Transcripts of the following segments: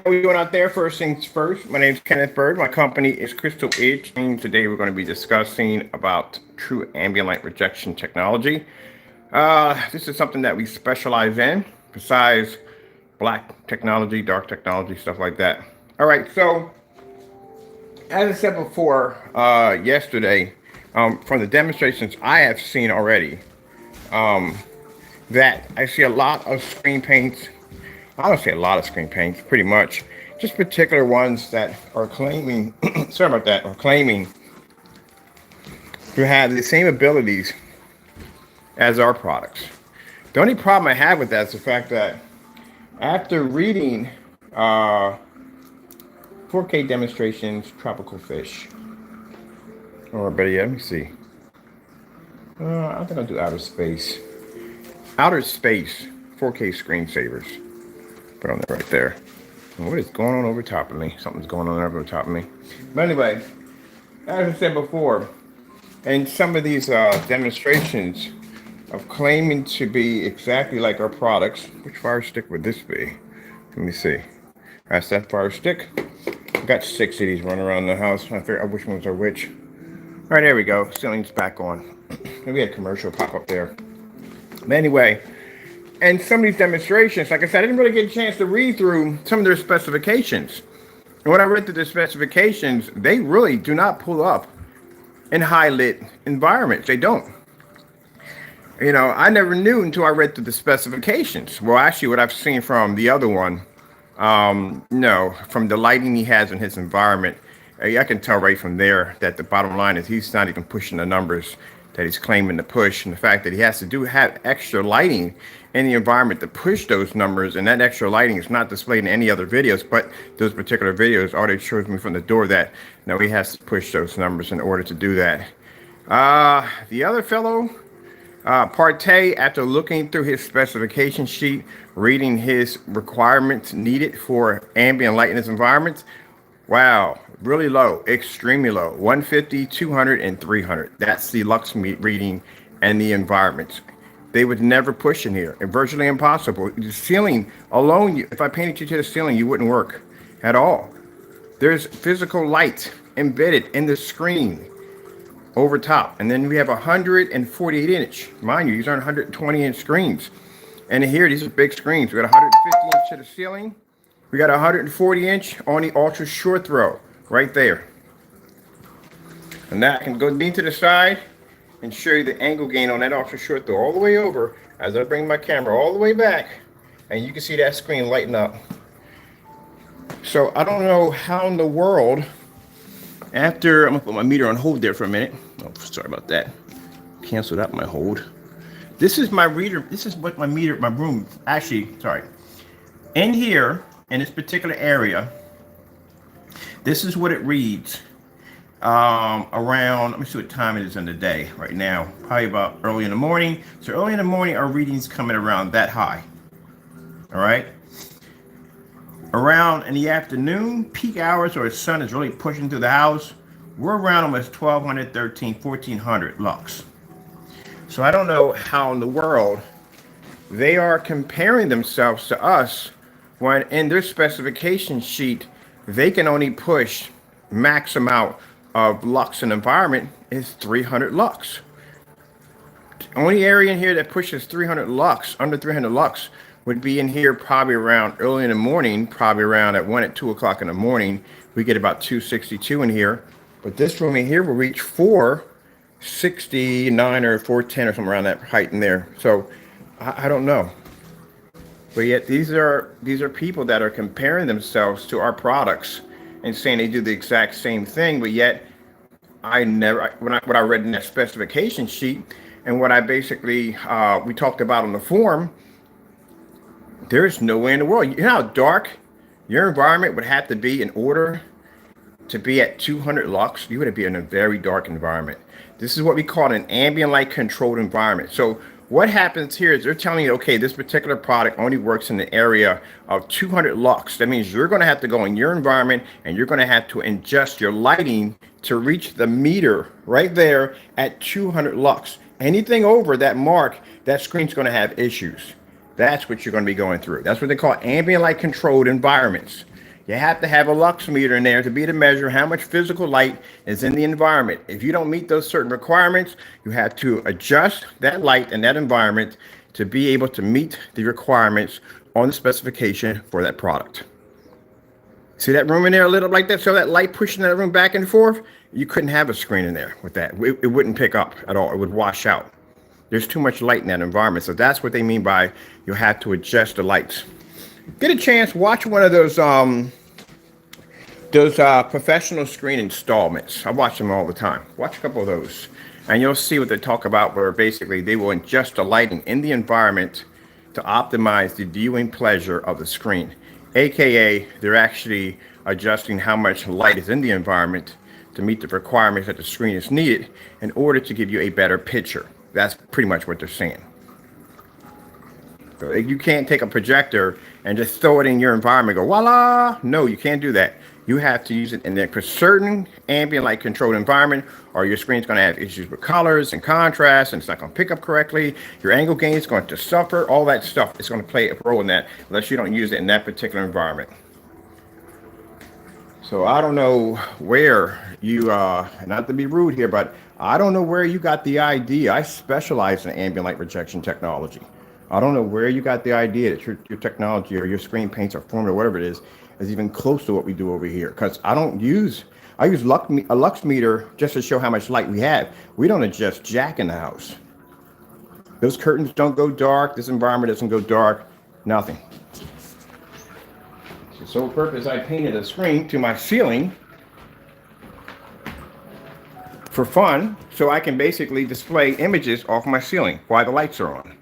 How we doing out there? First things first, my name is Kenneth Bird. My company is Crystal Edge, and today we're going to be discussing about true ambient light rejection technology. This is something that we specialize in, besides black technology, dark technology, stuff like that. All right, so as I said before, yesterday, from the demonstrations I have seen already, that I see a lot of screen paints. I don't say a lot of screen paints, pretty much. Just particular ones that are claiming, sorry about that, are claiming to have the same abilities as our products. The only problem I have with that is the fact that after reading 4K demonstrations, tropical fish, or better yet, let me see. I think I'll do outer space. Outer space, 4K screensavers. Put on that right there. And what is going on over top of me? Something's going on over top of me. But anyway, as I said before, in some of these demonstrations of claiming to be exactly like our products, which fire stick would this be? Let me see. That's that fire stick. I've got 6 of these running around the house. I figure out which ones are which. All right, there we go. Ceiling's back on. Maybe a commercial pop up there. But anyway, and some of these demonstrations, like I said, I didn't really get a chance to read through some of their specifications. And when I read through the specifications, they really do not pull up in high lit environments. They don't. You know, I never knew until I read through the specifications. Well, actually, what I've seen from the other one, no, from the lighting he has in his environment, I can tell right from there that the bottom line is he's not even pushing the numbers that he's claiming to push, and the fact that he has to have extra lighting in the environment to push those numbers, and that extra lighting is not displayed in any other videos, but those particular videos already shows me from the door that no, he has to push those numbers in order to do that. The other fellow, Partey, after looking through his specification sheet, reading his requirements needed for ambient light in his environments, wow, really low, extremely low, 150, 200, and 300. That's the lux reading and the environments. They would never push in here, and virtually impossible. The ceiling alone, if I painted you to the ceiling, you wouldn't work at all. There's physical light embedded in the screen over top. And then we have 148 inch. Mind you, these aren't 120 inch screens. And here, these are big screens. We got 150 inch to the ceiling. We got 140 inch on the ultra short throw right there. And that can go lean to the side and show you the angle gain on that ultra short throw all the way over as I bring my camera all the way back, and you can see that screen lighting up. So I don't know how in the world, after, I'm gonna put my meter on hold there for a minute. Oh, sorry about that. Canceled out my hold. This is my reader. This is what my room, actually, sorry. In here, in this particular area, this is what it reads around, let me see what time it is in the day right now, probably about early in the morning. So early in the morning, our readings coming around that high. All right, around in the afternoon, peak hours, or the sun is really pushing through the house, we're around almost 1200, 1400 lux. So I don't know how in the world they are comparing themselves to us when in their specification sheet they can only push max amount of lux in environment is 300 lux. The only area in here that pushes 300 lux, under 300 lux, would be in here probably around early in the morning, probably around at 1 at 2 o'clock in the morning. We get about 262 in here, but this room in here will reach 469 or 410 or somewhere around that height in there. So I don't know. But yet these are people that are comparing themselves to our products and saying they do the exact same thing, but yet what I read in that specification sheet and what I basically we talked about on the forum, there's no way in the world. You know how dark your environment would have to be in order to be at 200 lux? You would be in a very dark environment. This is what we call an ambient light controlled environment. So what happens here is they're telling you, okay, this particular product only works in the area of 200 lux. That means you're going to have to go in your environment and you're going to have to adjust your lighting to reach the meter right there at 200 lux. Anything over that mark, that screen's going to have issues. That's what you're going to be going through. That's what they call ambient light controlled environments. You have to have a lux meter in there to be able to measure how much physical light is in the environment. If you don't meet those certain requirements, you have to adjust that light in that environment to be able to meet the requirements on the specification for that product. See that room in there lit up like that? So that light pushing that room back and forth, you couldn't have a screen in there with that. It wouldn't pick up at all. It would wash out. There's too much light in that environment. So that's what they mean by you have to adjust the lights. Get a chance, watch one of those professional screen installments. I watch them all the time. Watch a couple of those, and you'll see what they talk about, where basically they will adjust the lighting in the environment to optimize the viewing pleasure of the screen. AKA, they're actually adjusting how much light is in the environment to meet the requirements that the screen is needed in order to give you a better picture. That's pretty much what they're saying. So you can't take a projector and just throw it in your environment and go, voila. No, you can't do that. You have to use it in there for certain ambient light controlled environment, or your screen's going to have issues with colors and contrast, and it's not going to pick up correctly. Your angle gain is going to suffer. All that stuff is going to play a role in that unless you don't use it in that particular environment. So I don't know where you, not to be rude here, but I don't know where you got the idea. I specialize in ambient light rejection technology. I don't know where you got the idea that your technology or your screen paints or formula, whatever it is even close to what we do over here. Because I use a lux meter just to show how much light we have. We don't adjust jack in the house. Those curtains don't go dark. This environment doesn't go dark. Nothing. So the sole purpose, I painted a screen to my ceiling for fun, so I can basically display images off my ceiling while the lights are on.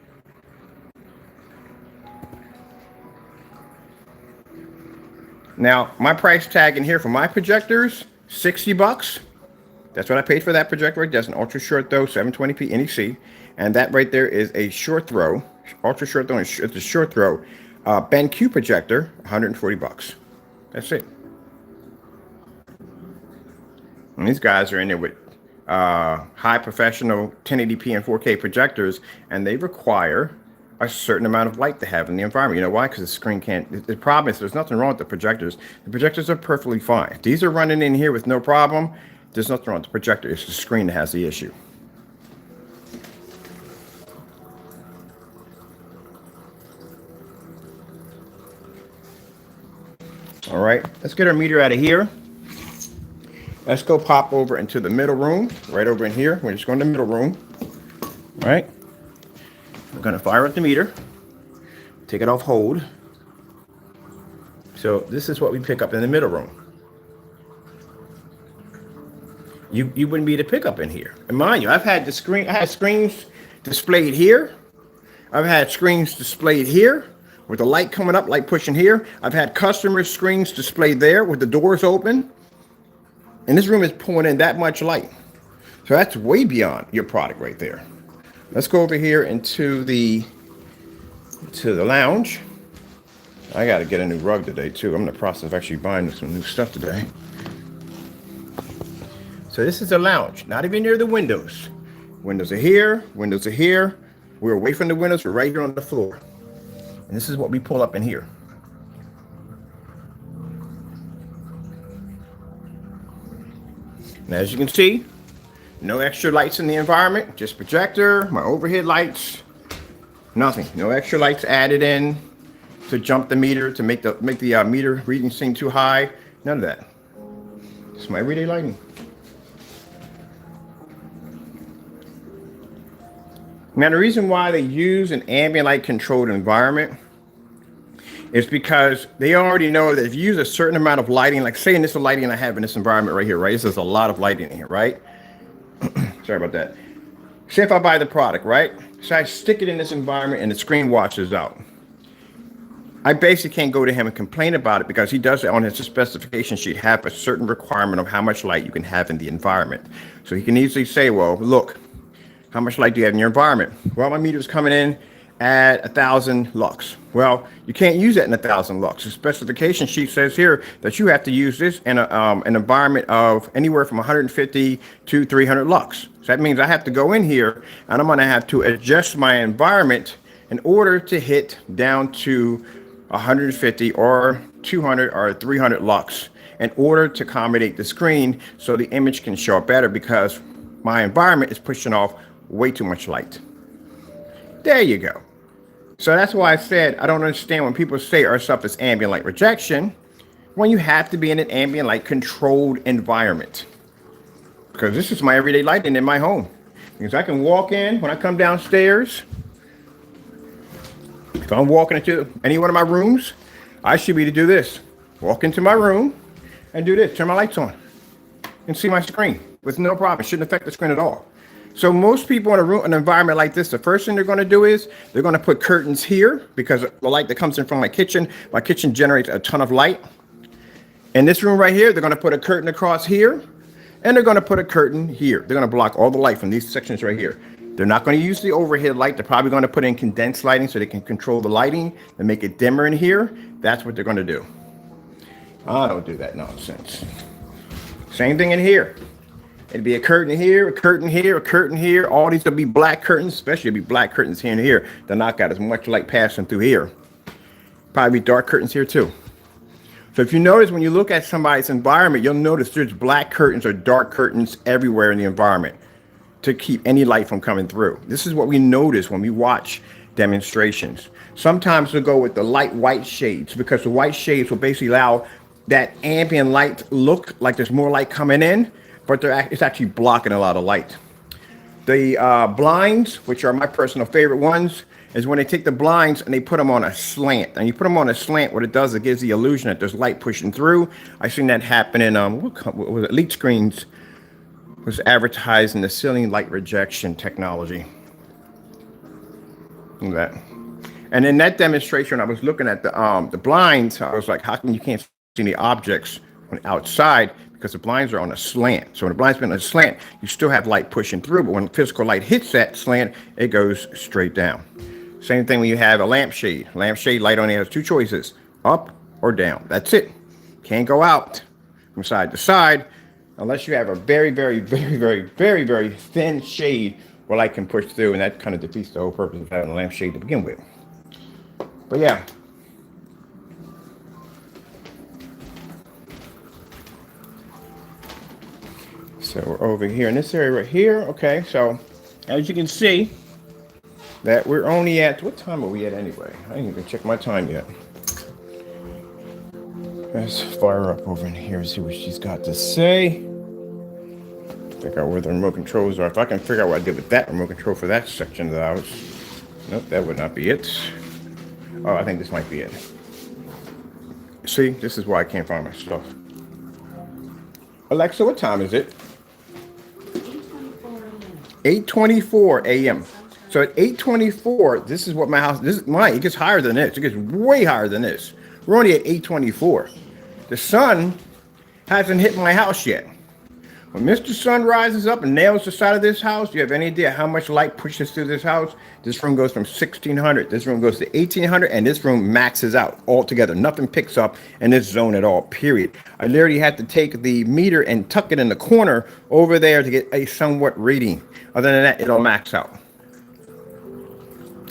Now, my price tag in here for my projectors, $60. That's what I paid for that projector. That's an ultra short throw, 720p NEC. And that right there is a short throw, ultra short throw, it's a short throw BenQ projector, $140. That's it. And these guys are in there with high professional 1080p and 4K projectors, and they require a certain amount of light to have in the environment. You know why? Because the screen can't. The problem is there's nothing wrong with the projectors. The projectors are perfectly fine. These are running in here with no problem. There's nothing wrong with the projector. It's the screen that has the issue. All right, let's get our meter out of here. Let's go pop over into the middle room, right over in here. We're just going to the middle room. All right. We're going to fire up the meter, take it off hold. So this is what we pick up in the middle room. You wouldn't be able to pick up in here. And mind you, I had screens displayed here. I've had screens displayed here with the light coming up, light pushing here. I've had customer screens displayed there with the doors open. And this room is pulling in that much light. So that's way beyond your product right there. Let's go over here into the lounge. I got to get a new rug today too. I'm in the process of actually buying some new stuff today. So this is the lounge, not even near the windows. Windows are here, windows are here. We're away from the windows, we're right here on the floor. And this is what we pull up in here. Now, as you can see, no extra lights in the environment, just projector, my overhead lights, nothing. No extra lights added in to jump the meter, to make the meter reading seem too high. None of that. It's my everyday lighting. Now, the reason why they use an ambient light controlled environment is because they already know that if you use a certain amount of lighting, like say in this lighting I have in this environment right here, right? This is a lot of lighting in here, right? Sorry about that. Say if I buy the product, right? So I stick it in this environment and the screen washes out. I basically can't go to him and complain about it because he does it on his specification sheet, have a certain requirement of how much light you can have in the environment. So he can easily say, well, look, how much light do you have in your environment? Well, my meter's coming in at 1,000 lux. Well, you can't use that in 1,000 lux. The specification sheet says here that you have to use this in an environment of anywhere from 150 to 300 lux. So that means I have to go in here and I'm going to have to adjust my environment in order to hit down to 150 or 200 or 300 lux in order to accommodate the screen so the image can show up better, because my environment is pushing off way too much light. There you go. So that's why I said I don't understand when people say our stuff is ambient light rejection, when you have to be in an ambient light controlled environment. Because this is my everyday lighting in my home. Because I can walk in when I come downstairs. If I'm walking into any one of my rooms, I should be to do this. Walk into my room and do this. Turn my lights on and see my screen with no problem. It shouldn't affect the screen at all. So most people in an environment like this, the first thing they're going to do is they're going to put curtains here, because the light that comes in from my kitchen generates a ton of light. In this room right here, they're going to put a curtain across here, and they're going to put a curtain here. They're going to block all the light from these sections right here. They're not going to use the overhead light. They're probably going to put in condensed lighting so they can control the lighting and make it dimmer in here. That's what they're going to do. I don't do that nonsense. Same thing in here. It'd be a curtain here, a curtain here, a curtain here. All these will be black curtains, especially it'd be black curtains here and here to knock out as much light passing through here. Probably dark curtains here too. So if you notice, when you look at somebody's environment, you'll notice there's black curtains or dark curtains everywhere in the environment to keep any light from coming through. This is what we notice when we watch demonstrations. Sometimes we'll go with the light white shades, because the white shades will basically allow that ambient light look like there's more light coming in, but it's actually blocking a lot of light. The blinds, which are my personal favorite ones, is when they take the blinds and they put them on a slant. And you put them on a slant, what it does, it gives the illusion that there's light pushing through. I've seen that happen in, what was it, Leak Screens was advertising the ceiling light rejection technology. Look at that. And in that demonstration, I was looking at the blinds. I was like, how come you can't see any objects on the outside? Because the blinds are on a slant. So when the blinds been on a slant, you still have light pushing through, but when physical light hits that slant, it goes straight down. Same thing when you have a lampshade. Lampshade light only has two choices, up or down. That's it. Can't go out from side to side unless you have a very, very, very, very, very, very thin shade where light can push through, and that kind of defeats the whole purpose of having a lampshade to begin with. But yeah. So we're over here in this area right here. Okay, so as you can see, that we're only at, what time are we at anyway? I didn't even check my time yet. Let's fire her up over in here and see what she's got to say. Figure out where the remote controls are. If I can figure out what I did with that remote control for that section of the house. Nope, that would not be it. Oh, I think this might be it. See, this is why I can't find my stuff. Alexa, what time is it? 8:24 a.m. So at 8:24, this is what my house, this is mine. It gets higher than this. It gets way higher than this. We're only at 8:24. The sun hasn't hit my house yet. When Mr. Sun rises up and nails the side of this house, do you have any idea how much light pushes through this house? This room goes from 1600, this room goes to 1800, and this room maxes out altogether. Nothing picks up in this zone at all, period. I literally had to take the meter and tuck it in the corner over there to get a somewhat reading. Other than that, it'll max out.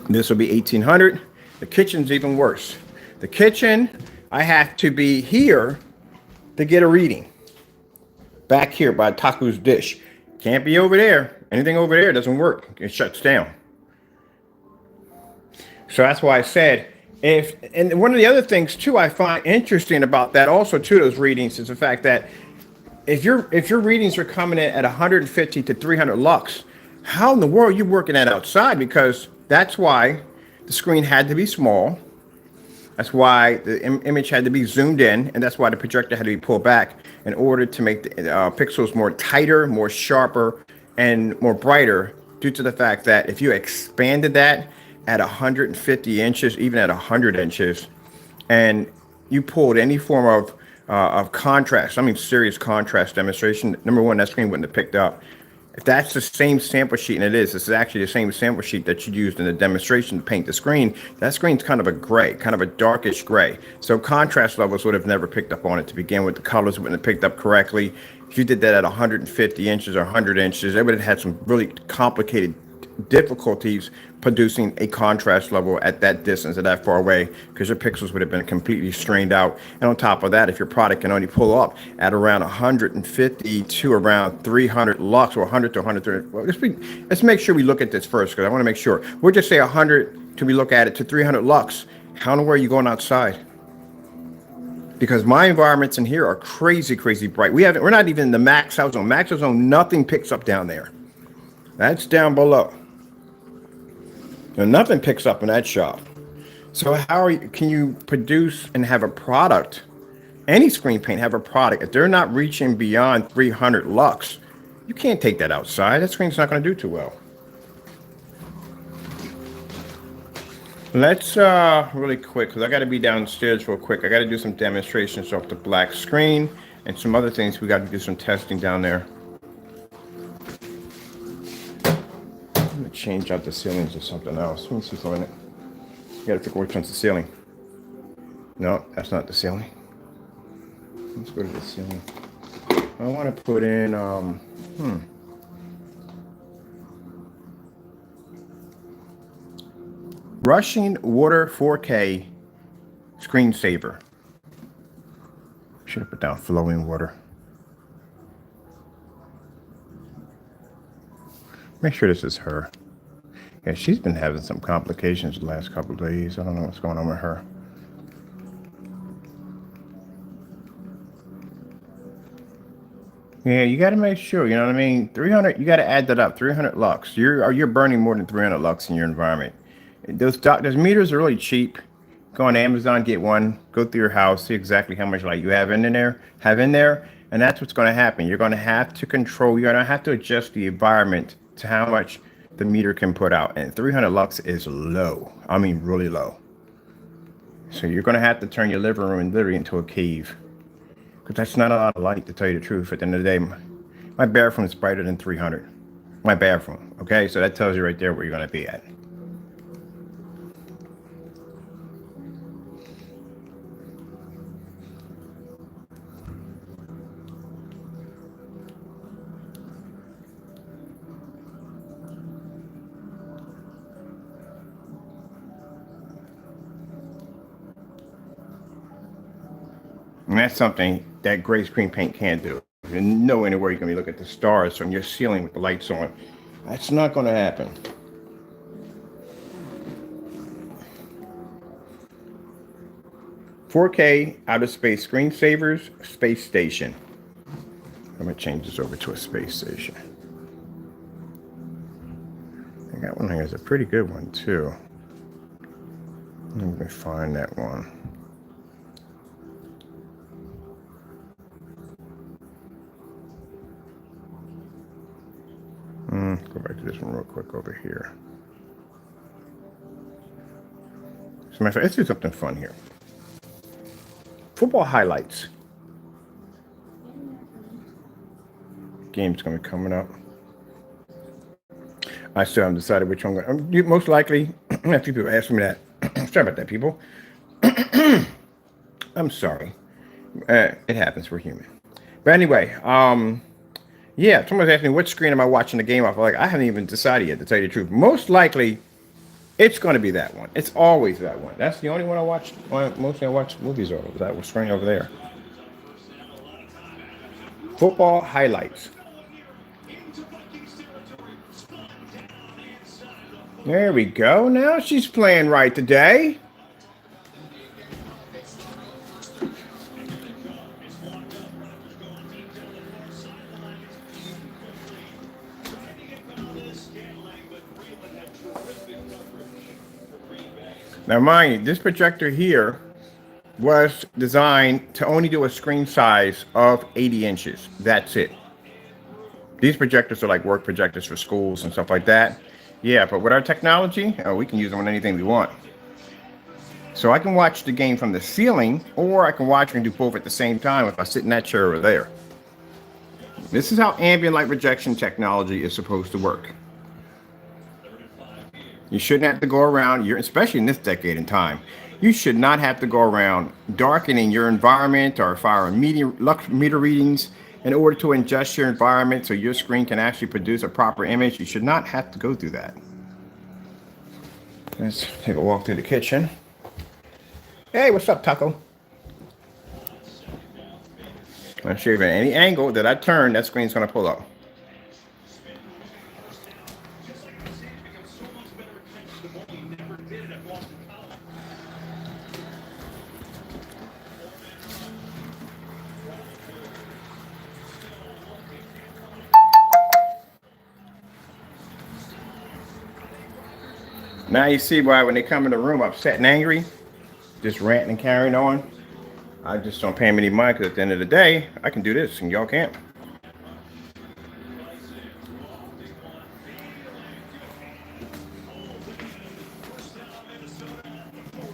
This will be 1800. The kitchen's even worse. The kitchen, I have to be here to get a reading. Back here by Taku's dish. Can't be over there. Anything over there doesn't work. It shuts down. So that's why I said, and one of the other things too I find interesting about that also too, those readings, is the fact that if your readings are coming in at 150 to 300 lux, how in the world are you working that outside? Because that's why the screen had to be small. That's why the image had to be zoomed in, and that's why the projector had to be pulled back in order to make the pixels more tighter, more sharper, and more brighter, due to the fact that if you expanded that at 150 inches, even at 100 inches, and you pulled any form of contrast, I mean serious contrast demonstration, number one, that screen wouldn't have picked up. If that's the same sample sheet, and it is, this is actually the same sample sheet that you used in the demonstration to paint the screen, that screen's kind of a gray, kind of a darkish gray. So contrast levels would have never picked up on it to begin with. The colors wouldn't have picked up correctly. If you did that at 150 inches or 100 inches, it would have had some really complicated difficulties producing a contrast level at that distance or that far away, because your pixels would have been completely strained out. And on top of that, if your product can only pull up at around 150 to around 300 lux, or 100 to 130, well, let's make sure we look at this first, because I want to make sure. We'll just say 100 till we look at it to 300 lux. How in the world are you going outside? Because my environments in here are crazy, crazy bright. We're not even in the max out zone. Max out zone, nothing picks up down there. That's down below. And nothing picks up in that shop. So can you produce and have a product, any screen paint have a product, if they're not reaching beyond 300 lux, you can't take that outside. That screen's not going to do too well. Let's really quick, because I got to be downstairs real quick. I got to do some demonstrations off the black screen and some other things. We got to do some testing down there. I'm going to change out the ceilings or something else. Let me see for a minute. You got to figure which one's the ceiling. No, that's not the ceiling. Let's go to the ceiling. I want to put in, Rushing Water 4K Screensaver. Should have put down flowing water. Make sure this is her. Yeah, she's been having some complications the last couple of days. I don't know what's going on with her. Yeah, you got to make sure, you know what I mean? 300, you got to add that up. 300 lux. You're burning more than 300 lux in your environment. Those meters are really cheap. Go on Amazon, get one, go through your house, see exactly how much light you have in there, and that's what's going to happen. You're going to have to control, you're going to have to adjust the environment to how much the meter can put out. And 300 lux is low. I mean, really low. So you're going to have to turn your living room literally into a cave, because that's not a lot of light, to tell you the truth. At the end of the day, my bathroom is brighter than 300. My bathroom, okay? So that tells you right there where you're going to be at. And that's something that gray screen paint can't do. You know anywhere you're going to be looking at the stars from your ceiling with the lights on. That's not going to happen. "4K outer space screensavers, space station." I'm going to change this over to a space station. I got one here. It's a pretty good one too. Let me find that one. Go back to this one real quick over here. So let's do something fun here. Football highlights. Game's going to be coming up. I still haven't decided which one I'm going to. Most likely, a few people ask me that. Sorry about that, people. I'm sorry. It happens. We're human. But anyway, yeah, someone's asking me, which screen am I watching the game off? Like, I haven't even decided yet, to tell you the truth. Most likely, it's going to be that one. It's always that one. That's the only one I watch. Mostly I watch movies over. That screen over there. Football highlights. There we go. Now she's playing right today. Now, mind you, this projector here was designed to only do a screen size of 80 inches. That's it. These projectors are like work projectors for schools and stuff like that. Yeah, but with our technology, we can use them on anything we want. So I can watch the game from the ceiling, or I can watch and do both at the same time if I sit in that chair over there. This is how ambient light rejection technology is supposed to work. You shouldn't have to go around, especially in this decade and time, you should not have to go around darkening your environment or firing meter readings in order to adjust your environment so your screen can actually produce a proper image. You should not have to go through that. Let's take a walk through the kitchen. Hey, what's up, Taco? I'm sure if at any angle that I turn, that screen's gonna pull up. Now you see why when they come in the room upset and angry, just ranting and carrying on. I just don't pay them any mind because at the end of the day, I can do this and y'all can't.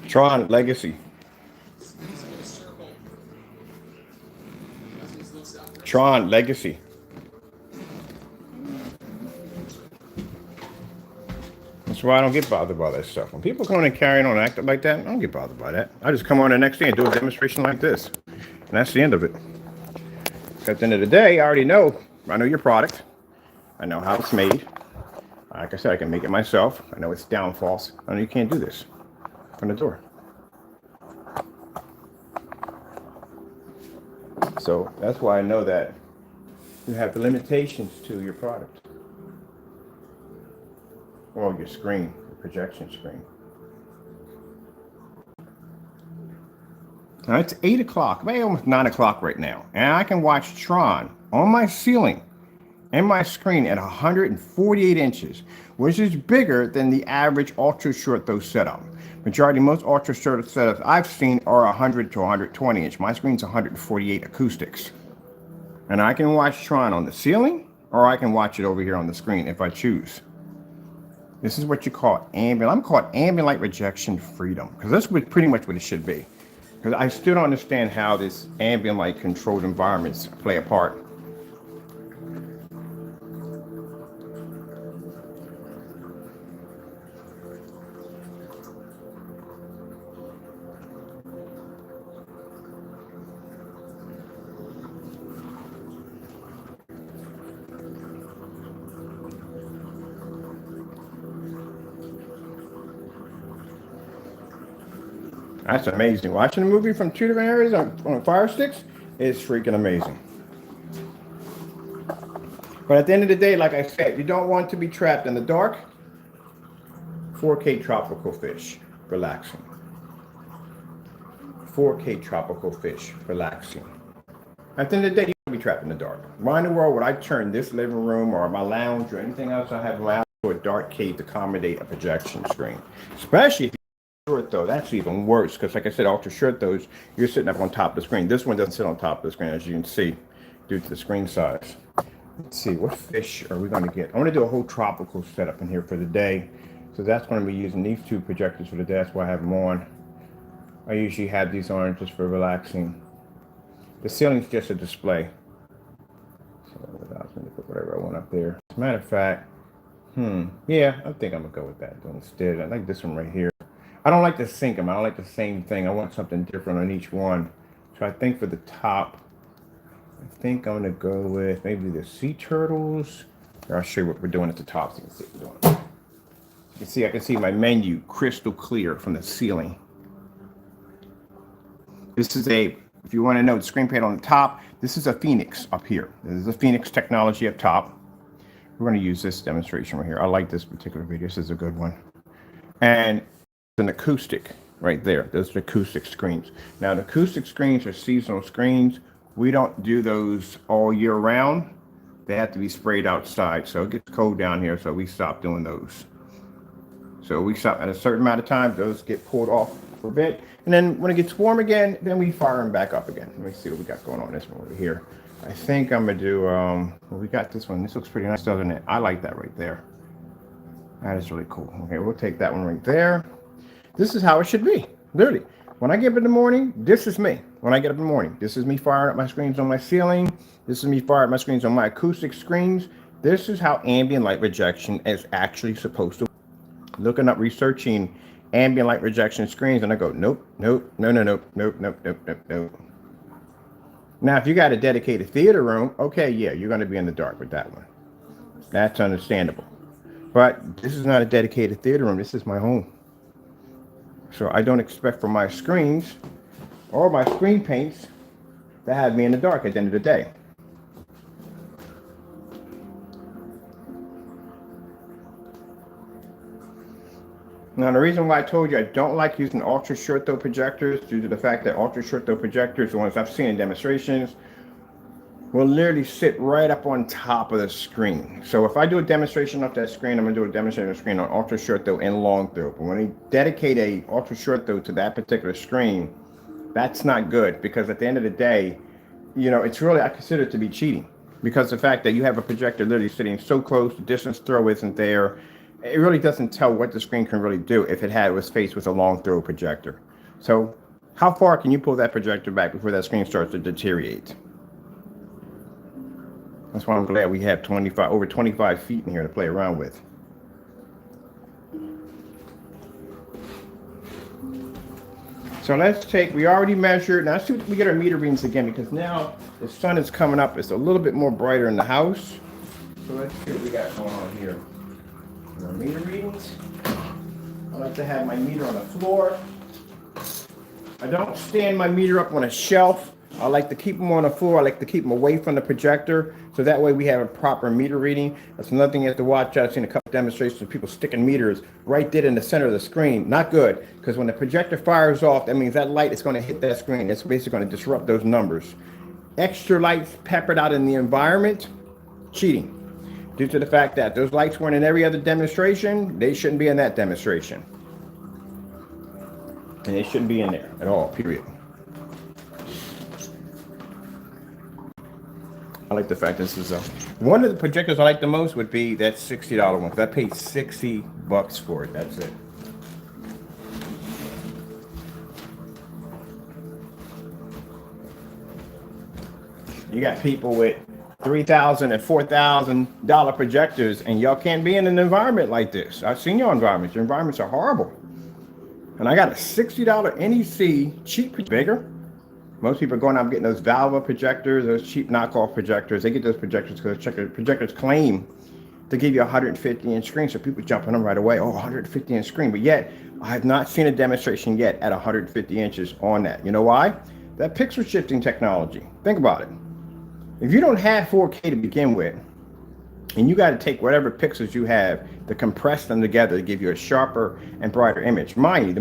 Tron Legacy. Tron Legacy. That's why I don't get bothered by that stuff. When people come in and carry on and act like that, I don't get bothered by that. I just come on the next day and do a demonstration like this. And that's the end of it. At the end of the day, I already know. I know your product. I know how it's made. Like I said, I can make it myself. I know its downfalls. I know you can't do this from the door. So that's why I know that you have the limitations to your product. Or your screen, your projection screen. Now it's 8 o'clock, maybe almost 9 o'clock right now. And I can watch Tron on my ceiling and my screen at 148 inches, which is bigger than the average ultra short throw setup. Majority, most ultra short setups I've seen are 100 to 120 inch. My screen's 148 acoustics. And I can watch Tron on the ceiling, or I can watch it over here on the screen if I choose. This is what you call ambient. I'm called ambient light rejection freedom, because that's pretty much what it should be. Because I still don't understand how this ambient light controlled environments play a part. That's amazing. Watching a movie from two different areas on Fire Sticks is freaking amazing. But at the end of the day, like I said, you don't want to be trapped in the dark. 4K tropical fish, relaxing. 4K tropical fish, relaxing. At the end of the day, you don't be trapped in the dark. Why in the world would I turn this living room or my lounge or anything else I have in my house to a dark cave to accommodate a projection screen? Especially if short though, that's even worse because like I said, ultra short those, you're sitting up on top of the screen. This one doesn't sit on top of the screen, as you can see, due to the screen size. Let's see, what fish are we going to get? I want to do a whole tropical setup in here for the day. So that's going to be using these two projectors for the day. That's why I have them on. I usually have these on just for relaxing. The ceiling's just a display. So I was going to put whatever I want up there. As a matter of fact, yeah, I think I'm going to go with that instead. I like this one right here. I don't like to sync them. I don't like the same thing. I want something different on each one. So I think for the top, I think I'm going to go with maybe the sea turtles. Here, I'll show you what we're doing at the top so you can see what we're doing. You can see, I can see my menu crystal clear from the ceiling. This is a, if you want to know the screen pad on the top, this is a Phoenix up here. This is a Phoenix technology up top. We're going to use this demonstration right here. I like this particular video. This is a good one. And an acoustic right there. Those are acoustic screens. Now the acoustic screens are seasonal screens. We don't do those all year round. They have to be sprayed outside, so it gets cold down here, so we stop doing those. So we stop at a certain amount of time, those get pulled off for a bit, and then when it gets warm again, then we fire them back up again. Let me see what we got going on this one over here. I think I'm gonna do well, we got this one. This looks pretty nice, doesn't it? I like that right there. That is really cool. Okay, we'll take that one right there. This is how it should be, literally. When I get up in the morning, this is me. When I get up in the morning, this is me firing up my screens on my ceiling. This is me firing up my screens on my acoustic screens. This is how ambient light rejection is actually supposed to. Looking up, researching ambient light rejection screens, and I go, nope, nope, no, no, nope, nope, nope, nope, nope, nope. Now, if you got a dedicated theater room, okay, yeah, you're going to be in the dark with that one. That's understandable. But this is not a dedicated theater room. This is my home. So I don't expect for my screens or my screen paints to have me in the dark at the end of the day. Now, the reason why I told you I don't like using ultra short throw projectors, due to the fact that ultra short throw projectors, the ones I've seen in demonstrations, will literally sit right up on top of the screen. So if I do a demonstration off that screen, I'm gonna do a demonstration screen on ultra short throw and long throw. But when I dedicate a ultra short throw to that particular screen, that's not good, because at the end of the day, you know, it's really, I consider it to be cheating, because the fact that you have a projector literally sitting so close, the distance throw isn't there. It really doesn't tell what the screen can really do if it was faced with a long throw projector. So how far can you pull that projector back before that screen starts to deteriorate? That's why I'm glad we have over 25 feet in here to play around with. So let's take, we already measured, now let's see if we get our meter readings again, because now the sun is coming up, it's a little bit more brighter in the house. So let's see what we got going on here. Our meter readings. I like to have my meter on the floor. I don't stand my meter up on a shelf. I like to keep them on the floor. I like to keep them away from the projector, so that way we have a proper meter reading. That's another thing you have to watch out. I've seen a couple demonstrations of people sticking meters right dead in the center of the screen. Not good, because when the projector fires off, that means that light is going to hit that screen. It's basically going to disrupt those numbers. Extra lights peppered out in the environment, cheating. Due to the fact that those lights weren't in every other demonstration, they shouldn't be in that demonstration. And they shouldn't be in there at all, period. I like the fact this is one of the projectors I like the most would be that $60 one, because I paid $60 for it. That's it. You got people with $3,000 and $4,000 projectors, and y'all can't be in an environment like this. I've seen your environments. Your environments are horrible. And I got a $60 NEC cheap bigger. Most people are going out and getting those Valve projectors, those cheap knockoff projectors. They get those projectors because projectors claim to give you a 150-inch screen, so people jump on them right away. Oh, 150-inch screen. But yet, I have not seen a demonstration yet at 150 inches on that. You know why? That pixel shifting technology. Think about it. If you don't have 4K to begin with, and you got to take whatever pixels you have to compress them together to give you a sharper and brighter image. Mind you, the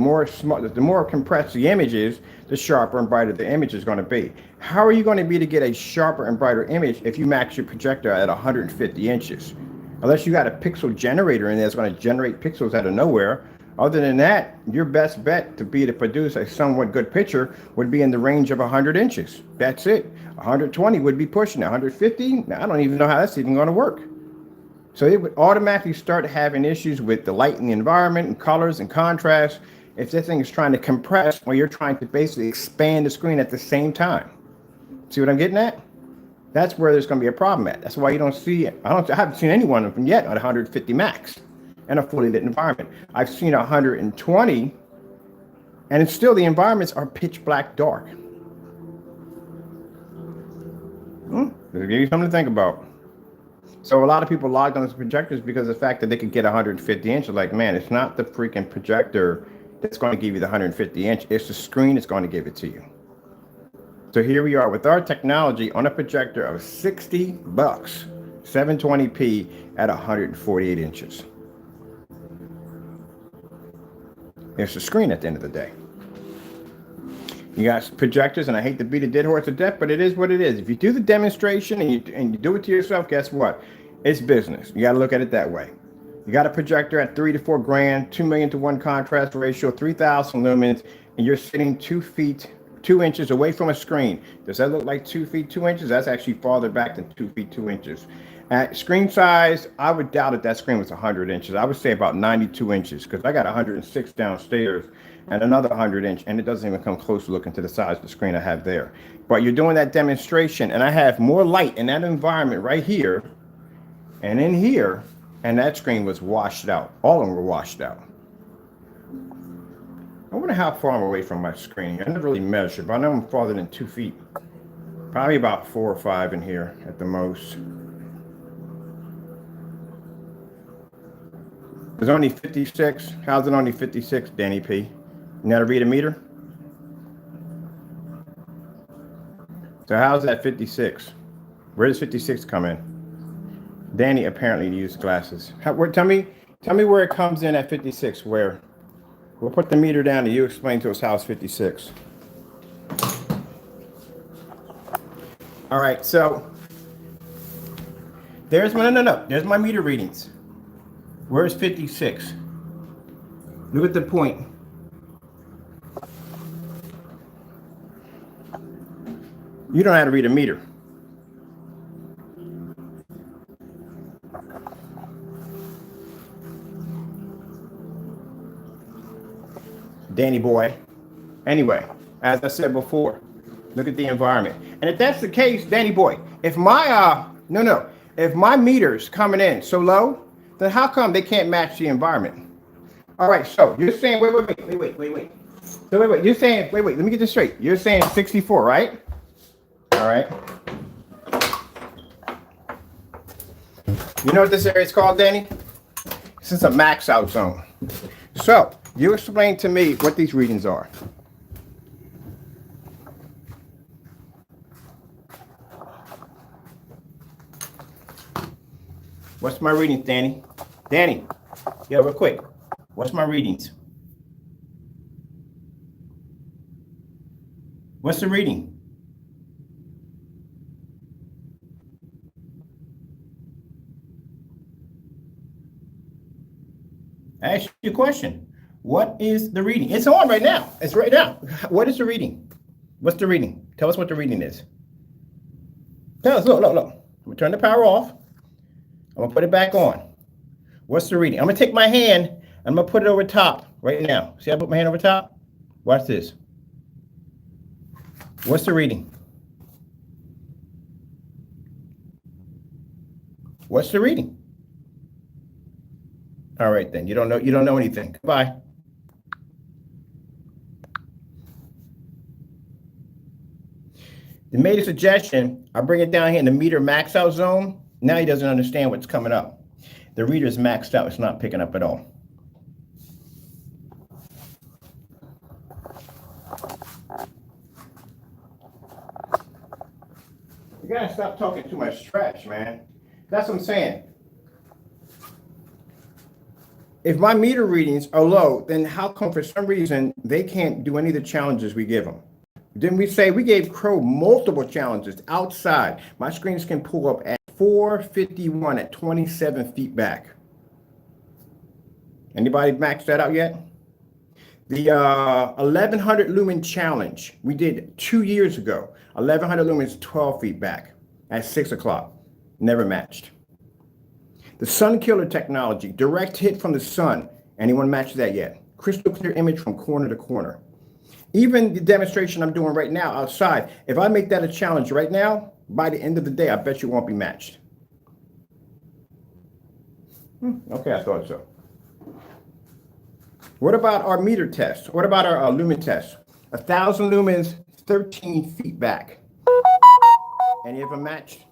more compressed the image is, the sharper and brighter the image is going to be. How are you going to be to get a sharper and brighter image if you max your projector at 150 inches? Unless you got a pixel generator in there that's going to generate pixels out of nowhere. Other than that, your best bet to produce a somewhat good picture would be in the range of 100 inches. That's it. 120 would be pushing it. 150, now I don't even know how that's even going to work. So it would automatically start having issues with the light in the environment and colors and contrast if this thing is trying to compress while you're trying to basically expand the screen at the same time. See what I'm getting at? That's where there's going to be a problem at. That's why you don't see it. I haven't seen any one of them yet at 150 max in a fully lit environment. I've seen 120, and it's still, the environments are pitch black dark. I'll give you something to think about. So a lot of people logged on those projectors because of the fact that they could get 150 inches. Like, man, it's not the freaking projector that's going to give you the 150 inch. It's the screen that's going to give it to you. So here we are with our technology on a projector of $60, 720p at 148 inches. It's the screen at the end of the day. You got projectors, and I hate to beat a dead horse to death, but it is what it is. If you do the demonstration and you do it to yourself, guess what? It's business. You got to look at it that way. You got a projector at $3 to $4 grand, 2 million to 1 contrast ratio, 3,000 lumens, and you're sitting 2 feet 2 inches away from a screen. Does that look like 2 feet 2 inches? That's actually farther back than 2 feet 2 inches. At screen size, I would doubt that screen was 100 inches. I would say about 92 inches, because I got 106 downstairs and another 100 inch, and it doesn't even come close to looking to the size of the screen I have there. But you're doing that demonstration, and I have more light in that environment right here and in here, and that screen was washed out. All of them were washed out. I wonder how far I'm away from my screen. I never really measured, but I know I'm farther than 2 feet. Probably about 4 or 5 in here at the most. There's only 56. How's it only 56, Danny P? You know how to read a meter? So how's that 56? Where does 56 come in? Danny apparently used glasses. Tell me where it comes in at 56. Where? We'll put the meter down and you explain to us how it's 56. All right, so there's no. There's my meter readings. Where's 56? Look at the point. You don't know how to read a meter. Danny boy. Anyway, as I said before, look at the environment. And if that's the case, Danny boy, if my if my meter's coming in so low, then how come they can't match the environment? All right, so you're saying wait. So wait, you're saying wait, let me get this straight. You're saying 64, right? All right. You know what this area is called, Danny? This is a max out zone. So you explain to me what these readings are. What's my readings, Danny? Danny, yeah, real quick. What's my readings? What's the reading? I asked you a question. What is the reading? It's on right now. It's right now. What is the reading? What's the reading? Tell us what the reading is. Tell us. Look. I'm gonna turn the power off. I'm gonna put it back on. What's the reading? I'm gonna take my hand. I'm gonna put it over top right now. See, I put my hand over top. Watch this. What's the reading? What's the reading? All right, then. You don't know anything. Goodbye. They made a suggestion. I bring it down here in the meter max out zone. Now he doesn't understand what's coming up. The reader is maxed out. It's not picking up at all. You gotta stop talking too much trash, man. That's what I'm saying. If my meter readings are low, then how come for some reason they can't do any of the challenges we give them? Didn't we say we gave Crow multiple challenges outside? My screens can pull up at 451 at 27 feet back. Anybody maxed that out yet? The 1100 lumen challenge we did 2 years ago. 1100 lumens, 12 feet back at 6 o'clock. Never matched. The sun killer technology, direct hit from the sun. Anyone match that yet? Crystal clear image from corner to corner. Even the demonstration I'm doing right now outside, if I make that a challenge right now, by the end of the day, I bet you won't be matched. Okay, I thought so. What about our meter test? What about our lumen test? 1,000 lumens, 13 feet back. Any of them matched?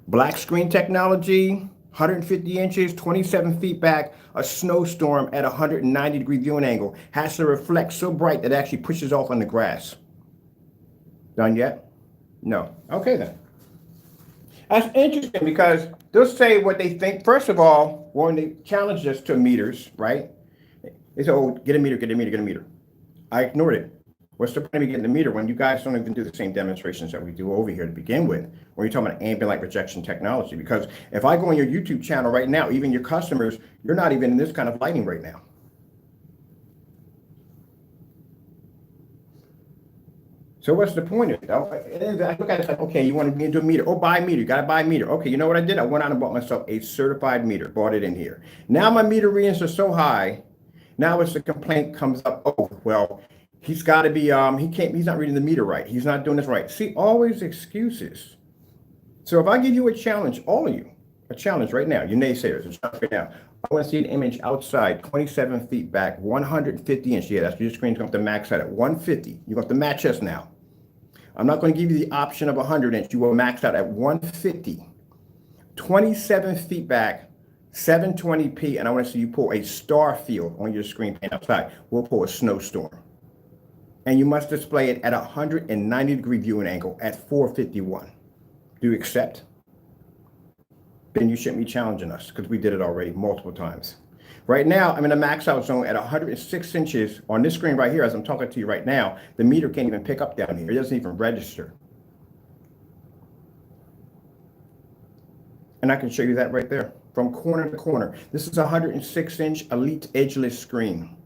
Black screen technology, 150 inches, 27 feet back, a snowstorm at 190-degree viewing angle. Has to reflect so bright that it actually pushes off on the grass. Done yet? No. Okay, then. That's interesting because they'll say what they think. First of all, when they challenge us to meters, right? They say, oh, get a meter, get a meter, get a meter. I ignored it. What's the point of getting the meter when you guys don't even do the same demonstrations that we do over here to begin with, when you're talking about ambient light projection technology? Because if I go on your YouTube channel right now, even your customers, you're not even in this kind of lighting right now. So what's the point of it? I look at it like, okay, you want me to do a meter? Oh, buy a meter. You got to buy a meter. Okay, you know what I did? I went out and bought myself a certified meter, bought it in here. Now my meter readings are so high. Now it's the complaint comes up. Oh, well, he's got to be, he's not reading the meter right. He's not doing this right. See, always excuses. So if I give you a challenge, all of you, a challenge right now, you naysayers, a challenge right now. I want to see an image outside, 27 feet back, 150 inch. Yeah, that's what your screen's going to max out at 150. You're going to match us now. I'm not going to give you the option of 100 inch. You will max out at 150, 27 feet back, 720p, and I want to see you pull a star field on your screen paint outside. We'll pull a snowstorm. And you must display it at a 190-degree viewing angle at 451. Do you accept? Then you shouldn't be challenging us because we did it already multiple times. Right now, I'm in a max out zone at 106 inches on this screen right here. As I'm talking to you right now, the meter can't even pick up down here. It doesn't even register. And I can show you that right there from corner to corner. This is a 106-inch Elite edgeless screen.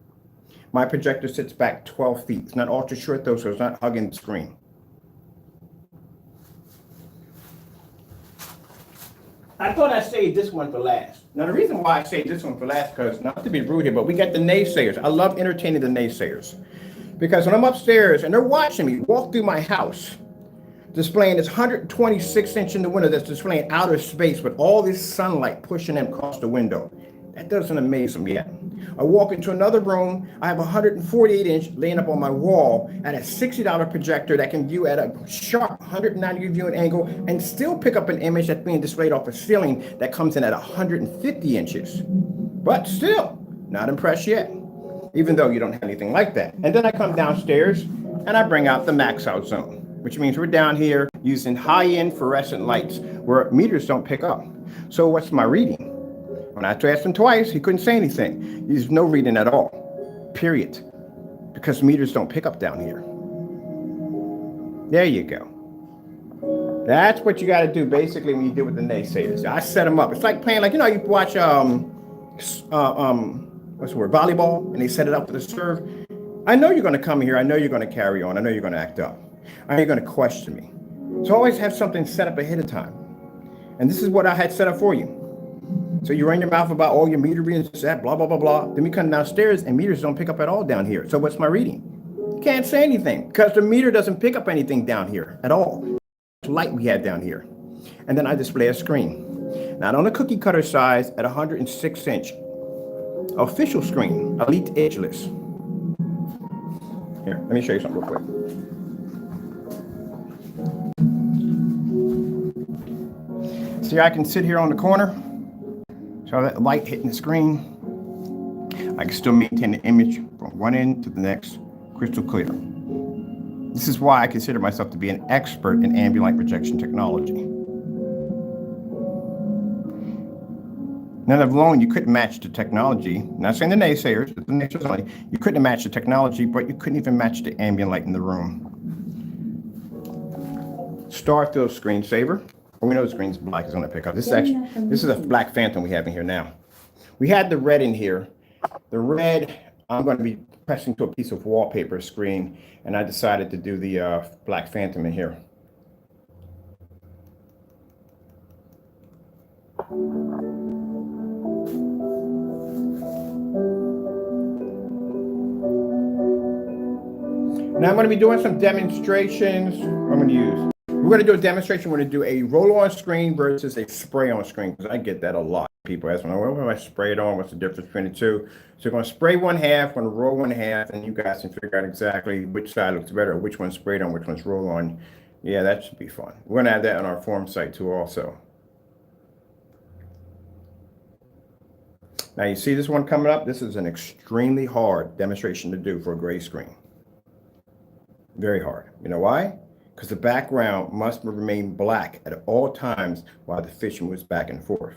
My projector sits back 12 feet. It's not ultra short though, so it's not hugging the screen. I thought I saved this one for last. Now the reason why I saved this one for last, because not to be rude here, but we got the naysayers. I love entertaining the naysayers. Because when I'm upstairs and they're watching me walk through my house, displaying this 126-inch in the window that's displaying outer space with all this sunlight pushing them across the window. That doesn't amaze them yet. I walk into another room, I have a 148-inch laying up on my wall at a $60 projector that can view at a sharp 190-degree viewing angle and still pick up an image that's being displayed off a ceiling that comes in at 150 inches. But still, not impressed yet, even though you don't have anything like that. And then I come downstairs and I bring out the max out zone, which means we're down here using high-end fluorescent lights where meters don't pick up. So what's my reading? When I asked him twice, he couldn't say anything. There's no reading at all, period, because meters don't pick up down here. There you go. That's what you got to do basically when you deal with the naysayers. I set them up. It's like playing, like, you know, you watch what's the word, volleyball, and they set it up for the serve. I know you're going to come here. I know you're going to carry on. I know you're going to act up. I know you're going to question me. So always have something set up ahead of time. And this is what I had set up for you. So you run your mouth about all your meter readings, that blah, blah, blah, blah. Then we come downstairs and meters don't pick up at all down here. So what's my reading? You can't say anything because the meter doesn't pick up anything down here at all. Light we had down here. And then I display a screen. Not on a cookie cutter size at 106-inch. Official screen, Elite edgeless. Here, let me show you something real quick. See, I can sit here on the corner. So that light hitting the screen, I can still maintain the image from one end to the next, crystal clear. This is why I consider myself to be an expert in ambient light projection technology. None of alone, you couldn't match the technology. Not saying the naysayers, but the naysayers only. You couldn't match the technology, but you couldn't even match the ambient light in the room. Starfield screensaver. We know the screen's black is going to pick up. This is a black phantom we have in here now. We had the red in here. The red, I'm going to be pressing to a piece of wallpaper screen, and I decided to do the black phantom in here. Now I'm going to be doing some demonstrations. I'm going to use. We're going to do a demonstration. We're going to do a roll-on screen versus a spray-on screen, because I get that a lot. People ask me, well, when I spray it on, what's the difference between the two? So we're going to spray one half, going to roll one half, and you guys can figure out exactly which side looks better, which one's sprayed on, which one's roll on. Yeah, that should be fun. We're going to have that on our forum site too also. Now you see this one coming up? This is an extremely hard demonstration to do for a gray screen. Very hard. You know why? Because the background must remain black at all times while the fish moves back and forth.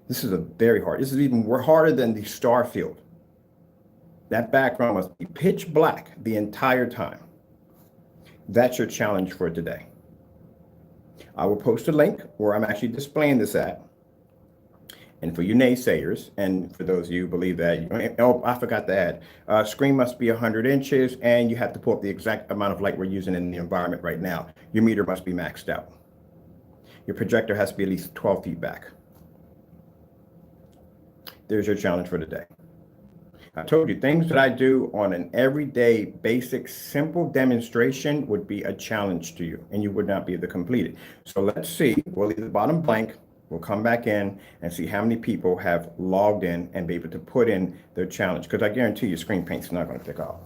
This is a very hard. This is even harder than the star field. That background must be pitch black the entire time. That's your challenge for today. I will post a link where I'm actually displaying this at. And for you naysayers, and for those of you who believe that, oh, I forgot to add, screen must be 100 inches, and you have to pull up the exact amount of light we're using in the environment right now. Your meter must be maxed out. Your projector has to be at least 12 feet back. There's your challenge for today. I told you, things that I do on an everyday, basic, simple demonstration would be a challenge to you, and you would not be able to complete it. So let's see. We'll leave the bottom blank. We'll come back in and see how many people have logged in and be able to put in their challenge, because I guarantee you screen paint's not going to pick up.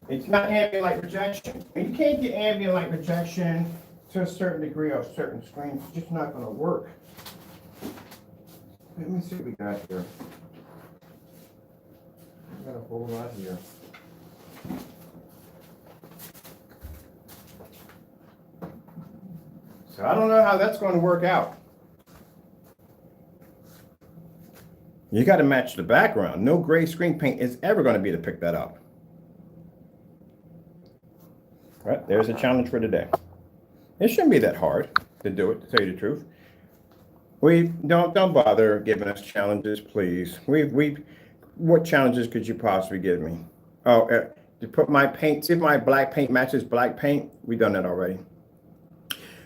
It's not ambient light projection. And you can't get ambient light projection to a certain degree on certain screens. It's just not going to work. Let me see what we got here. We got a whole lot here. So I don't know how that's going to work out. You got to match the background. No gray screen paint is ever going to be able to pick that up. All right, there's a challenge for today. It shouldn't be that hard to do it, to tell you the truth. We don't bother giving us challenges, please. What challenges could you possibly give me? Oh, to put my paint, see if my black paint matches black paint. We've done that already.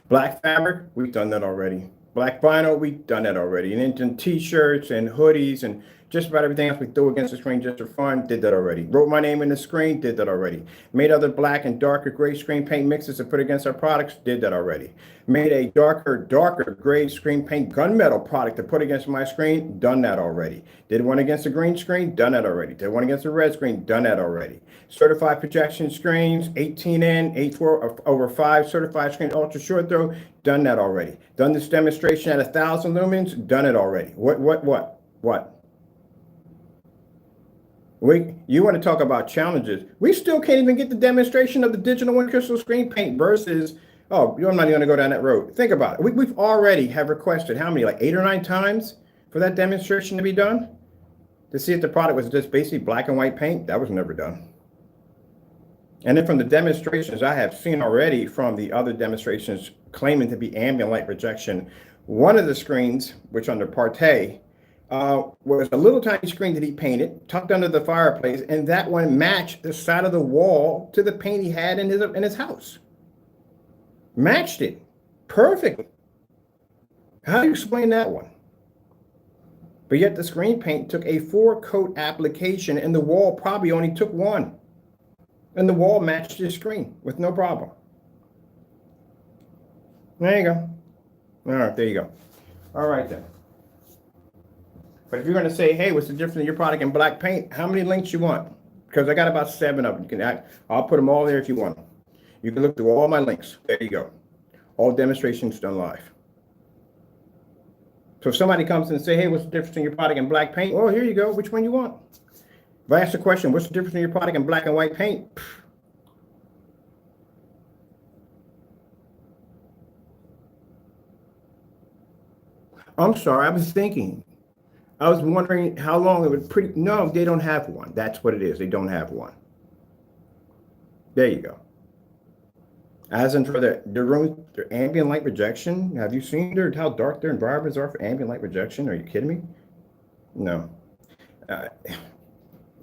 Black fabric, we've done that already. Black vinyl, we've done that already. And then t-shirts and hoodies and just about everything else we threw against the screen just for fun, did that already. Wrote my name in the screen, did that already. Made other black and darker gray screen paint mixes to put against our products, did that already. Made a darker gray screen paint gunmetal product to put against my screen, done that already. Did one against the green screen, done that already. Did one against the red screen, done that already. Certified projection screens, 18N, 8/4/5 certified screen, ultra short throw, done that already. Done this demonstration at 1,000 lumens, done it already. What? You want to talk about challenges? We still can't even get the demonstration of the digital and crystal screen paint versus, oh, I'm not even going to go down that road. Think about it. We've already have requested how many, like 8 or 9 times for that demonstration to be done? To see if the product was just basically black and white paint? That was never done. And then from the demonstrations I have seen already from the other demonstrations claiming to be ambient light projection, one of the screens, which under Part A, was a little tiny screen that he painted, tucked under the fireplace, and that one matched the side of the wall to the paint he had in his house. Matched it perfectly. How do you explain that one? But yet the screen paint took a 4-coat application, and the wall probably only took 1. And the wall matched his screen with no problem. There you go. All right, there you go. All right then. But if you're going to say, hey, what's the difference in your product and black paint? How many links you want? Because I got about 7 of them. I'll put them all there if you want them. You can look through all my links. There you go. All demonstrations done live. So if somebody comes and say, hey, what's the difference in your product and black paint? Well, here you go. Which one you want? If I ask the question, what's the difference in your product and black and white paint? I'm sorry, I was thinking. I was wondering how long it would no, they don't have one. That's what it is. They don't have one. There you go. As in for their ambient light projection, have you seen how dark their environments are for ambient light projection? Are you kidding me? No.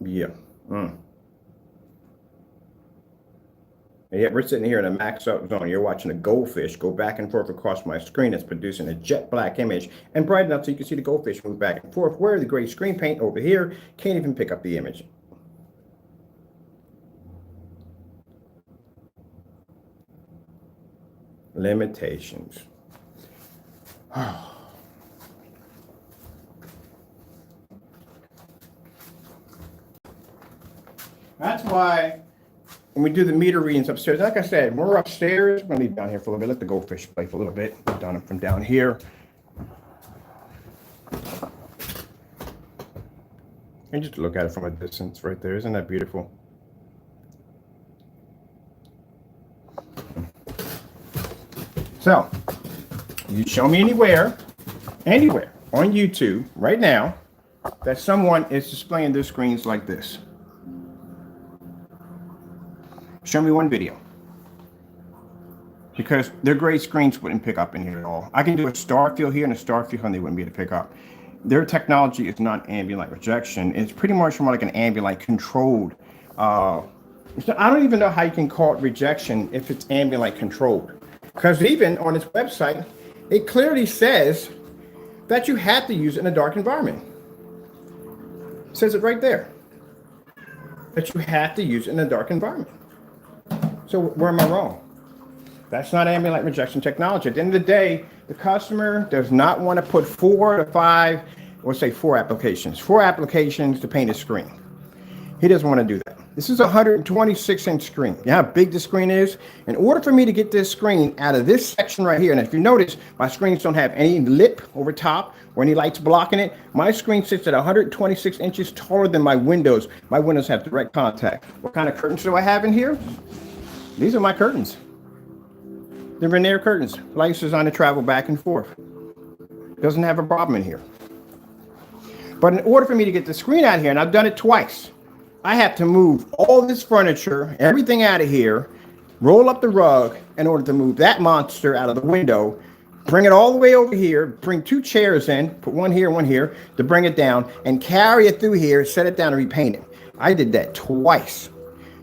Yeah. And yet we're sitting here in a max out zone. You're watching a goldfish go back and forth across my screen. It's producing a jet black image and bright enough so you can see the goldfish move back and forth. Where the gray screen paint over here can't even pick up the image. Limitations. That's why when we do the meter readings upstairs, like I said, we're upstairs. I'm going to leave down here for a little bit. Let the goldfish play for a little bit. Done it from down here. And just look at it from a distance right there. Isn't that beautiful? So, you show me anywhere on YouTube right now that someone is displaying their screens like this. Show me one video. Because their gray screens wouldn't pick up in here at all. I can do a star field here and a star field and they wouldn't be able to pick up. Their technology is not ambient light projection. It's pretty much more like an ambient light controlled. I don't even know how you can call it rejection if it's ambient light controlled. Because even on its website, it clearly says that you have to use it in a dark environment. It says it right there. That you have to use it in a dark environment. So where am I wrong? That's not ambient light projection technology. At the end of the day, the customer does not want to put 4 to 5, let's say 4 applications to paint a screen. He doesn't want to do that. This is a 126-inch screen. You know how big the screen is? In order for me to get this screen out of this section right here, and if you notice, my screens don't have any lip over top or any lights blocking it. My screen sits at 126 inches taller than my windows. My windows have direct contact. What kind of curtains do I have in here? These are my curtains. They're veneer curtains. Lights designed to travel back and forth. Doesn't have a problem in here. But in order for me to get the screen out of here, and I've done it twice, I have to move all this furniture, everything out of here, roll up the rug in order to move that monster out of the window, bring it all the way over here, bring 2 chairs in, put one here, to bring it down, and carry it through here, set it down, and repaint it. I did that twice.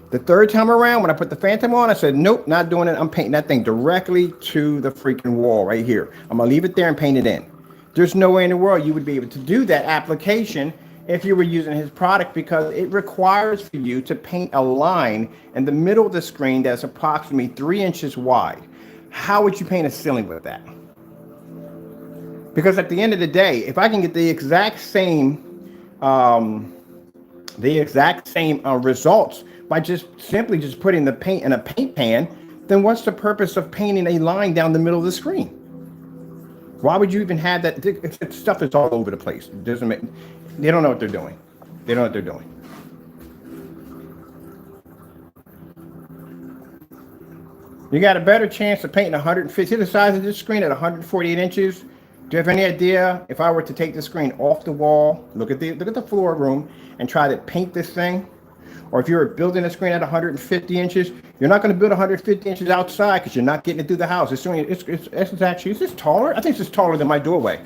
The third time around, when I put the Phantom on, I said, nope, not doing it. I'm painting that thing directly to the freaking wall right here. I'm going to leave it there and paint it in. There's no way in the world you would be able to do that application if you were using his product, because it requires for you to paint a line in the middle of the screen that's approximately 3 inches wide. How would you paint a ceiling with that? Because at the end of the day, if I can get the exact same results by simply putting the paint in a paint pan, then what's the purpose of painting a line down the middle of the screen? Why would you even have that? It's stuff that's all over the place. It doesn't make. They don't know what they're doing. They don't know what they're doing. You got a better chance of painting 150. See the size of this screen at 148 inches. Do you have any idea if I were to take the screen off the wall, look at the floor room, and try to paint this thing? Or if you're building a screen at 150 inches, you're not going to build 150 inches outside because you're not getting it through the house. It's actually, is this taller? I think this is taller than my doorway.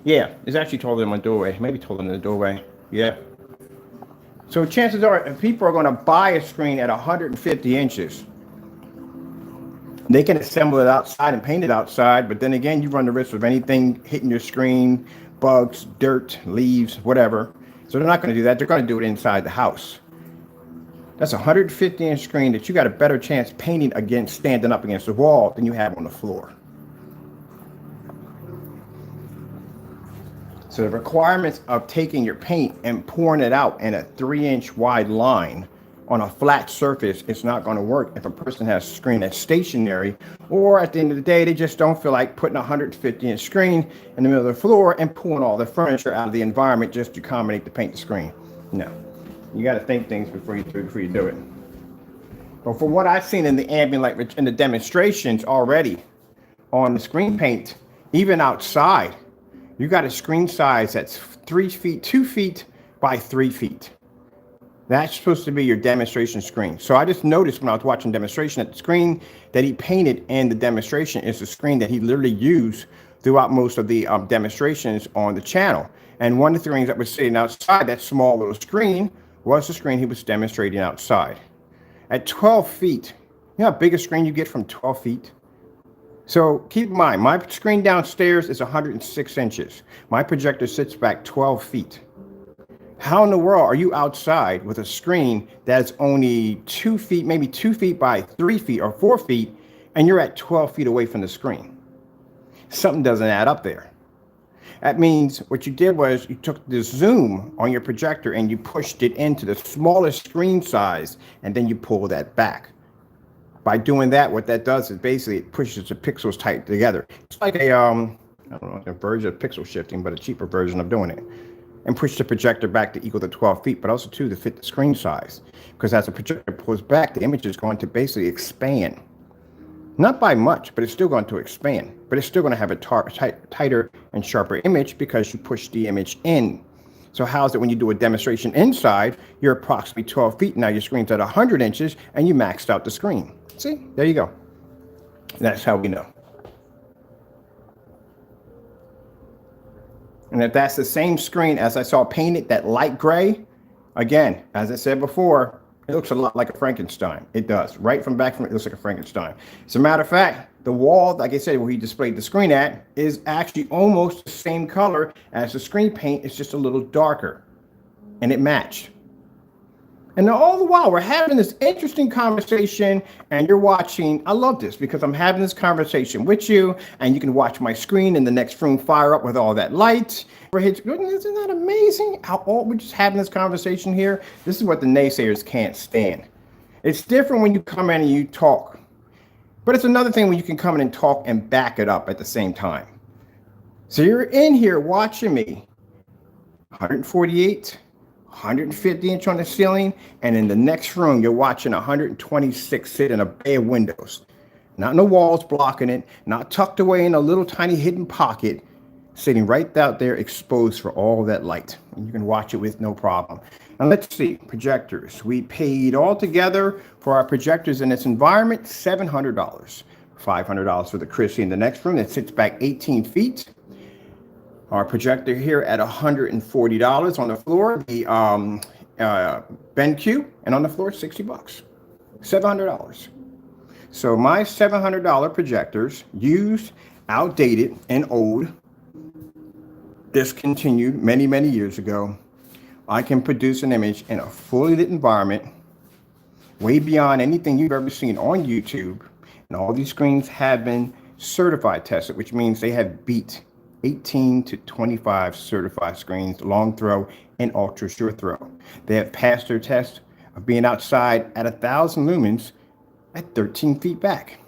Yeah, it's actually taller than my doorway. Maybe taller than the doorway. Yeah. So chances are, if people are going to buy a screen at 150 inches, they can assemble it outside and paint it outside. But then again, you run the risk of anything hitting your screen, bugs, dirt, leaves, whatever. So they're not going to do that. They're going to do it inside the house. That's a 150-inch screen that you got a better chance painting against, standing up against the wall, than you have on the floor. So the requirements of taking your paint and pouring it out in a 3-inch wide line on a flat surface, it's not going to work if a person has a screen that's stationary, or at the end of the day, they just don't feel like putting a 150-inch screen in the middle of the floor and pulling all the furniture out of the environment just to accommodate to paint the screen. No. You got to think things before you do it. But from what I've seen in the ambient light, in the demonstrations already on the screen paint, even outside, you got a screen size that's 2 feet by 3 feet. That's supposed to be your demonstration screen. So I just noticed when I was watching demonstration that the screen that he painted in the demonstration is the screen that he literally used throughout most of the demonstrations on the channel. And one of the things that was sitting outside that small little screen was the screen he was demonstrating outside. At 12 feet, you know how big a screen you get from 12 feet? So keep in mind, my screen downstairs is 106 inches. My projector sits back 12 feet. How in the world are you outside with a screen that's only 2 feet, maybe 2 feet by 3 feet or 4 feet, and you're at 12 feet away from the screen? Something doesn't add up there. That means what you did was you took the zoom on your projector and you pushed it into the smallest screen size, and then you pull that back. By doing that, what that does is basically it pushes the pixels tight together. It's like a, I don't know, a version of pixel shifting, but a cheaper version of doing it. And push the projector back to equal to 12 feet, but also too to fit the screen size. Because as the projector pulls back, the image is going to basically expand. Not by much, but it's still going to expand. But it's still going to have a tighter and sharper image because you push the image in. So how's it when you do a demonstration inside, you're approximately 12 feet, now your screen's at 100 inches, and you maxed out the screen. See, there you go. That's how we know. And if that's the same screen as I saw painted, that light gray, again, as I said before, it looks a lot like a Frankenstein. It does. Right from back from it looks like a Frankenstein. As a matter of fact, the wall, like I said, where he displayed the screen at, is actually almost the same color as the screen paint. It's just a little darker. And it matched. And all the while, we're having this interesting conversation, and you're watching. I love this because I'm having this conversation with you, and you can watch my screen in the next room fire up with all that light. Isn't that amazing? How all we're just having this conversation here. This is what the naysayers can't stand. It's different when you come in and you talk, but it's another thing when you can come in and talk and back it up at the same time. So you're in here watching me, 148. 150 inch on the ceiling, and in the next room you're watching 126 sit in a bay of windows, not no walls blocking it, not tucked away in a little tiny hidden pocket, sitting right out there exposed for all that light, and you can watch it with no problem. Now let's see, projectors. We paid all together for our projectors in this environment $700, $500 for the Chrissy in the next room that sits back 18 feet. Our projector here at $140 on the floor, the BenQ, and on the floor $60, $700. So my $700 projectors, used, outdated, and old, discontinued many, many years ago, I can produce an image in a fully lit environment, way beyond anything you've ever seen on YouTube. And all these screens have been certified tested, which means they have beat 18 to 25 certified screens, long throw and ultra short throw. They have passed their test of being outside at 1,000 lumens at 13 feet back.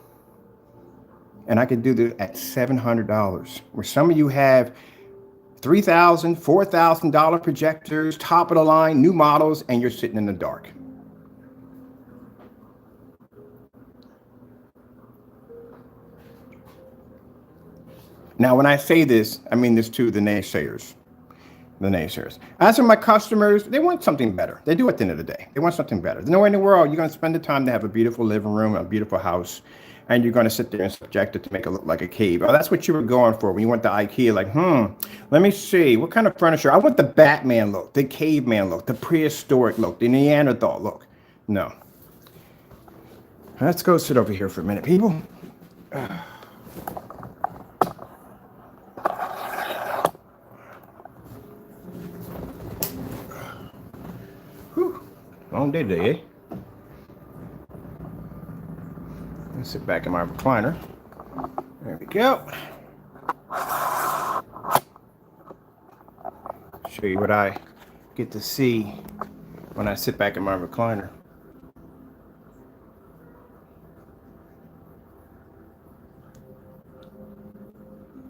And I can do this at $700, where some of you have $3,000, $4,000 projectors, top of the line, new models, and you're sitting in the dark. Now, when I say this, I mean this to the naysayers. The naysayers. As for my customers, they want something better. They do at the end of the day. They want something better. There's nowhere in the world you're going to spend the time to have a beautiful living room, a beautiful house, and you're going to sit there and subject it to make it look like a cave. Oh, that's what you were going for when you went to IKEA. Like, let me see. What kind of furniture? I want the Batman look, the caveman look, the prehistoric look, the Neanderthal look. No. Let's go sit over here for a minute, people. Long day today, eh? Let's sit back in my recliner. There we go. Show you what I get to see when I sit back in my recliner.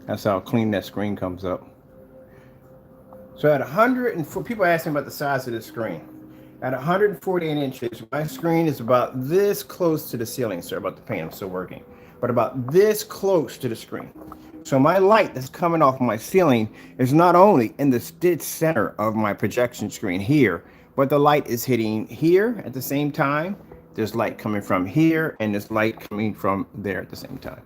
That's how clean that screen comes up. So at 104, people asking about the size of this screen. At 148 inches, my screen is about this close to the ceiling. Sorry about the paint, I'm still working. But about this close to the screen. So my light that's coming off my ceiling is not only in the dead center of my projection screen here, but the light is hitting here at the same time. There's light coming from here, and there's light coming from there at the same time.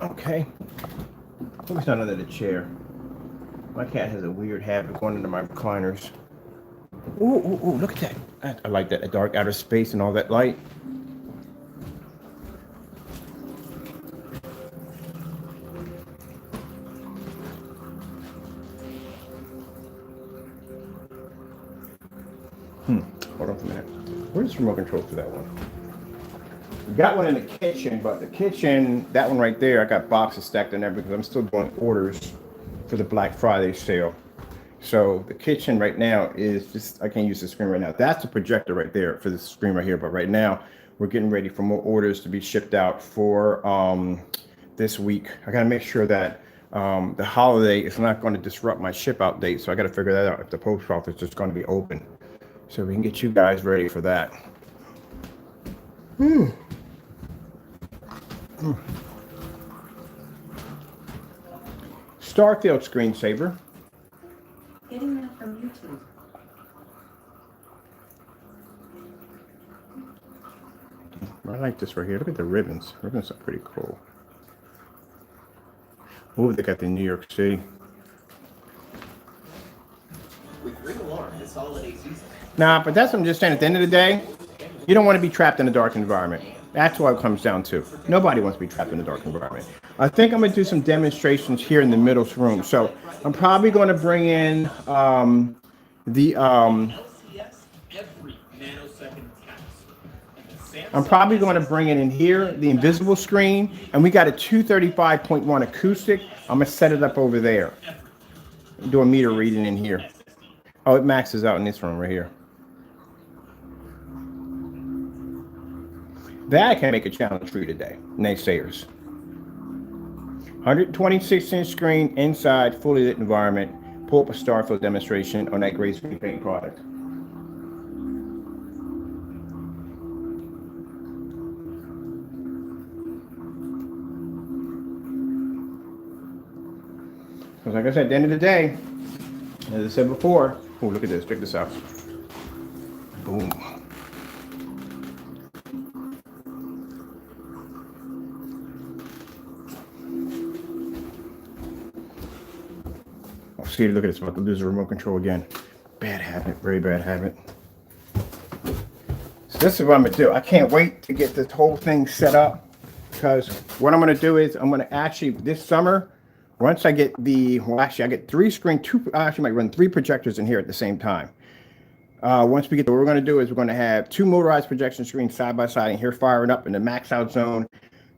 Okay, let me stand under the chair. My cat has a weird habit going into my recliners. Ooh, look at that. I like that, a dark outer space and all that light. Hold on for a minute. Where's the remote control for that one? We got one in the kitchen, but the kitchen, that one right there, I got boxes stacked in there because I'm still doing orders for the Black Friday sale. So the kitchen right now is just, I can't use the screen right now. That's the projector right there for the screen right here. But right now we're getting ready for more orders to be shipped out for this week. I got to make sure that the holiday is not going to disrupt my ship out date. So I got to figure that out if the post office is going to be open. So we can get you guys ready for that. Starfield screensaver. Getting that from YouTube. I like this right here. Look at the ribbons. Ribbons are pretty cool. Oh, they got the New York City. With Ring Alarm this holiday season. Nah, but that's what I'm just saying. At the end of the day, you don't want to be trapped in a dark environment. That's what it comes down to. Nobody wants to be trapped in a dark environment. I think I'm going to do some demonstrations here in the middle room. So I'm probably going to bring in the I'm probably going to bring it in here, the invisible screen, and we got a 235.1 acoustic. I'm going to set it up over there. Do a meter reading in here. Oh, it maxes out in this room right here. That can make a challenge for you today, naysayers. 126-inch screen inside, fully lit environment. Pull up a Starfield demonstration on that gray screen paint product. Because like I said, at the end of the day, as I said before, oh, look at this, check this out. Boom. Oh, see, look at this, I'm about to lose the remote control again. Bad habit, very bad habit. So this is what I'm gonna do. I can't wait to get this whole thing set up, because what I'm gonna do is I'm gonna actually, this summer, once I get the, well, actually I get I actually might run 3 projectors in here at the same time. Once we get to what we're going to do is we're going to have 2 motorized projection screens side by side in here firing up in the max out zone.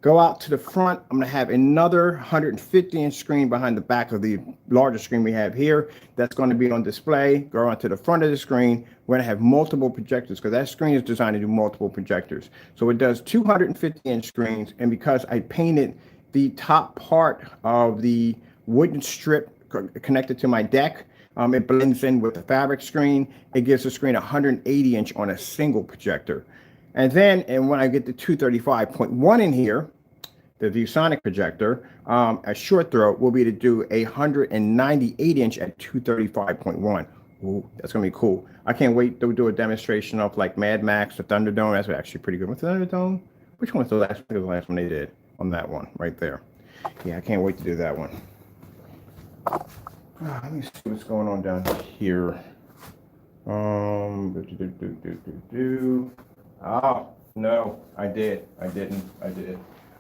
Go out to the front. I'm going to have another 150-inch screen behind the back of the larger screen we have here. That's going to be on display. Go on to the front of the screen. We're going to have multiple projectors because that screen is designed to do multiple projectors. So it does 250-inch screens. And because I painted the top part of the wooden strip connected to my deck, it blends in with the fabric screen. It gives the screen 180-inch on a single projector. And then, when I get the 235.1 in here, the ViewSonic projector, a short throw will be to do a 198-inch at 235.1. Ooh, that's gonna be cool. I can't wait to do a demonstration of like Mad Max, the Thunderdome. That's actually pretty good. What's the Thunderdome? Which one was the last? The last one they did on that one right there. Yeah, I can't wait to do that one. Let me see what's going on down here. Oh, no, I did. I did.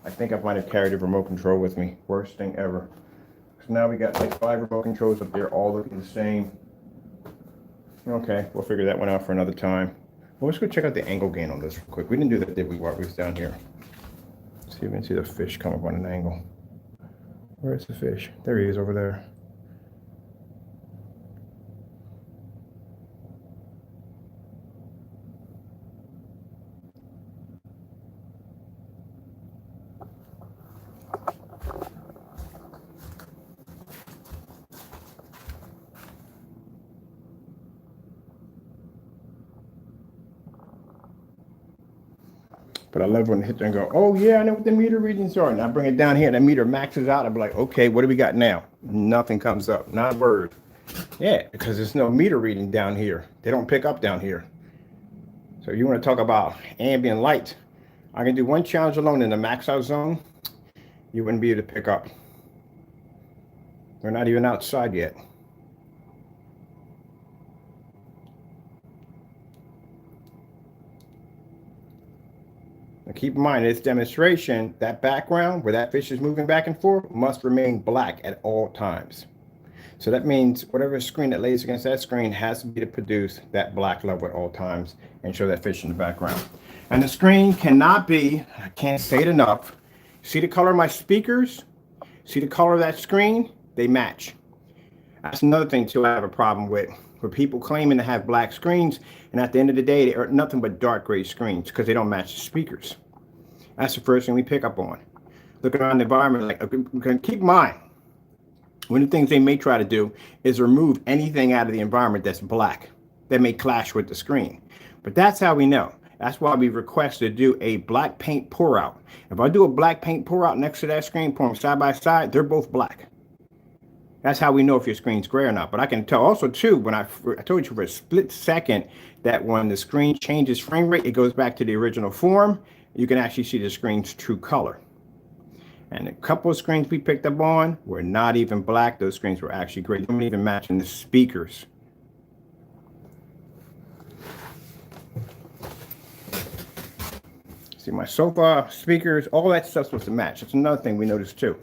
I think I might have carried a remote control with me. Worst thing ever. So now we got like 5 remote controls up there, all looking the same. Okay, we'll figure that one out for another time. Well, let's go check out the angle gain on this real quick. We didn't do that, did we, while we was down here? See if we can see the fish come up on an angle. Where's the fish? There he is over there. But I love when I hit there and go, oh yeah, I know what the meter readings are. And I bring it down here and the meter maxes out. I'll be like, okay, what do we got now? Nothing comes up, not a word. Yeah, because there's no meter reading down here. They don't pick up down here. So you want to talk about ambient light. I can do one challenge alone in the max out zone. You wouldn't be able to pick up. We're not even outside yet. Now keep in mind, this demonstration, that background where that fish is moving back and forth must remain black at all times. So that means whatever screen that lays against that screen has to be to produce that black level at all times and show that fish in the background. And the screen cannot be, I can't say it enough, see the color of my speakers? See the color of that screen? They match. That's another thing too I have a problem with people claiming to have black screens, and at the end of the day, they are nothing but dark gray screens because they don't match the speakers. That's the first thing we pick up on. Looking around the environment, like, keep in mind, one of the things they may try to do is remove anything out of the environment that's black that may clash with the screen. But that's how we know. That's why we request to do a black paint pour out. If I do a black paint pour out next to that screen, pour them side by side, they're both black. That's how we know if your screen's gray or not. But I can tell also too, when I told you for a split second that when the screen changes frame rate, it goes back to the original form. You can actually see the screen's true color. And a couple of screens we picked up on were not even black. Those screens were actually gray. They don't even match in the speakers. See my sofa, speakers, all that stuff's supposed to match. That's another thing we noticed too.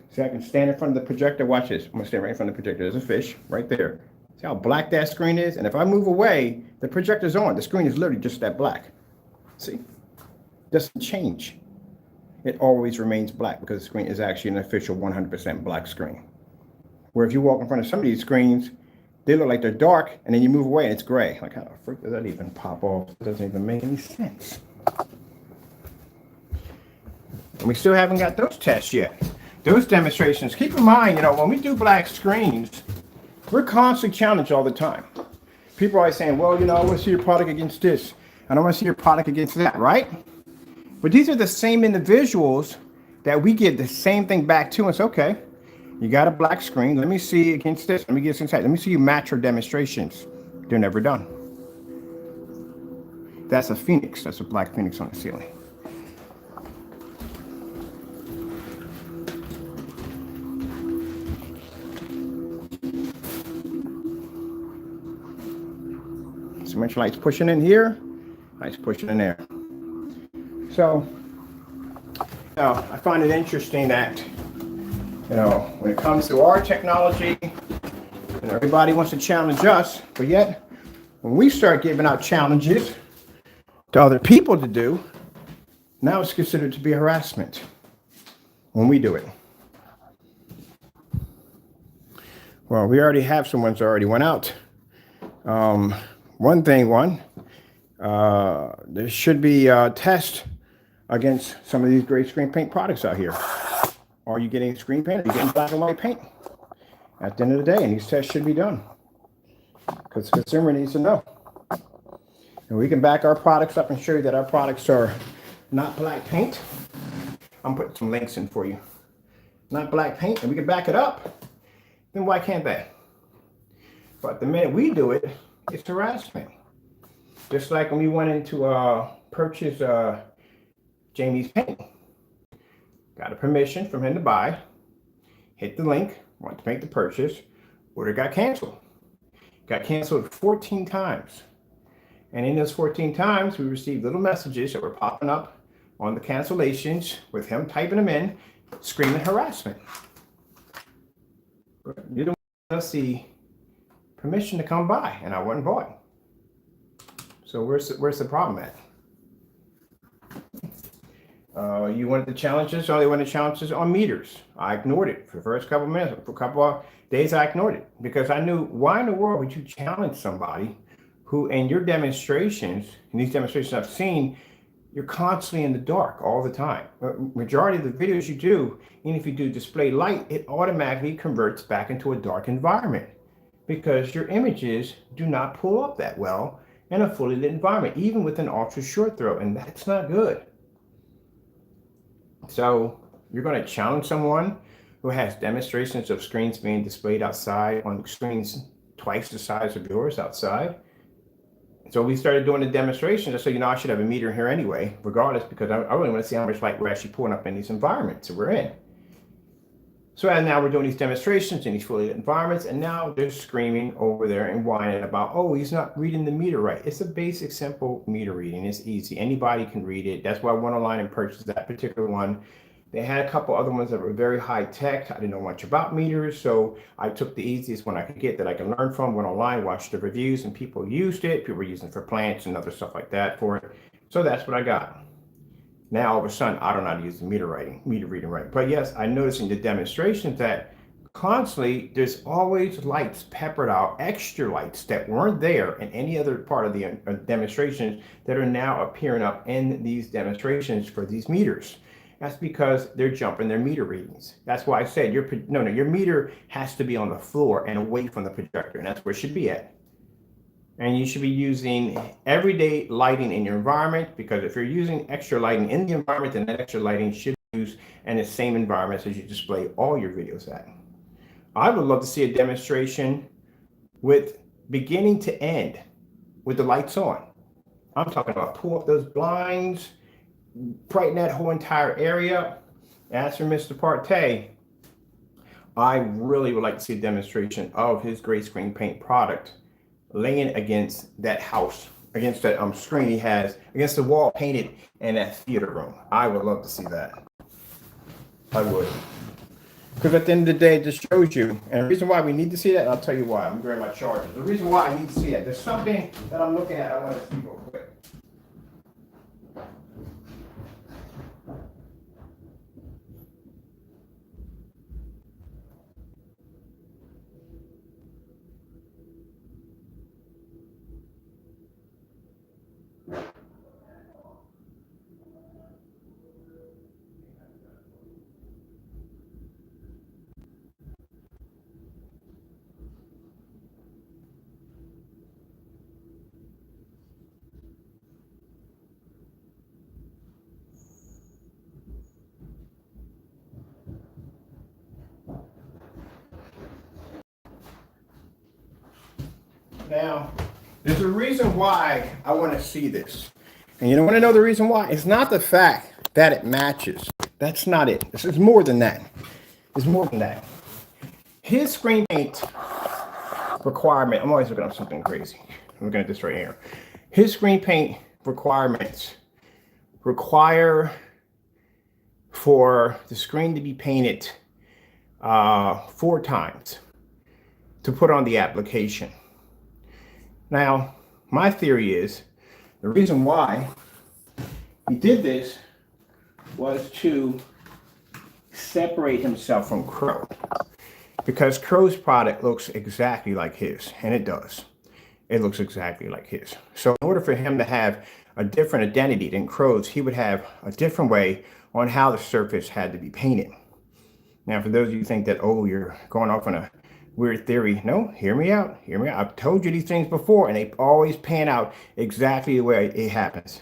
See, I can stand in front of the projector. Watch this. I'm gonna stand right in front of the projector. There's a fish right there. See how black that screen is? And if I move away, the projector's on. The screen is literally just that black. See? Doesn't change. It always remains black because the screen is actually an official 100% black screen. Where if you walk in front of some of these screens, they look like they're dark, and then you move away and it's gray. Like, how the frick does that even pop off? It doesn't even make any sense. And we still haven't got those tests yet. Those demonstrations, keep in mind, you know, when we do black screens, we're constantly challenged all the time. People are always saying, well, you know, I want to see your product against this, and I want to see your product against that, right? But these are the same individuals that we give the same thing back to and say, okay, you got a black screen. Let me see against this. Let me get this inside. Let me see you match your demonstrations. They're never done. That's a phoenix. That's a black phoenix on the ceiling. Dimension light's pushing in here, light's pushing in there. So, I find it interesting that, you know, when it comes to our technology, and everybody wants to challenge us, but yet, when we start giving out challenges to other people to do, now it's considered to be harassment when we do it. Well, we already have someone who's already went out. There should be a test against some of these gray screen paint products out here. Are you getting screen paint? Are you getting black and white paint? At the end of the day, and these tests should be done because the consumer needs to know. And we can back our products up and show you that our products are not black paint. I'm putting some links in for you. Not black paint, and we can back it up. Then why can't they? But the minute we do it, it's harassment. Just like when we went in to purchase Jamie's paint. Got a permission from him to buy. Hit the link, want to make the purchase. Order got canceled. Got canceled 14 times. And in those 14 times, we received little messages that were popping up on the cancellations with him typing them in, screaming harassment. You don't want to see permission to come by, and I wasn't bought. So where's the problem at? You wanted the challenges, or they wanted challenges on meters. I ignored it for the first couple of minutes. For a couple of days, I ignored it because I knew, why in the world would you challenge somebody who, in your demonstrations, in these demonstrations I've seen, you're constantly in the dark all the time. Majority of the videos you do, even if you do display light, it automatically converts back into a dark environment because your images do not pull up that well in a fully lit environment, even with an ultra short throw, and that's not good. So you're going to challenge someone who has demonstrations of screens being displayed outside on screens twice the size of yours outside. So we started doing the demonstrations. I said, you know, I should have a meter in here anyway, regardless, because I really want to see how much light we're actually pulling up in these environments that we're in. So now we're doing these demonstrations in these fully lit environments, and now they're screaming over there and whining about, oh, he's not reading the meter right. It's a basic, simple meter reading. It's easy. Anybody can read it. That's why I went online and purchased that particular one. They had a couple other ones that were very high tech. I didn't know much about meters, so I took the easiest one I could get that I can learn from, went online, watched the reviews, and people used it. People were using it for plants and other stuff like that for it. So that's what I got. Now, all of a sudden, I don't know how to use the meter reading right. But yes, I noticed in the demonstrations that constantly there's always lights peppered out, extra lights that weren't there in any other part of the demonstrations that are now appearing up in these demonstrations for these meters. That's because they're jumping their meter readings. That's why I said your meter has to be on the floor and away from the projector, and that's where it should be at. And you should be using everyday lighting in your environment, because if you're using extra lighting in the environment, then that extra lighting should be used in the same environment as you display all your videos at. I would love to see a demonstration with beginning to end with the lights on. I'm talking about pull up those blinds, brighten that whole entire area up. As for Mr. Partey, I really would like to see a demonstration of his gray screen paint product laying against that house, against that screen he has, against the wall painted in that theater room. I would love to see that. I would. Because at the end of the day, it just shows you. And the reason why we need to see that, I'll tell you why. I'm grabbing my charger. The reason why I need to see that, there's something that I'm looking at I want to see real quick. Now, there's a reason why I want to see this. And you don't want to know the reason why? It's not the fact that it matches. That's not it. This is more than that. It's more than that. His screen paint requirement, I'm always looking up something crazy. I'm looking at this right here. His screen paint requirements require for the screen to be painted 4 times to put on the application. Now, my theory is the reason why he did this was to separate himself from Crow, because Crow's product looks exactly like his, and it does. It looks exactly like his. So in order for him to have a different identity than Crow's, he would have a different way on how the surface had to be painted. Now, for those of you who think that, oh, you're going off on a weird theory, no, hear me out. Hear me out. I've told you these things before, and they always pan out exactly the way it happens.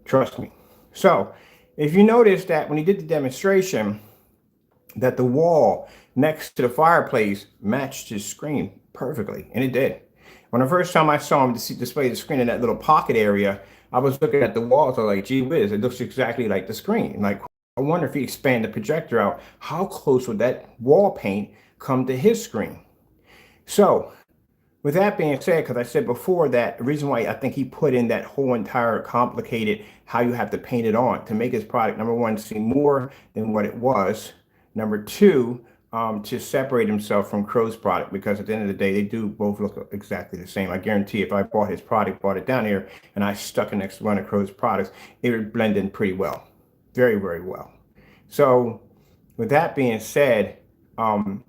Trust me. So, if you notice that when he did the demonstration, that the wall next to the fireplace matched his screen perfectly, and it did. When the first time I saw him display the screen in that little pocket area, I was looking at the walls. I was like, gee whiz, it looks exactly like the screen. Like, I wonder if he expanded the projector out, how close would that wall paint come to his screen? So, with that being said, because I said before that the reason why I think he put in that whole entire complicated how you have to paint it on to make his product, number one, seem more than what it was. Number two, to separate himself from Crow's product, because at the end of the day, they do both look exactly the same. I guarantee if I bought his product, bought it down here, and I stuck it next to one of Crow's products, it would blend in pretty well. Very, very well. So with that being said, the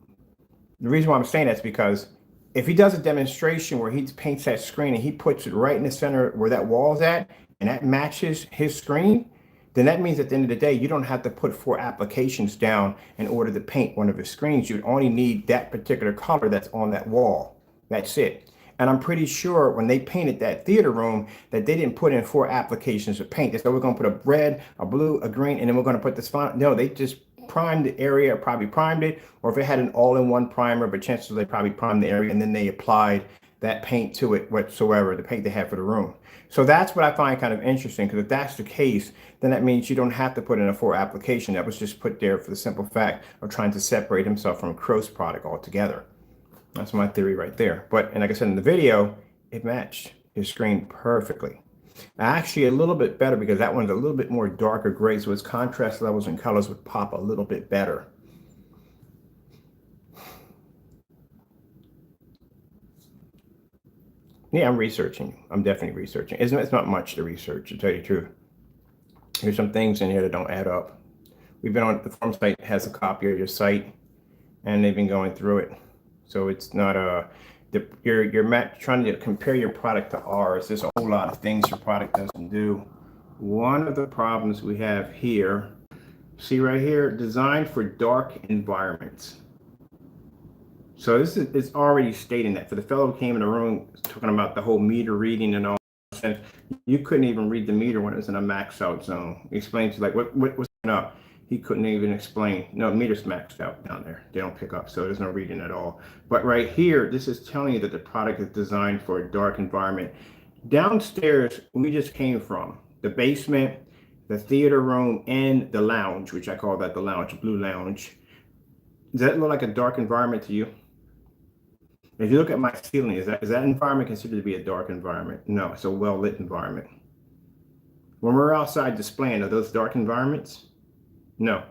reason why I'm saying that's because if he does a demonstration where he paints that screen and he puts it right in the center where that wall's at, and that matches his screen, then that means at the end of the day, you don't have to put 4 applications down in order to paint one of his screens. You only need that particular color that's on that wall. That's it. And I'm pretty sure when they painted that theater room that they didn't put in 4 applications of paint. They said, we're going to put a red, a blue, a green, and then we're going to put this font. No, they just primed the area, probably primed it, or if it had an all-in-one primer, but chances are they probably primed the area and then they applied that paint to it whatsoever, the paint they had for the room. So that's what I find kind of interesting, because if that's the case, then that means you don't have to put in a 4 application. That was just put there for the simple fact of trying to separate himself from Crow's product altogether. That's my theory right there. But, and like I said in the video, it matched his screen perfectly. Actually, a little bit better because that one's a little bit more darker gray, so its contrast levels and colors would pop a little bit better. Yeah, I'm researching. I'm definitely researching. It's not much to research, to tell you the truth. There's some things in here that don't add up. We've been on the forum site, has a copy of your site, and they've been going through it. So it's not you're trying to compare your product to ours. There's a whole lot of things your product doesn't do. One of the problems we have here, see right here, designed for dark environments. So this is, it's already stating that. For the fellow who came in the room talking about the whole meter reading and all, and you couldn't even read the meter when it was in a max out zone. He explained to you like what's going up. He couldn't even explain. No, meter's maxed out down there. They don't pick up, so there's no reading at all. But right here, this is telling you that the product is designed for a dark environment. Downstairs, we just came from the basement, the theater room, and the lounge, which I call that the lounge, blue lounge. Does that look like a dark environment to you? If you look at my ceiling, is that environment considered to be a dark environment? No, it's a well-lit environment. When we're outside displaying, are those dark environments? No.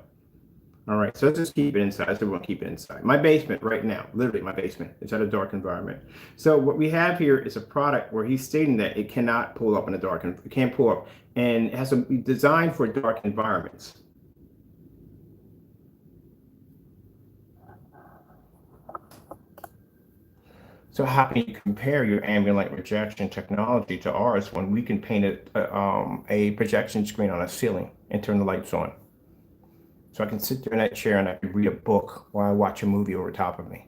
All right, so let's just keep it inside. So we won't keep it inside. My basement right now, literally my basement, is at a dark environment. So what we have here is a product where he's stating that it cannot pull up in a dark, it can't pull up, and it has to be designed for dark environments. So how can you compare your ambient light rejection technology to ours when we can paint a projection screen on a ceiling and turn the lights on? So I can sit there in that chair and I can read a book while I watch a movie over top of me.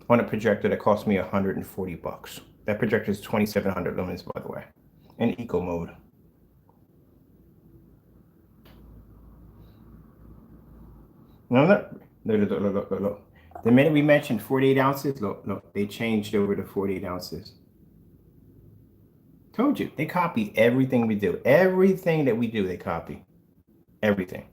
On a projector that cost me 140 bucks. That projector is 2700 lumens, by the way, in eco mode. No, look. The minute we mentioned 48 ounces, look, they changed over to 48 ounces. Told you, they copy everything we do. Everything that we do, they copy. Everything.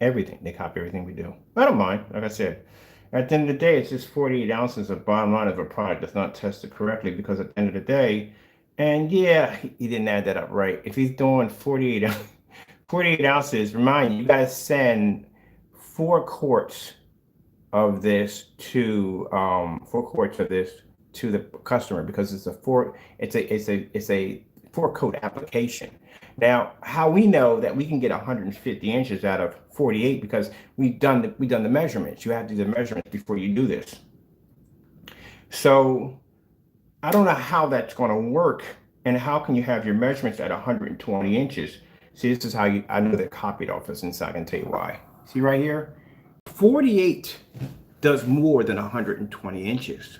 They copy everything we do. I don't mind. Like I said, at the end of the day, it's just 48 ounces of bottom line of a product that's not tested correctly, because at the end of the day, and yeah, he didn't add that up right. If he's doing 48 ounces, remind you, you guys send 4 quarts of this to 4 quarts of this to the customer, because it's a 4-coat application. Now, how we know that we can get 150 inches out of 48, because we've done the measurements. You have to do the measurements before you do this. So I don't know how that's going to work, and how can you have your measurements at 120 inches? See, this is how I know they're copied off us, and so I can tell you why. See right here, 48 does more than 120 inches.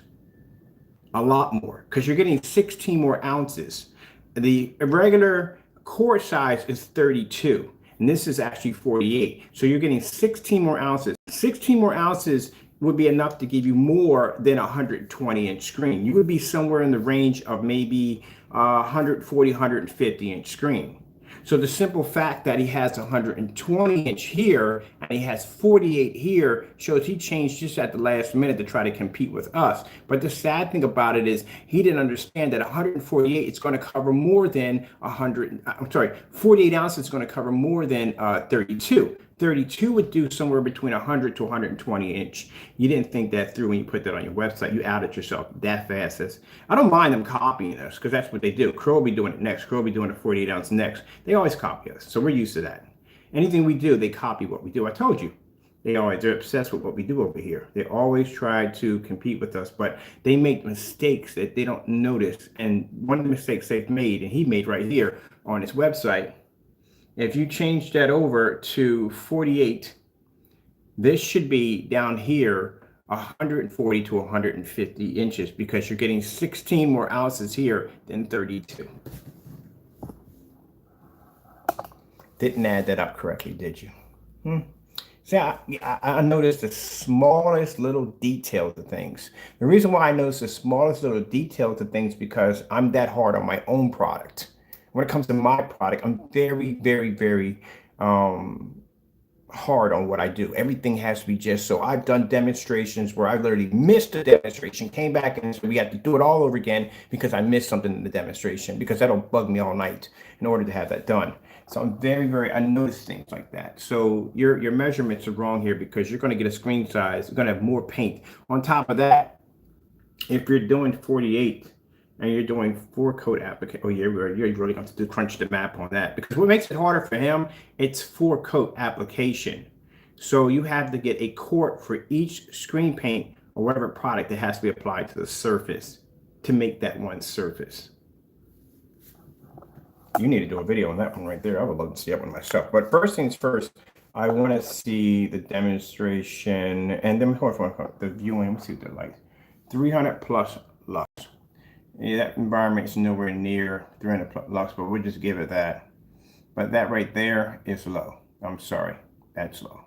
A lot more, because you're getting 16 more ounces. The regular core size is 32, and this is actually 48. So you're getting 16 more ounces. 16 more ounces would be enough to give you more than a 120-inch screen. You would be somewhere in the range of maybe 140, 150-inch screen. So the simple fact that he has 120-inch here and he has 48 here shows he changed just at the last minute to try to compete with us. But the sad thing about it is he didn't understand that 148 is going to cover more than 48 ounces is going to cover more than 32. 32 would do somewhere between 100 to 120 inch. You didn't think that through when you put that on your website. You outed yourself that fast. I don't mind them copying us, because that's what they do. Crow will be doing it next. Crow will be doing a 48 ounce next. They always copy us, so we're used to that. Anything we do, they copy what we do. I told you. They're obsessed with what we do over here. They always try to compete with us, but they make mistakes that they don't notice. And one of the mistakes they've made, and he made right here on his website, if you change that over to 48, this should be down here 140 to 150 inches, because you're getting 16 more ounces here than 32. Didn't add that up correctly, did you? See, I noticed the smallest little details of things. The reason why I notice the smallest little details of things, because I'm that hard on my own product. When it comes to my product, I'm very, very, very hard on what I do. Everything has to be just so. I've done demonstrations where I literally missed a demonstration, came back and said we have to do it all over again because I missed something in the demonstration, because that'll bug me all night in order to have that done. So I'm very, I notice things like that. So your measurements are wrong here, because you're going to get a screen size. You're going to have more paint. On top of that, if you're doing 48, and you're doing 4-coat application, you're really going to have to crunch the map on that, because what makes it harder for him, it's 4-coat application. So you have to get a quart for each screen paint or whatever product that has to be applied to the surface to make that one surface. You need to do a video on that one right there. I would love to see that one myself. But first things first, I want to see the demonstration, and then the viewing. Let me see what they're like. 300 plus lux. Yeah, that environment's nowhere near 300 lux, but we'll just give it that. But that right there is low. I'm sorry, that's low.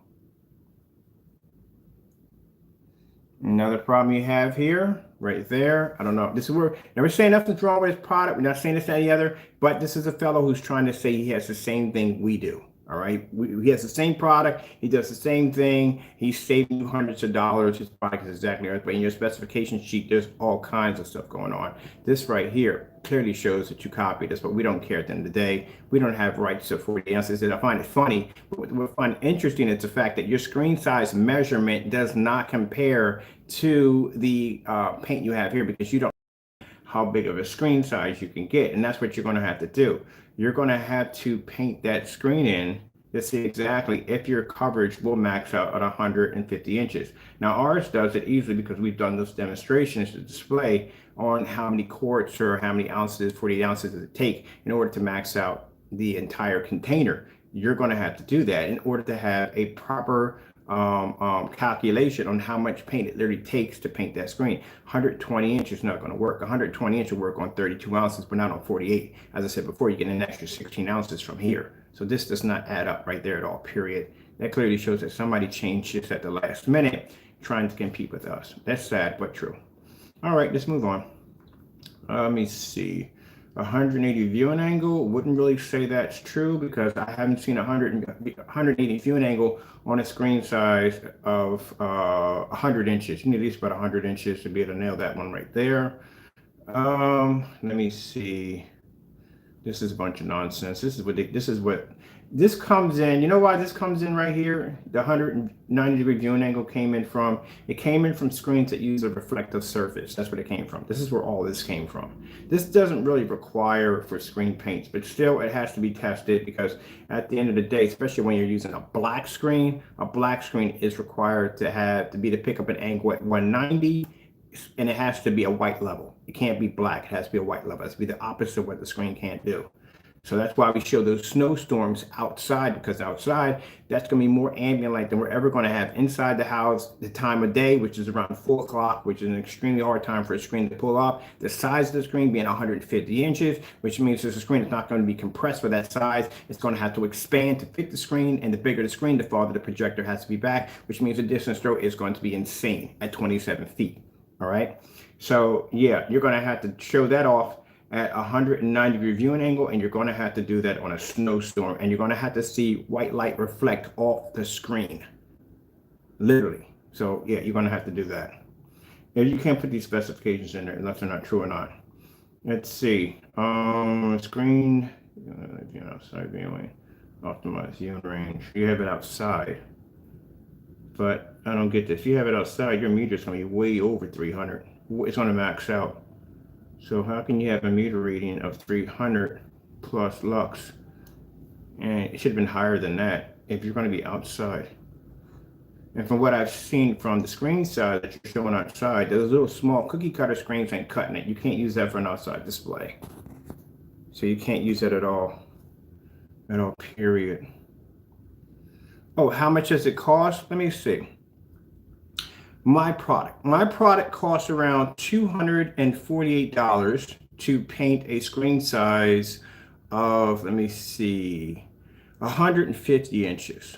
Another problem you have here right there. I don't know. This is where, never saying nothing's wrong with his product. We're not saying this, that, the other, but this is a fellow who's trying to say he has the same thing we do. All right. He has the same product. He does the same thing. He's saving you hundreds of dollars. His product is exactly right. But in your specification sheet, there's all kinds of stuff going on. This right here clearly shows that you copied this, but we don't care at the end of the day. We don't have rights to 40 ounces. And I find it funny. But what I find interesting is the fact that your screen size measurement does not compare to the paint you have here, because you don't know how big of a screen size you can get. And that's what you're going to have to do. You're going to have to paint that screen in to see exactly if your coverage will max out at 150 inches. Now ours does it easily because we've done those demonstrations to display on how many quarts or how many ounces, 48 ounces does it take in order to max out the entire container. You're going to have to do that in order to have a proper calculation on how much paint it literally takes to paint that screen. 120 inches is not going to work. 120 inches will work on 32 ounces, but not on 48. As I said before, you get an extra 16 ounces from here. So this does not add up right there at all, period. That clearly shows that somebody changed this at the last minute trying to compete with us. That's sad, but true. All right, let's move on. Let me see. 180 viewing angle, wouldn't really say that's true because I haven't seen 180 viewing angle on a screen size of 100 inches. You need at least about 100 inches to be able to nail that one right there. Let me see. This is a bunch of nonsense. This is what this comes in. You know why this comes in right here? The 190-degree viewing angle came in from. It came in from screens that use a reflective surface. That's what it came from. This is where all this came from. This doesn't really require for screen paints, but still it has to be tested because at the end of the day, especially when you're using a black screen is required to pick up an angle at 190. And it has to be a white level. It can't be black. It has to be a white level. It has to be the opposite of what the screen can't do. So that's why we show those snowstorms outside, because outside, that's going to be more ambient light than we're ever going to have inside the house. The time of day, which is around 4 o'clock, which is an extremely hard time for a screen to pull off. The size of the screen being 150 inches, which means this screen is not going to be compressed for that size. It's going to have to expand to fit the screen, and the bigger the screen, the farther the projector has to be back, which means the distance throw is going to be insane at 27 feet. All right. So yeah, you're going to have to show that off at 190-degree viewing angle, and you're going to have to do that on a snowstorm, and you're going to have to see white light reflect off the screen, literally. So yeah, you're going to have to do that. And you can't put these specifications in there unless they're not true or not. Let's see. Screen, outside viewing, optimize viewing range. You have it outside. But I don't get this. If you have it outside, your meter is going to be way over 300. It's going to max out. So how can you have a meter reading of 300 plus lux? And it should have been higher than that if you're going to be outside. And from what I've seen from the screen side that you're showing outside, those little small cookie cutter screens ain't cutting it. You can't use that for an outside display. So you can't use that at all, period. Oh, how much does it cost? Let me see. My product costs around $248 to paint a screen size of, let me see, 150 inches.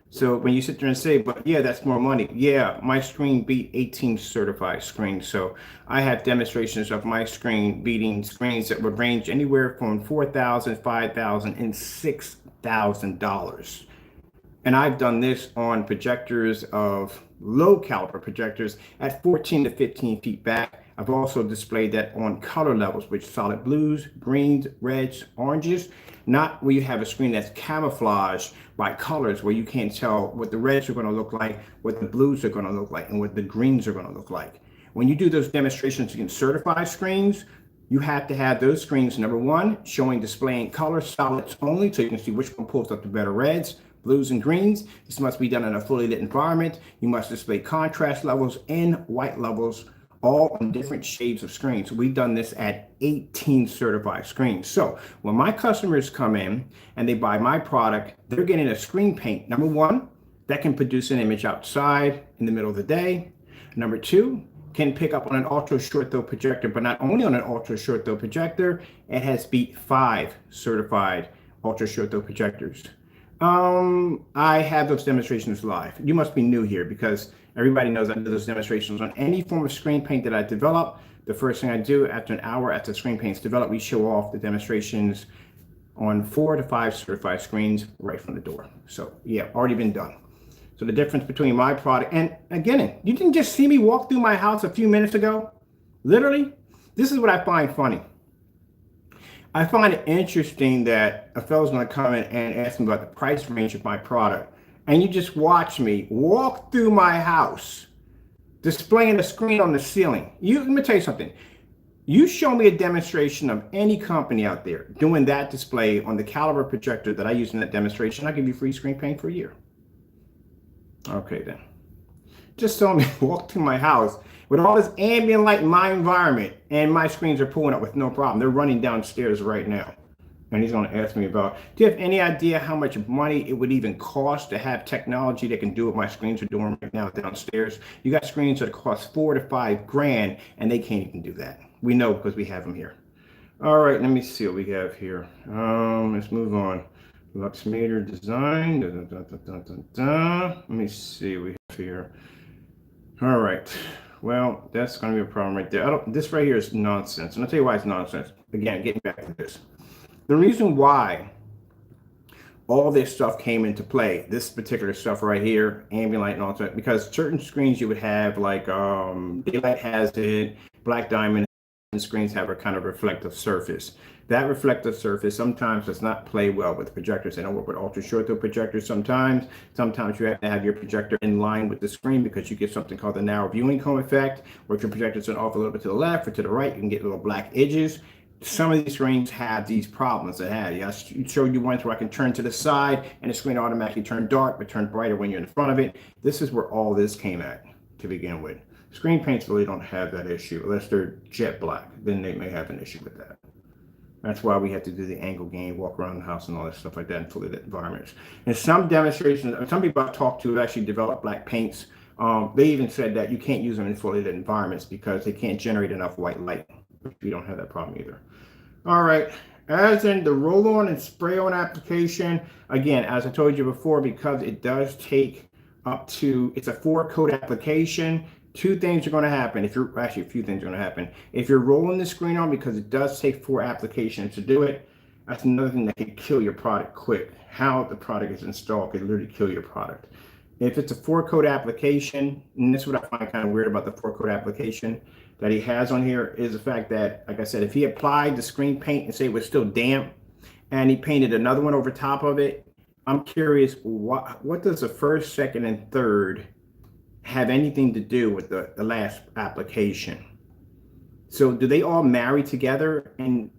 So when you sit there and say, but yeah, that's more money. Yeah, my screen beat 18 certified screens. So I have demonstrations of my screen beating screens that would range anywhere from $4,000, $5,000, and $6,000. And I've done this on projectors of low caliber projectors at 14 to 15 feet back. I've also displayed that on color levels, which solid blues, greens, reds, oranges, not where you have a screen that's camouflaged by colors where you can't tell what the reds are going to look like, what the blues are going to look like, and what the greens are going to look like. When you do those demonstrations against certified screens, you have to have those screens, number one, displaying color solids only, so you can see which one pulls up the better reds, blues, and greens. This must be done in a fully lit environment. You must display contrast levels and white levels, all on different shades of screens. We've done this at 18 certified screens. So when my customers come in and they buy my product, they're getting a screen paint, number one, that can produce an image outside in the middle of the day. Number two, can pick up on an ultra short throw projector, but not only on an ultra short throw projector, it has beat 5 certified ultra short throw projectors. I have those demonstrations live. You must be new here because everybody knows I do those demonstrations on any form of screen paint that I develop. The first thing I do after an hour after the screen paint's developed, we show off the demonstrations on 4 to 5 certified screens right from the door. So yeah, already been done. So the difference between my product and again, you didn't just see me walk through my house a few minutes ago. Literally, this is what I find funny. I find it interesting that a fellow's going to come in and ask me about the price range of my product. And you just watch me walk through my house, displaying a screen on the ceiling. Let me tell you something. You show me a demonstration of any company out there doing that display on the caliber projector that I use in that demonstration, I'll give you free screen paint for a year. Okay, then. Just saw me walk through my house with all this ambient light in my environment, and my screens are pulling up with no problem. They're running downstairs right now. And he's going to ask me about, do you have any idea how much money it would even cost to have technology that can do what my screens are doing right now downstairs? You got screens that cost $4 to $5 grand, and they can't even do that. We know because we have them here. All right, let me see what we have here. Let's move on. Luxmator design. Let me see what we have here. All right. Well, that's going to be a problem right there. This right here is nonsense. And I'll tell you why it's nonsense. Again, getting back to this. The reason why all this stuff came into play, this particular stuff right here, ambient light and all that, because certain screens you would have like daylight has it, black diamond screens have a kind of reflective surface. That reflective surface sometimes does not play well with projectors. They don't work with ultra short throw projectors sometimes. Sometimes you have to have your projector in line with the screen because you get something called the narrow viewing cone effect, where if your projector's off a little bit to the left or to the right, you can get little black edges. Some of these screens have these problems. I showed you ones where I can turn to the side and the screen automatically turn dark but turn brighter when you're in front of it. This is where all this came at to begin with. Screen paints really don't have that issue unless they're jet black. Then they may have an issue with that. That's why we have to do the angle gain, walk around the house and all that stuff like that in fully lit environments. And some demonstrations, some people I've talked to have actually developed black paints. They even said that you can't use them in fully lit environments because they can't generate enough white light. You don't have that problem either. All right, as in the roll-on and spray-on application, again, as I told you before, because it does take up to, it's a 4-coat application, two things are going to happen. Actually, a few things are going to happen. If you're rolling the screen on, because it does take 4 applications to do it, that's another thing that could kill your product quick. How the product is installed could literally kill your product. If it's a 4-coat application, and this is what I find kind of weird about the 4-coat application that he has on here, is the fact that, like I said, if he applied the screen paint and say it was still damp, and he painted another one over top of it, I'm curious, what does the first, second, and third have anything to do with the last application? So do they all marry together and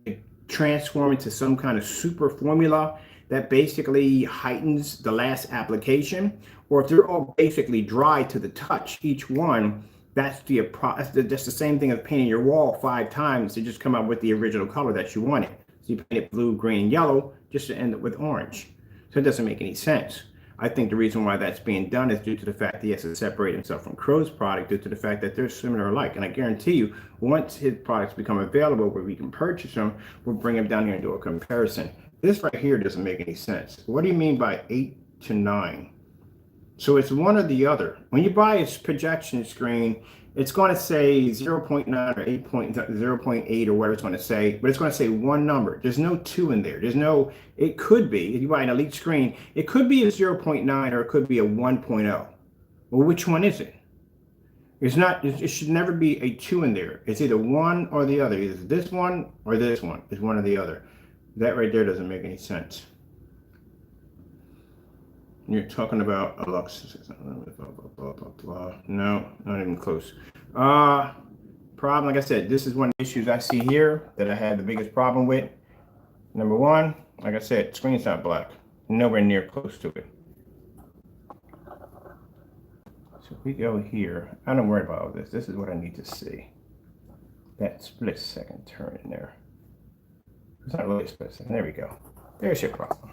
transform into some kind of super formula that basically heightens the last application? Or if they're all basically dry to the touch, each one, that's the same thing as painting your wall 5 times to just come up with the original color that you wanted. So you paint it blue, green, yellow, just to end up with orange. So it doesn't make any sense. I think the reason why that's being done is due to the fact that he has to separate himself from Crow's product, due to the fact that they're similar alike. And I guarantee you, once his products become available where we can purchase them, we'll bring them down here and do a comparison. This right here doesn't make any sense. What do you mean by 8 to 9? So it's one or the other. When you buy a projection screen, it's going to say 0.9 or 0.8 or whatever it's going to say, but it's going to say one number. There's no 2 in there. It could be, if you buy an Elite screen, it could be a 0.9 or it could be a 1.0. Well, which one is it? It should never be a 2 in there. It's either one or the other. Either this one or this one. It's one or the other. That right there doesn't make any sense. You're talking about a Lux. No, not even close. Problem, like I said, this is one of the issues I see here that I had the biggest problem with. Number one, like I said, screen's not black. Nowhere near close to it. So if we go here, I don't worry about all this. This is what I need to see. That split second turn in there. It's not really a split second. There we go. There's your problem.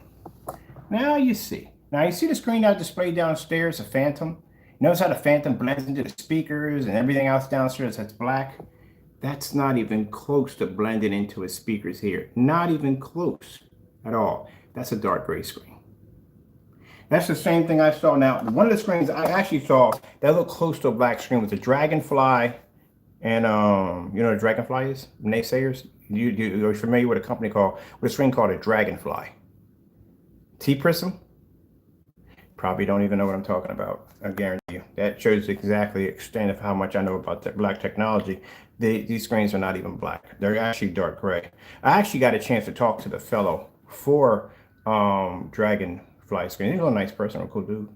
Now you see. Now you see the screen now displayed downstairs, a Phantom. Notice how the Phantom blends into the speakers and everything else downstairs that's black? That's not even close to blending into his speakers here. Not even close at all. That's a dark gray screen. That's the same thing I saw. Now, one of the screens I actually saw that looked close to a black screen was a Dragonfly, and you know what a Dragonfly is? Naysayers. You're familiar with a company called with a screen called a Dragonfly? T-Prism. Probably don't even know what I'm talking about. I guarantee you. That shows exactly the extent of how much I know about black technology. These screens are not even black. They're actually dark gray. I actually got a chance to talk to the fellow for Dragonfly screen. He's a nice person, a cool dude.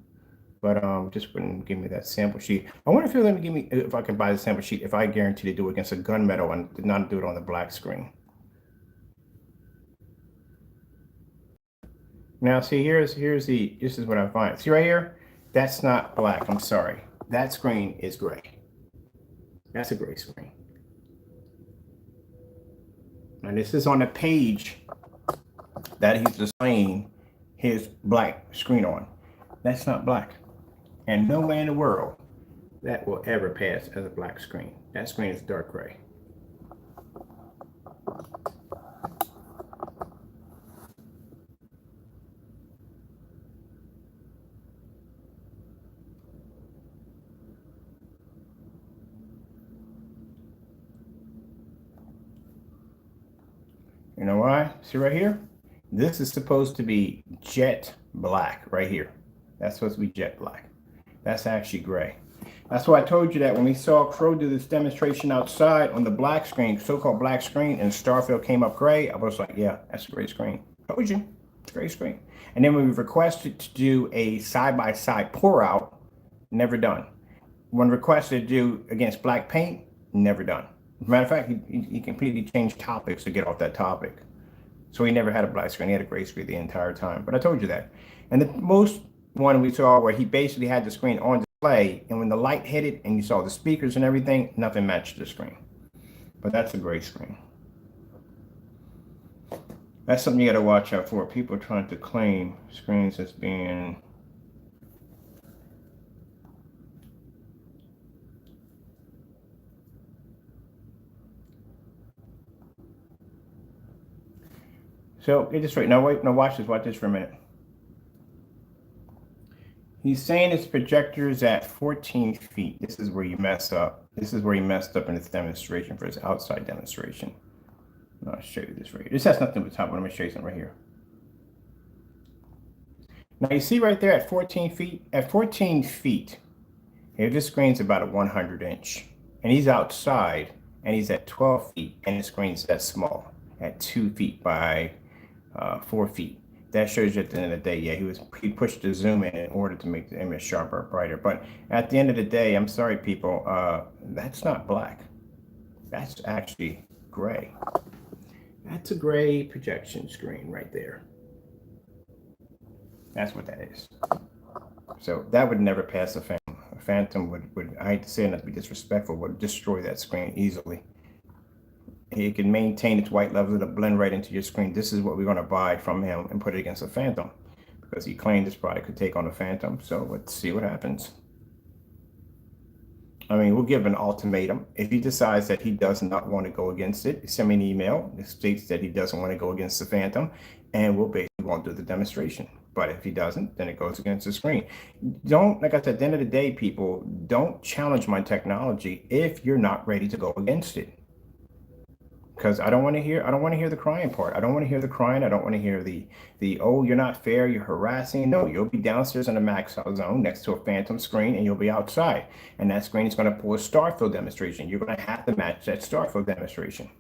But just wouldn't give me that sample sheet. I wonder if he'll let me give me if I can buy the sample sheet if I guarantee to do it against a gunmetal and not do it on the black screen. Now, see, this is what I find. See right here? That's not black. I'm sorry. That screen is gray. That's a gray screen. And this is on the page that he's displaying his black screen on. That's not black. And no way in the world that will ever pass as a black screen. That screen is dark gray. You know why? See right here? This is supposed to be jet black right here. That's supposed to be jet black. That's actually gray. That's why I told you that when we saw Crow do this demonstration outside on the black screen, so-called black screen, and Starfield came up gray, I was like, yeah, that's a gray screen. Told you, it's a gray screen. And then when we requested to do a side-by-side pour out, never done. When requested to do against black paint, never done. As a matter of fact, he completely changed topics to get off that topic. So he never had a black screen. He had a gray screen the entire time. But I told you that. And the most one we saw where he basically had the screen on display, and when the light hit it and you saw the speakers and everything, nothing matched the screen. But that's a gray screen. That's something you got to watch out for. People trying to claim screens as being so get this right. Now wait, now watch this for a minute. He's saying his projector is at 14 feet. This is where you mess up. This is where he messed up in his demonstration for his outside demonstration. I'll show you this right here. This has nothing but top, but I'm gonna show you something right here. Now you see right there at 14 feet? At 14 feet, here this screen's about a 100-inch. And he's outside and he's at 12 feet and the screen's that small at 2 feet by 4 feet. That shows you at the end of the day, yeah, he pushed the zoom in order to make the image sharper, brighter. But at the end of the day, I'm sorry, people, that's not black. That's actually gray. That's a gray projection screen right there. That's what that is. So that would never pass a Phantom. A Phantom would I hate to say it, not to be disrespectful, would destroy that screen easily. It can maintain its white levels to blend right into your screen. This is what we're going to buy from him and put it against a Phantom, because he claimed this product could take on a Phantom. So let's see what happens. I mean, we'll give an ultimatum. If he decides that he does not want to go against it, send me an email that states that he doesn't want to go against the Phantom, and we'll basically won't do the demonstration. But if he doesn't, then it goes against the screen. Don't, like I said, at the end of the day, people, don't challenge my technology if you're not ready to go against it. Because I don't want to hear the crying part. I don't want to hear the crying. I don't want to hear the oh, you're not fair, you're harassing. No, you'll be downstairs in the max out zone next to a Phantom screen, and you'll be outside. And that screen is going to pull a Starfield demonstration. You're going to have to match that Starfield demonstration.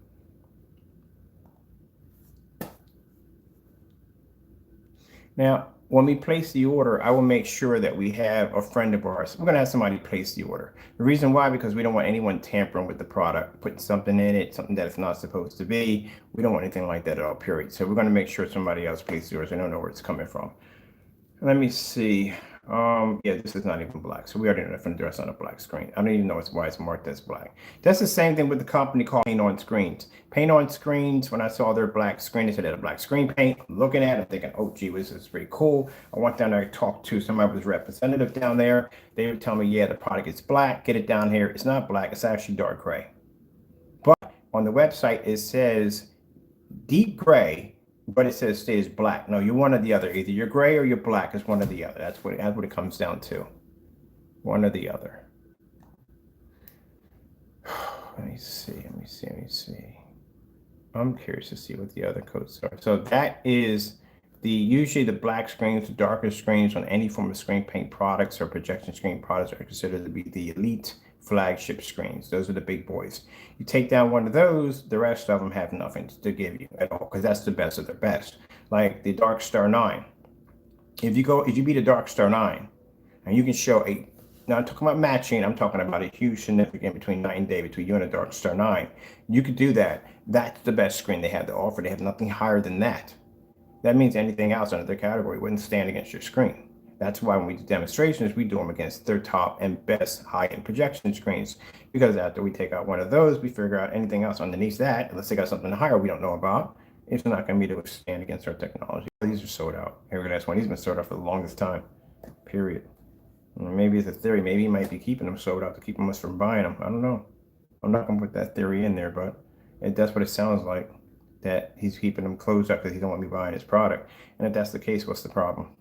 Now, when we place the order, I will make sure that we have a friend of ours. We're going to have somebody place the order. The reason why, because we don't want anyone tampering with the product, putting something in it, something that it's not supposed to be. We don't want anything like that at all, period. So we're going to make sure somebody else places the orders. They don't know where it's coming from. Let me see. Yeah, this is not even black. So we already know different dress on a black screen. I don't even know why it's marked as black. That's the same thing with the company called Paint on Screens. Paint on Screens, when I saw their black screen, they said they had a black screen paint. I'm looking at it, thinking, oh, gee, this is pretty cool. I went down there, I talked to somebody who's representative down there. They would tell me, yeah, the product is black. Get it down here. It's not black. It's actually dark gray. But on the website, it says deep gray, but it says stays black. No, you're one or the other. Either you're gray or you're black. It's one or the other. That's what it comes down to. One or the other. Let me see. I'm curious to see what the other codes are. So that is usually the black screens, the darker screens on any form of screen paint products or projection screen products are considered to be the elite flagship screens. Those are the big boys. You take down one of those, the rest of them have nothing to give you at all, because that's the best of the best. Like the Dark Star 9. If you beat a Dark Star 9, and you can show now I'm talking about matching, I'm talking about a huge significant between night and day between you and a Dark Star 9. You could do that. That's the best screen they have to offer. They have nothing higher than that. That means anything else under their category wouldn't stand against your screen. That's why when we do demonstrations, we do them against their top and best high-end projection screens. Because after we take out one of those, we figure out anything else underneath that, unless they got something higher we don't know about, it's not going to be able to stand against our technology. These are sold out. Here, that's one. He's been sold out for the longest time, period. Maybe it's a theory. Maybe he might be keeping them sold out to keep us from buying them. I don't know. I'm not going to put that theory in there, but that's what it sounds like, that he's keeping them closed up because he don't want me buying his product. And if that's the case, what's the problem?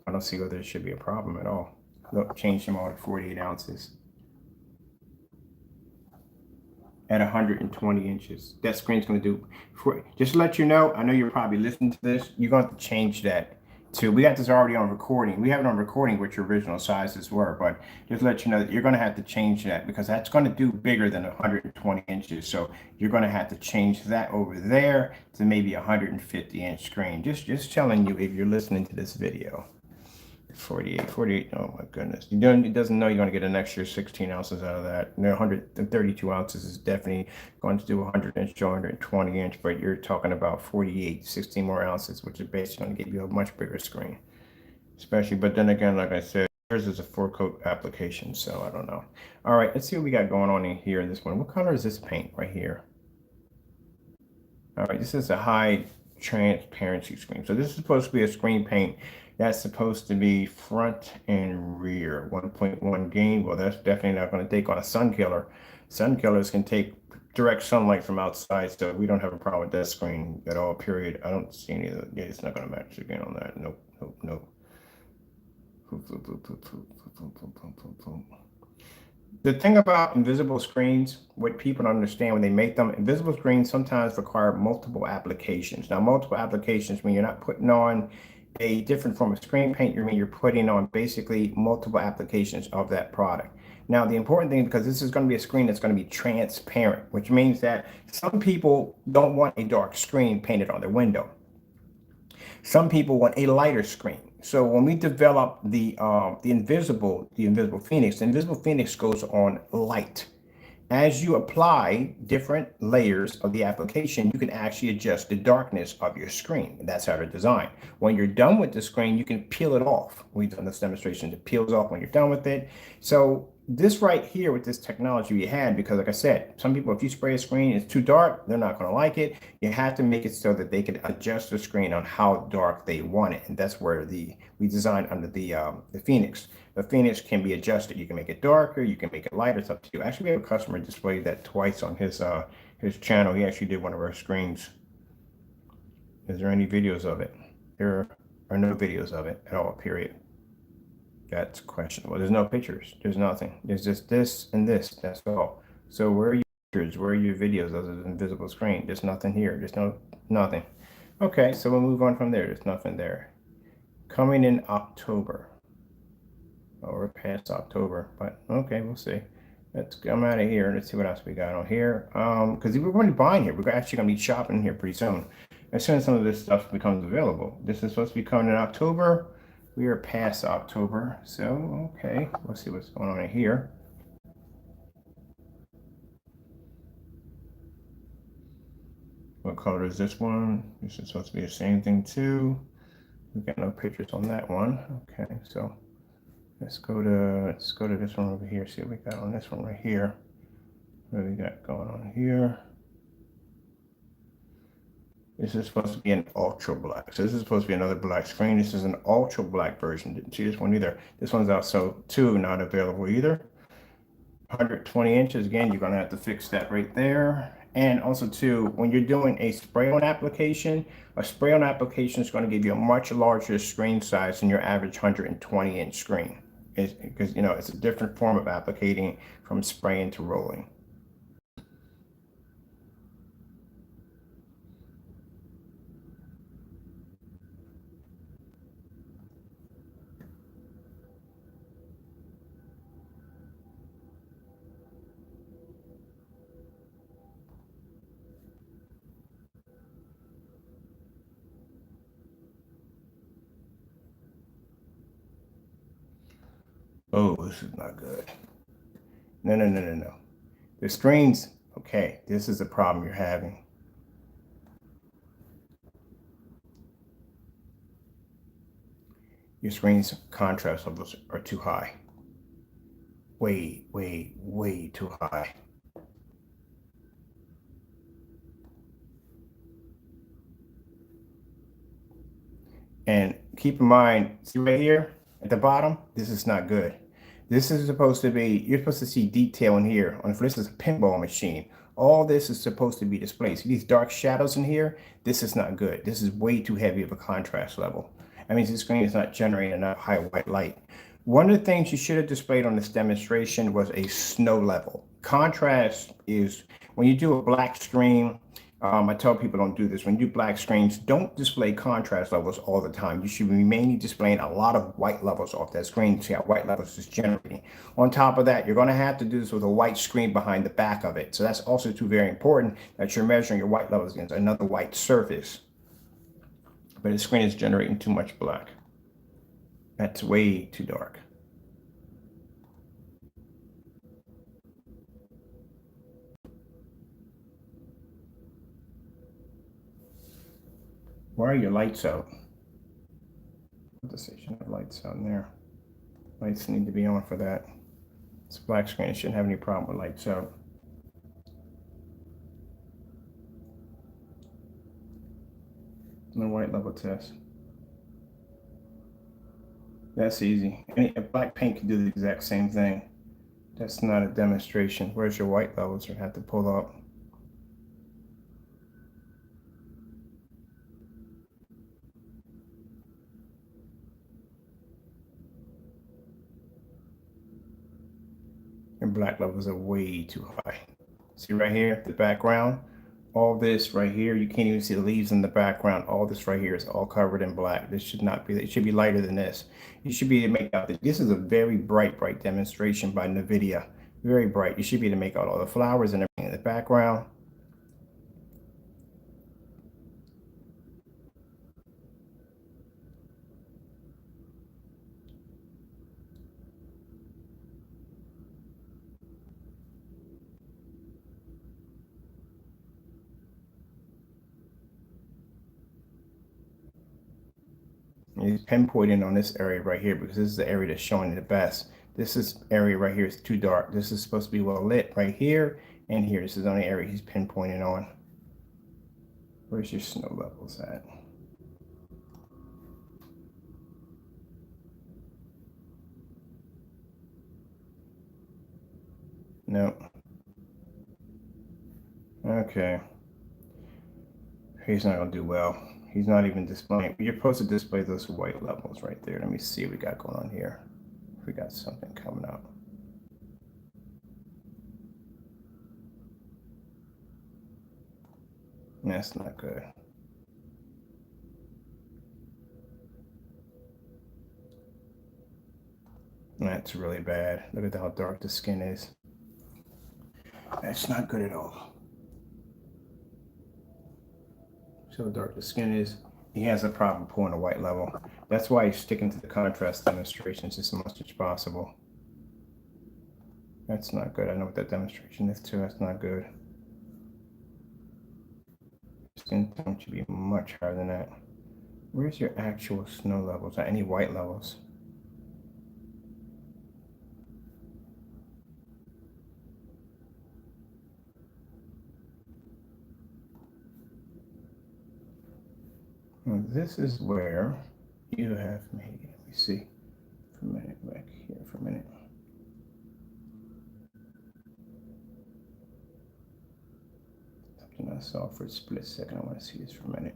I don't see whether there should be a problem at all. Look, change them all to 48 ounces. At 120 inches. That screen's going to do, just to let you know, I know you're probably listening to this, you're going to have to change that to, we got this already on recording. We have it on recording what your original sizes were, but just to let you know that you're going to have to change that, because that's going to do bigger than 120 inches. So you're going to have to change that over there to maybe 150-inch screen. Just telling you if you're listening to this video. 48, oh my goodness. It doesn't know you're going to get an extra 16 ounces out of that. 132 ounces is definitely going to do 100-inch or 120-inch, but you're talking about 48, 16 more ounces, which is basically going to give you a much bigger screen. Especially, but then again, like I said, yours is a 4-coat application, so I don't know. All right, let's see what we got going on in here in this one. What color is this paint right here? All right, this is a high transparency screen. So this is supposed to be a screen paint that's supposed to be front and rear. 1.1 gain. Well, that's definitely not going to take on a sun killer. Sun killers can take direct sunlight from outside, so we don't have a problem with that screen at all, period. I don't see any of the, yeah, it's not going to match again on that. Nope. The thing about invisible screens, what people don't understand when they make them, invisible screens sometimes require multiple applications. Now, multiple applications mean you're not putting on a different form of screen paint. You mean you're putting on basically multiple applications of that product. Now, the important thing, because this is going to be a screen that's going to be transparent, which means that some people don't want a dark screen painted on their window. Some people want a lighter screen. So when we develop the invisible Phoenix, the invisible Phoenix goes on light. As you apply different layers of the application, you can actually adjust the darkness of your screen. And that's how they're designed. When you're done with the screen, you can peel it off. We've done this demonstration. It peels off when you're done with it. So this right here with this technology we had, because like I said, some people, if you spray a screen, it's too dark, they're not going to like it. You have to make it so that they can adjust the screen on how dark they want it. And that's where we designed under the Phoenix. The Phoenix can be adjusted. You can make it darker, you can make it lighter. It's up to you. Actually, we have a customer display that twice on his channel. He actually did one of our screens. Is there any videos of it? There are no videos of it at all, period. That's questionable. There's no pictures. There's nothing. There's just this and this. That's all. So where are your pictures? Where are your videos other than invisible screen? There's nothing here. There's nothing. Okay, so we'll move on from there. There's nothing there. Coming in October. Oh, we're past October, but okay, we'll see. Let's come out of here. Let's see what else we got on here. Because we're going to be buying here. We're actually going to be shopping here pretty soon. As soon as some of this stuff becomes available. This is supposed to be coming in October. We are past October, so okay, let's see what's going on in here. What color is this one? This is supposed to be the same thing too. We've got no pictures on that one. Okay, so let's go to this one over here. See what we got on this one right here. What do we got going on here? This is supposed to be an ultra black. So this is supposed to be another black screen. This is an ultra black version. Didn't see this one either. This one's also too not available either. 120 inches. Again, you're going to have to fix that right there. And also too, when you're doing a spray-on application, a spray-on application is going to give you a much larger screen size than your average 120-inch screen. Because, you know, it's a different form of applicating from spraying to rolling. Oh, this is not good. No, no, no, no, no. The screens, okay, this is the problem you're having. Your screen's contrast levels are too high. Way, way, way too high. And keep in mind, see right here at the bottom, this is not good. This is supposed to be, you're supposed to see detail in here. On, this is a pinball machine. All this is supposed to be displayed. See these dark shadows in here? This is not good. This is way too heavy of a contrast level. That means the screen is not generating enough high white light. One of the things you should have displayed on this demonstration was a snow level. Contrast is, when you do a black screen, I tell people don't do this. When you do black screens, don't display contrast levels all the time. You should be mainly displaying a lot of white levels off that screen. See how white levels is generating. On top of that, you're going to have to do this with a white screen behind the back of it. So that's also too very important that you're measuring your white levels against another white surface. But the screen is generating too much black. That's way too dark. Why are your lights out? The station have lights out in there. Lights need to be on for that. It's a black screen. It shouldn't have any problem with lights out. No white level test. That's easy. A black paint can do the exact same thing. That's not a demonstration. Where's your white levels? You have to pull up. Your black levels are way too high. See right here, the background? All this right here, you can't even see the leaves in the background. All this right here is all covered in black. This should not be, it should be lighter than this. You should be able to make out that this is a very bright demonstration by NVIDIA. Very bright. You should be able to make out all the flowers and everything in the background. He's pinpointing on this area right here because this is the area that's showing the best. This is area right here is too dark. This is supposed to be well lit right here and here. This is the only area he's pinpointing on. Where's your snow levels at? Nope. Okay. He's not gonna do well. He's not even displaying. You're supposed to display those white levels right there. Let me see what we got going on here. If we got something coming up. That's not good. That's really bad. Look at how dark the skin is. That's not good at all. See how dark the skin is? He has a problem pulling a white level. That's why he's sticking to the contrast demonstrations as much as possible. That's not good. I know what that demonstration is too. That's not good. Skin tone should be much higher than that. Where's your actual snow levels? Or any white levels? Well, this is where you have made, let me see for a minute, back here for a minute. And I saw for a split second. I want to see this for a minute.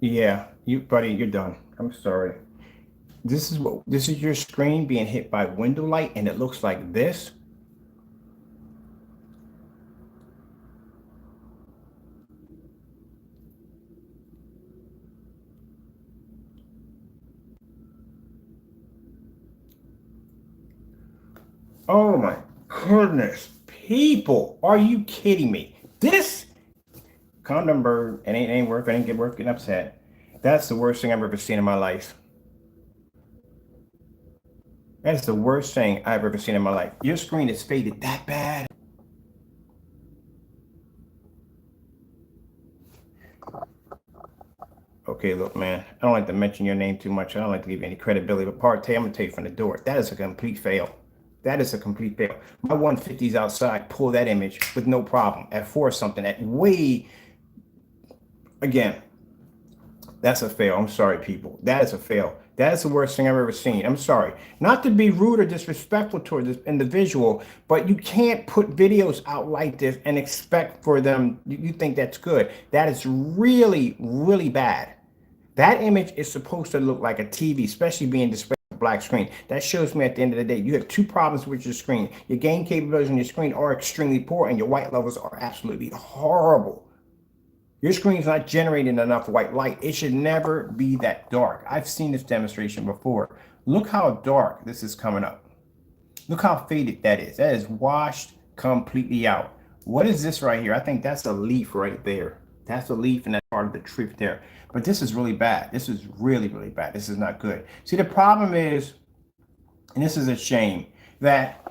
Yeah, buddy, you're done. I'm sorry. This is your screen being hit by window light, and it looks like this. Oh my goodness, people, are you kidding me? This condom bird, it ain't worth. I ain't get worth getting upset. That's the worst thing I've ever seen in my life. That's the worst thing I've ever seen in my life. Your screen is faded that bad. Okay, look, man, I don't like to mention your name too much. I don't like to give you any credibility, but Partey, I'm gonna tell you from the door, that is a complete fail. That is a complete fail. My 150's outside, pull that image with no problem at 4 something, at way, again, that's a fail. I'm sorry, people. That is a fail. That is the worst thing I've ever seen. I'm sorry. Not to be rude or disrespectful toward this individual, but you can't put videos out like this and expect for them, you think that's good. That is really, really bad. That image is supposed to look like a TV, especially being displayed on a black screen. That shows me at the end of the day, you have 2 problems with your screen. Your gain capabilities on your screen are extremely poor, and your white levels are absolutely horrible. Your screen's not generating enough white light. It should never be that dark. I've seen this demonstration before. Look how dark this is coming up. Look how faded that is. That is washed completely out. What is this right here? I think that's a leaf right there. That's a leaf, and that's part of the tree there. But this is really bad. This is really, really bad. This is not good. See, the problem is, and this is a shame, that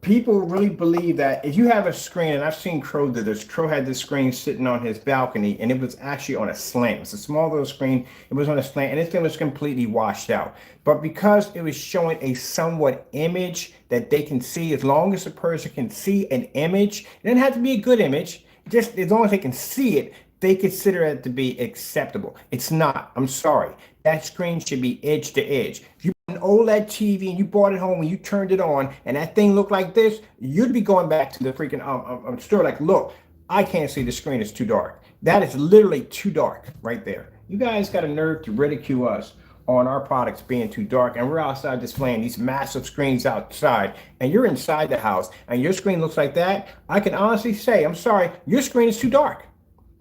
people really believe that if you have a screen, and I've seen Crow do this. Crow had this screen sitting on his balcony, and it was actually on a slant. It's a small little screen. It was on a slant, and this thing was completely washed out. But because it was showing a somewhat image that they can see, as long as a person can see an image, it doesn't have to be a good image, just as long as they can see it, they consider it to be acceptable. It's not. I'm sorry. That screen should be edge to edge. If you bought an OLED TV and you bought it home and you turned it on and that thing looked like this, you'd be going back to the freaking store like, look, I can't see the screen. It's too dark. That is literally too dark right there. You guys got a nerve to ridicule us on our products being too dark, and we're outside displaying these massive screens outside, and you're inside the house and your screen looks like that. I can honestly say, I'm sorry, your screen is too dark.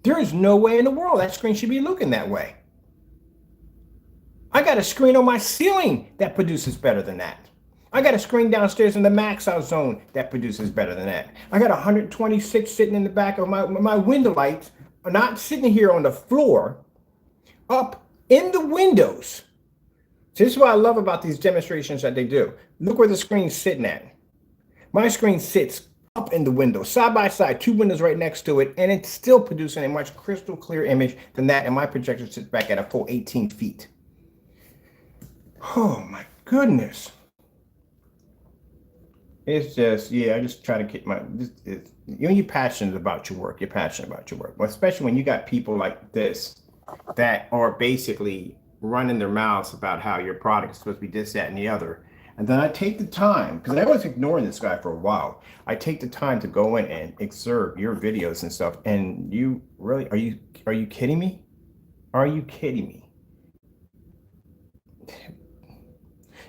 There is no way in the world that screen should be looking that way. I got a screen on my ceiling that produces better than that. I got a screen downstairs in the max out zone that produces better than that. I got 126 sitting in the back of my window lights, not sitting here on the floor, up in the windows. So this is what I love about these demonstrations that they do. Look where the screen's sitting at. My screen sits up in the window, side by side, 2 windows right next to it, and it's still producing a much crystal clear image than that, and my projector sits back at a full 18 feet. Oh my goodness. It's just, yeah, I just try to keep you're passionate about your work. You're passionate about your work, but especially when you got people like this that are basically running their mouths about how your product is supposed to be this, that, and the other. And then I take the time, because I was ignoring this guy for a while. I take the time to go in and observe your videos and stuff. And you really, are you kidding me? Are you kidding me?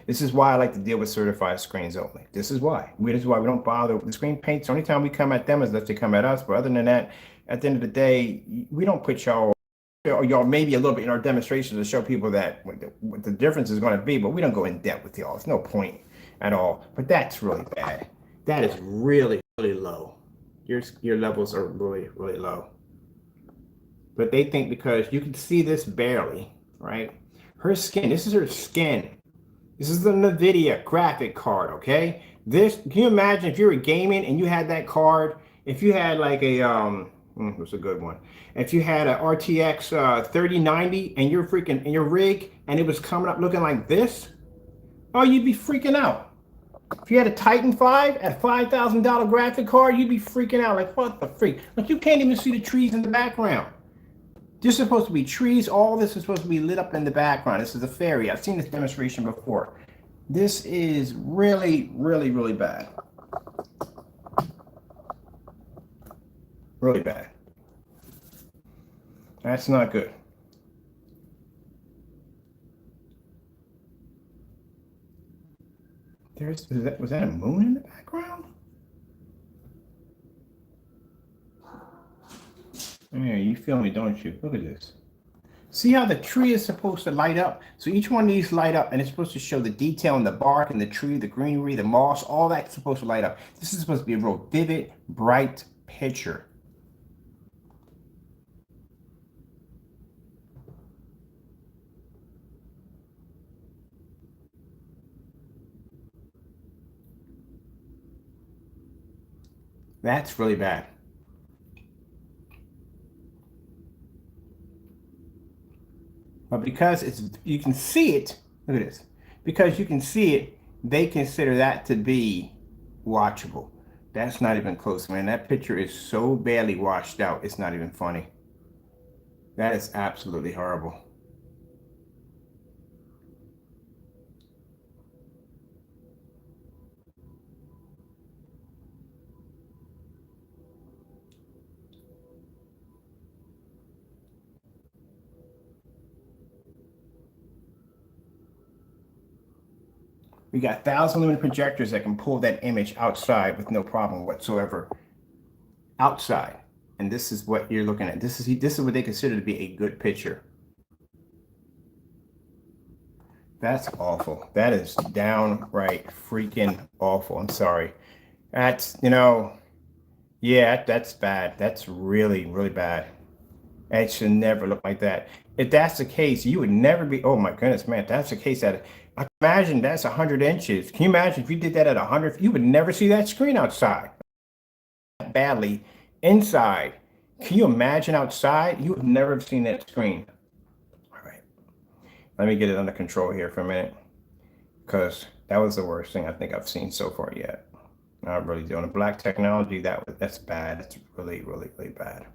This is why I like to deal with certified screens only. This is why. This is why we don't bother with the screen paints. The only time we come at them is if they come at us. But other than that, at the end of the day, we don't put y'all maybe a little bit in our demonstrations to show people that what the difference is going to be, but we don't go in depth with y'all. There's no point at all. But that's really bad. That is really, really low. Your levels are really, really low. But they think because you can see this barely, right? Her skin, this is her skin. This is the NVIDIA graphic card, okay? This, can you imagine if you were gaming and you had that card, if you had like a, what's a good one? If you had a RTX 3090 and you're freaking in your rig and it was coming up looking like this, oh, you'd be freaking out. If you had a Titan 5 at $5,000 graphic card, you'd be freaking out like, what the freak? Like, you can't even see the trees in the background. This is supposed to be trees. All this is supposed to be lit up in the background. This is a fairy. I've seen this demonstration before. This is really, really, really bad. Really bad. That's not good. Was that a moon in the background? Yeah, you feel me, don't you? Look at this. See how the tree is supposed to light up? So each one of these light up, and it's supposed to show the detail in the bark and the tree, the greenery, the moss, all that's supposed to light up. This is supposed to be a real vivid, bright picture. That's really bad. But because you can see it, look at this. Because you can see it, they consider that to be watchable. That's not even close, man. That picture is so badly washed out, it's not even funny. That is absolutely horrible. We got 1,000 lumen projectors that can pull that image outside with no problem whatsoever. Outside. And this is what you're looking at. This is what they consider to be a good picture. That's awful. That is downright freaking awful. I'm sorry. That's, yeah, that's bad. That's really, really bad. It should never look like that. If that's the case, you would never be, oh my goodness, man, if that's the case, that I can imagine that's 100 inches. Can you imagine if you did that at 100, you would never see that screen outside. Badly inside. Can you imagine outside? You would never have seen that screen. All right. Let me get it under control here for a minute, because that was the worst thing I think I've seen so far yet. Not really doing a black technology. That's bad. That's really, really, really bad.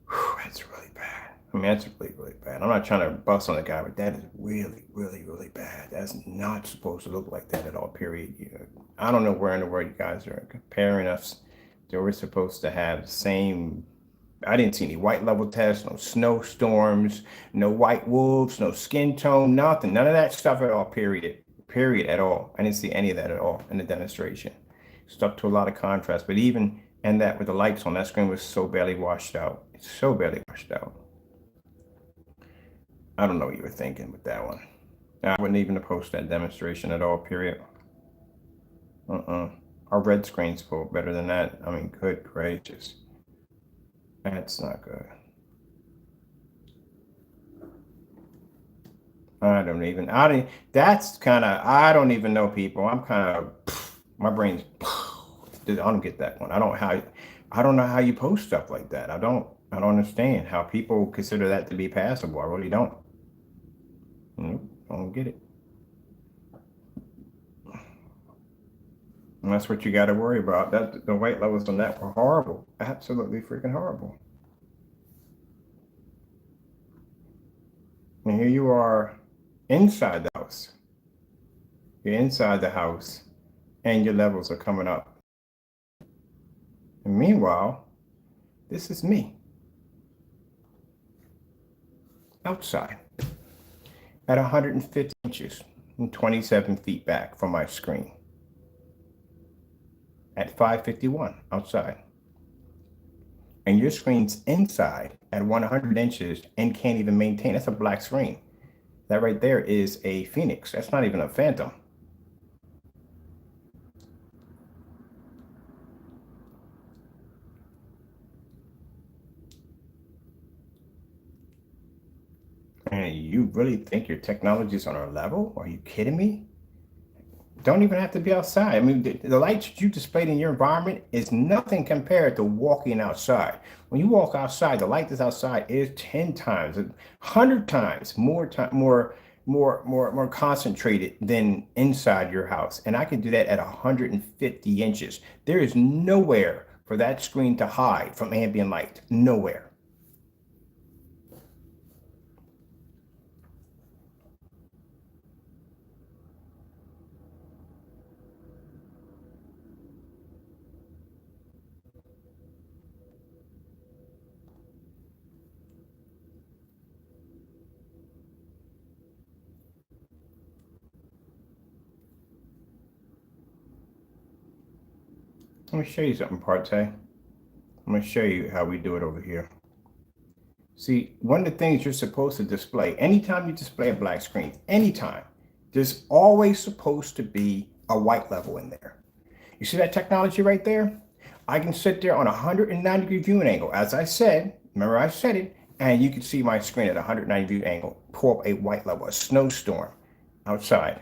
Whew, that's really bad. I mean, that's really, really bad. I'm not trying to bust on the guy, but that is really, really, really bad. That's not supposed to look like that at all, period. I don't know where in the world you guys are comparing us. They were supposed to have the same. I didn't see any white level tests, no snowstorms, no white wolves, no skin tone, nothing. None of that stuff at all, period. Period at all. I didn't see any of that at all in the demonstration. Stuck to a lot of contrast, but even and that with the lights on, that screen was so barely washed out. It's so barely washed out. I don't know what you were thinking with that one. I wouldn't even post that demonstration at all, period. Our red screen's full better than that. I mean, good gracious. That's not good. I don't even know, people. I'm kind of, my brain's, I don't get that one. I don't know how you post stuff like that. I don't understand how people consider that to be passable. I really don't. I don't get it. And that's what you got to worry about. That the white levels on that were horrible. Absolutely freaking horrible. And here you are inside the house. You're inside the house and your levels are coming up. And meanwhile, this is me outside at 150 inches and 27 feet back from my screen at 551 outside. And your screen's inside at 100 inches and can't even maintain. That's a black screen. That right there is a Phoenix. That's not even a Phantom. And you really think your technology is on our level? Are you kidding me? Don't even have to be outside. I mean, the lights you displayed in your environment is nothing compared to walking outside. When you walk outside, the light that's outside is 10 times, 100 times more more concentrated than inside your house. And I can do that at 150 inches. There is nowhere for that screen to hide from ambient light. Nowhere. Let me show you something, Parte. I'm going to show you how we do it over here. See, one of the things you're supposed to display, anytime you display a black screen, anytime, there's always supposed to be a white level in there. You see that technology right there? I can sit there on a 190-degree viewing angle. As I said, remember I said it, and you can see my screen at a 190-degree angle, pull up a white level, a snowstorm outside.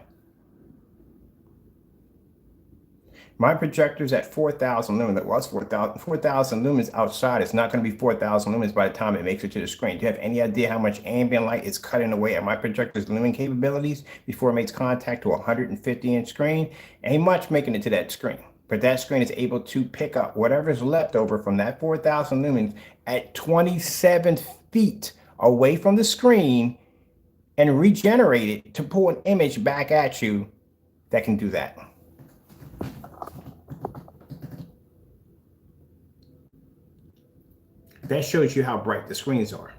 My projector's at 4,000 lumens. It was 4,000 lumens outside. It's not going to be 4,000 lumens by the time it makes it to the screen. Do you have any idea how much ambient light is cutting away at my projector's lumen capabilities before it makes contact to a 150-inch screen? Ain't much making it to that screen. But that screen is able to pick up whatever's left over from that 4,000 lumens at 27 feet away from the screen and regenerate it to pull an image back at you that can do that. That shows you how bright the screens are.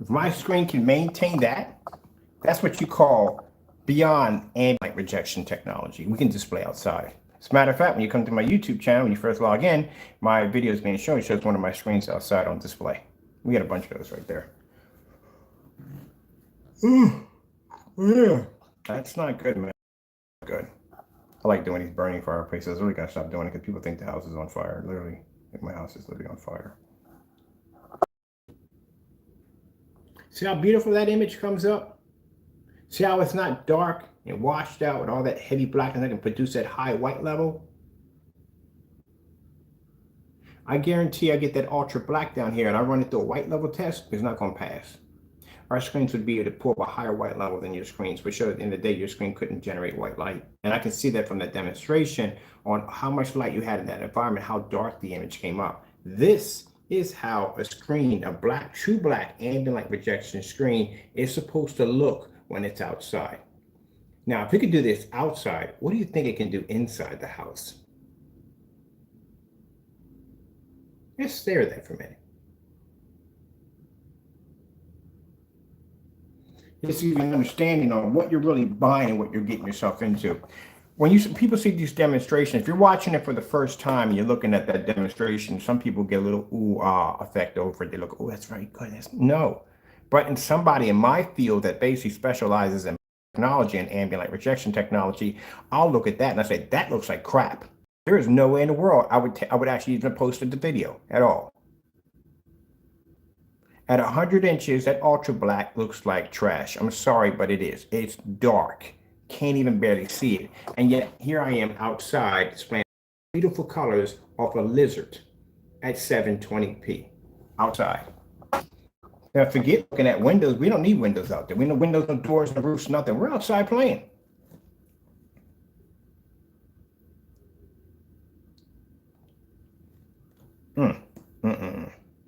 If my screen can maintain that, that's what you call beyond ambient light rejection technology. We can display outside. As a matter of fact, when you come to my YouTube channel, when you first log in, my video is being shown. It shows one of my screens outside on display. We got a bunch of those right there. Ooh, yeah. That's not good, man. Good. I like doing these burning fireplaces. I was really gonna stop doing it because people think the house is on fire. Literally, I think my house is literally on fire. See how beautiful that image comes up? See how it's not dark and washed out with all that heavy blackness that can produce that high white level? I guarantee I get that ultra black down here and I run it through a white level test, it's not gonna pass. Our screens would be able to pull up a higher white level than your screens, which showed at the end of the day, your screen couldn't generate white light. And I can see that from that demonstration on how much light you had in that environment, how dark the image came up. This is how a screen, a black, true black ambient light rejection screen is supposed to look when it's outside. Now, if it can do this outside, what do you think it can do inside the house? Let's stare at that for a minute. Just give you an understanding on what you're really buying and what you're getting yourself into. When people see these demonstrations, if you're watching it for the first time and you're looking at that demonstration, some people get a little ooh ah effect over it. They look, oh, that's very good. No. But in somebody in my field that basically specializes in technology and ambient light rejection technology, I'll look at that and I say, that looks like crap. There is no way in the world I would actually even post the video at all. At 100 inches, that ultra black looks like trash. I'm sorry, but it is. It's dark. Can't even barely see it. And yet, here I am outside displaying beautiful colors off a lizard at 720p outside. Now, forget looking at windows. We don't need windows out there. We know windows, no doors, no roofs, nothing. We're outside playing.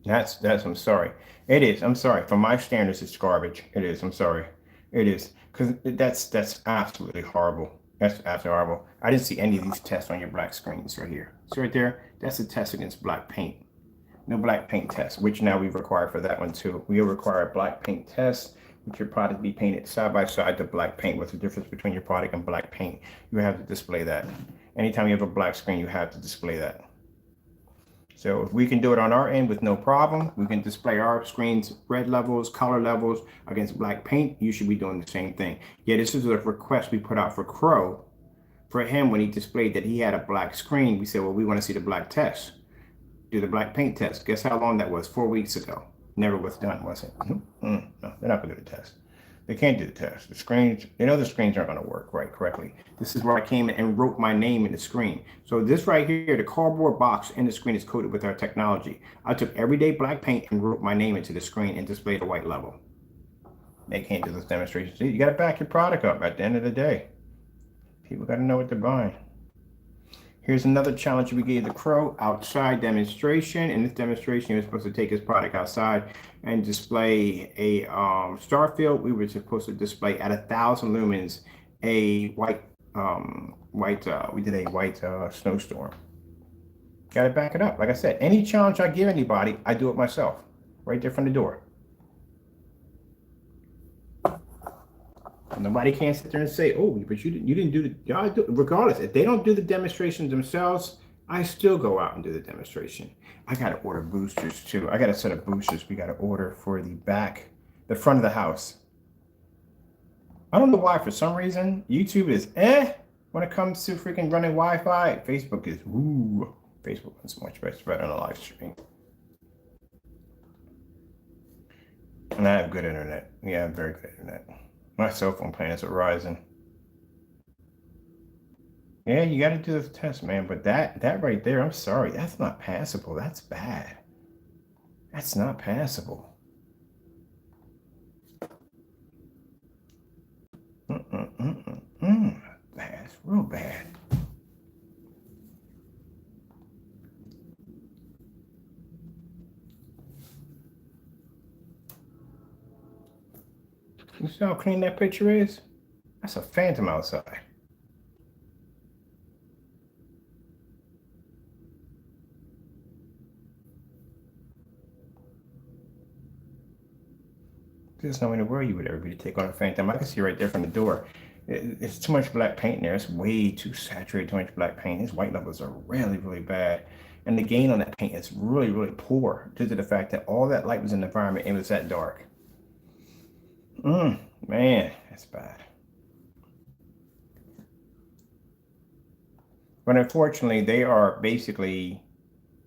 That's, I'm sorry. It is, I'm sorry. For my standards, it's garbage. It is, I'm sorry. It is, because that's absolutely horrible. That's absolutely horrible. I didn't see any of these tests on your black screens right here. See right there? That's a test against black paint. No black paint test, which now we require for that one too. We require a black paint test, which your product be painted side by side to black paint. What's the difference between your product and black paint? You have to display that. Anytime you have a black screen, you have to display that. So if we can do it on our end with no problem, we can display our screens, red levels, color levels against black paint. You should be doing the same thing. Yeah, this is a request we put out for Crow. For him, when he displayed that he had a black screen, we said, well, we want to see the black test. Do the black paint test. Guess how long that was? 4 weeks ago. Never was done, was it? No, they're not going to do the test. They can't do the test. The screens, they know the screens aren't going to work correctly. This is where I came in and wrote my name in the screen. So this right here, the cardboard box in the screen is coated with our technology. I took everyday black paint and wrote my name into the screen and displayed a white level. They can't do those demonstrations. You got to back your product up at the end of the day. People got to know what they're buying. Here's another challenge we gave the Crow, outside demonstration. In this demonstration, he was supposed to take his product outside and display a star field. We were supposed to display at 1,000 lumens a white snowstorm. Got to back it up. Like I said, any challenge I give anybody, I do it myself, right there from the door. Nobody can sit there and say, "Oh, but you didn't do the." Y'all do, regardless, if they don't do the demonstrations themselves, I still go out and do the demonstration. I got to order boosters too. I got a set of boosters we got to order for the front of the house. I don't know why. For some reason, YouTube is when it comes to freaking running Wi-Fi. Facebook is woo. Facebook is much better on a live stream. And I have good internet. Yeah, I have very good internet. My cell phone plan is Verizon. Yeah, you got to do the test, man. But that right there, I'm sorry, that's not passable. That's bad. That's not passable. That's real bad. You see how clean that picture is? That's a phantom outside. There's no way you would ever be to take on a phantom. I can see right there from the door. It's too much black paint in there. It's way too saturated, too much black paint. His white levels are really, really bad. And the gain on that paint is really, really poor due to the fact that all that light was in the environment and it was that dark. Man, that's bad. But unfortunately, they are basically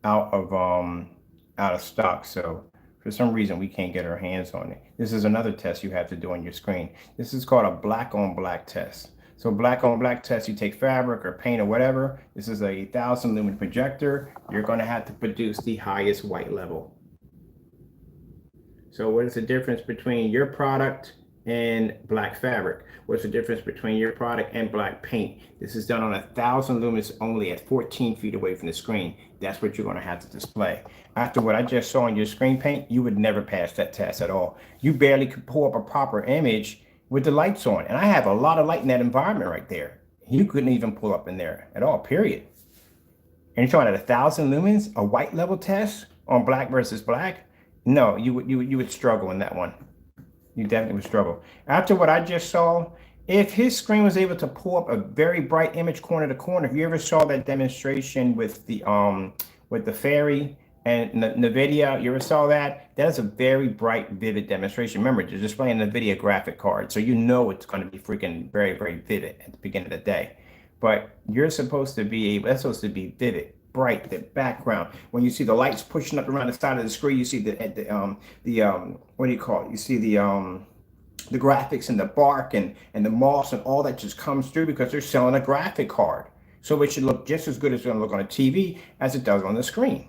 out of stock. So for some reason, we can't get our hands on it. This is another test you have to do on your screen. This is called a black on black test. So black on black test, you take fabric or paint or whatever. This is a 1,000 lumen projector. You're going to have to produce the highest white level. So what is the difference between your product and black fabric? What's the difference between your product and black paint? This is done on 1,000 lumens only at 14 feet away from the screen. That's what you're going to have to display. After what I just saw on your screen paint, you would never pass that test at all. You barely could pull up a proper image with the lights on. And I have a lot of light in that environment right there. You couldn't even pull up in there at all, period. And you're talking at 1,000 lumens, a white level test on black versus black? No, you would struggle in that one. You definitely would struggle. After what I just saw, if his screen was able to pull up a very bright image corner to corner, if you ever saw that demonstration with the fairy and NVIDIA, you ever saw that? That is a very bright, vivid demonstration. Remember, they're displaying a NVIDIA graphic card, so you know it's going to be freaking very, very vivid at the beginning of the day. But you're supposed to be able, that's supposed to be vivid, bright, the background. When you see the lights pushing up around the side of the screen, you see the what do you call it? You see the graphics and the bark and the moss and all that just comes through because they're selling a graphic card. So it should look just as good as it's going to look on a TV as it does on the screen.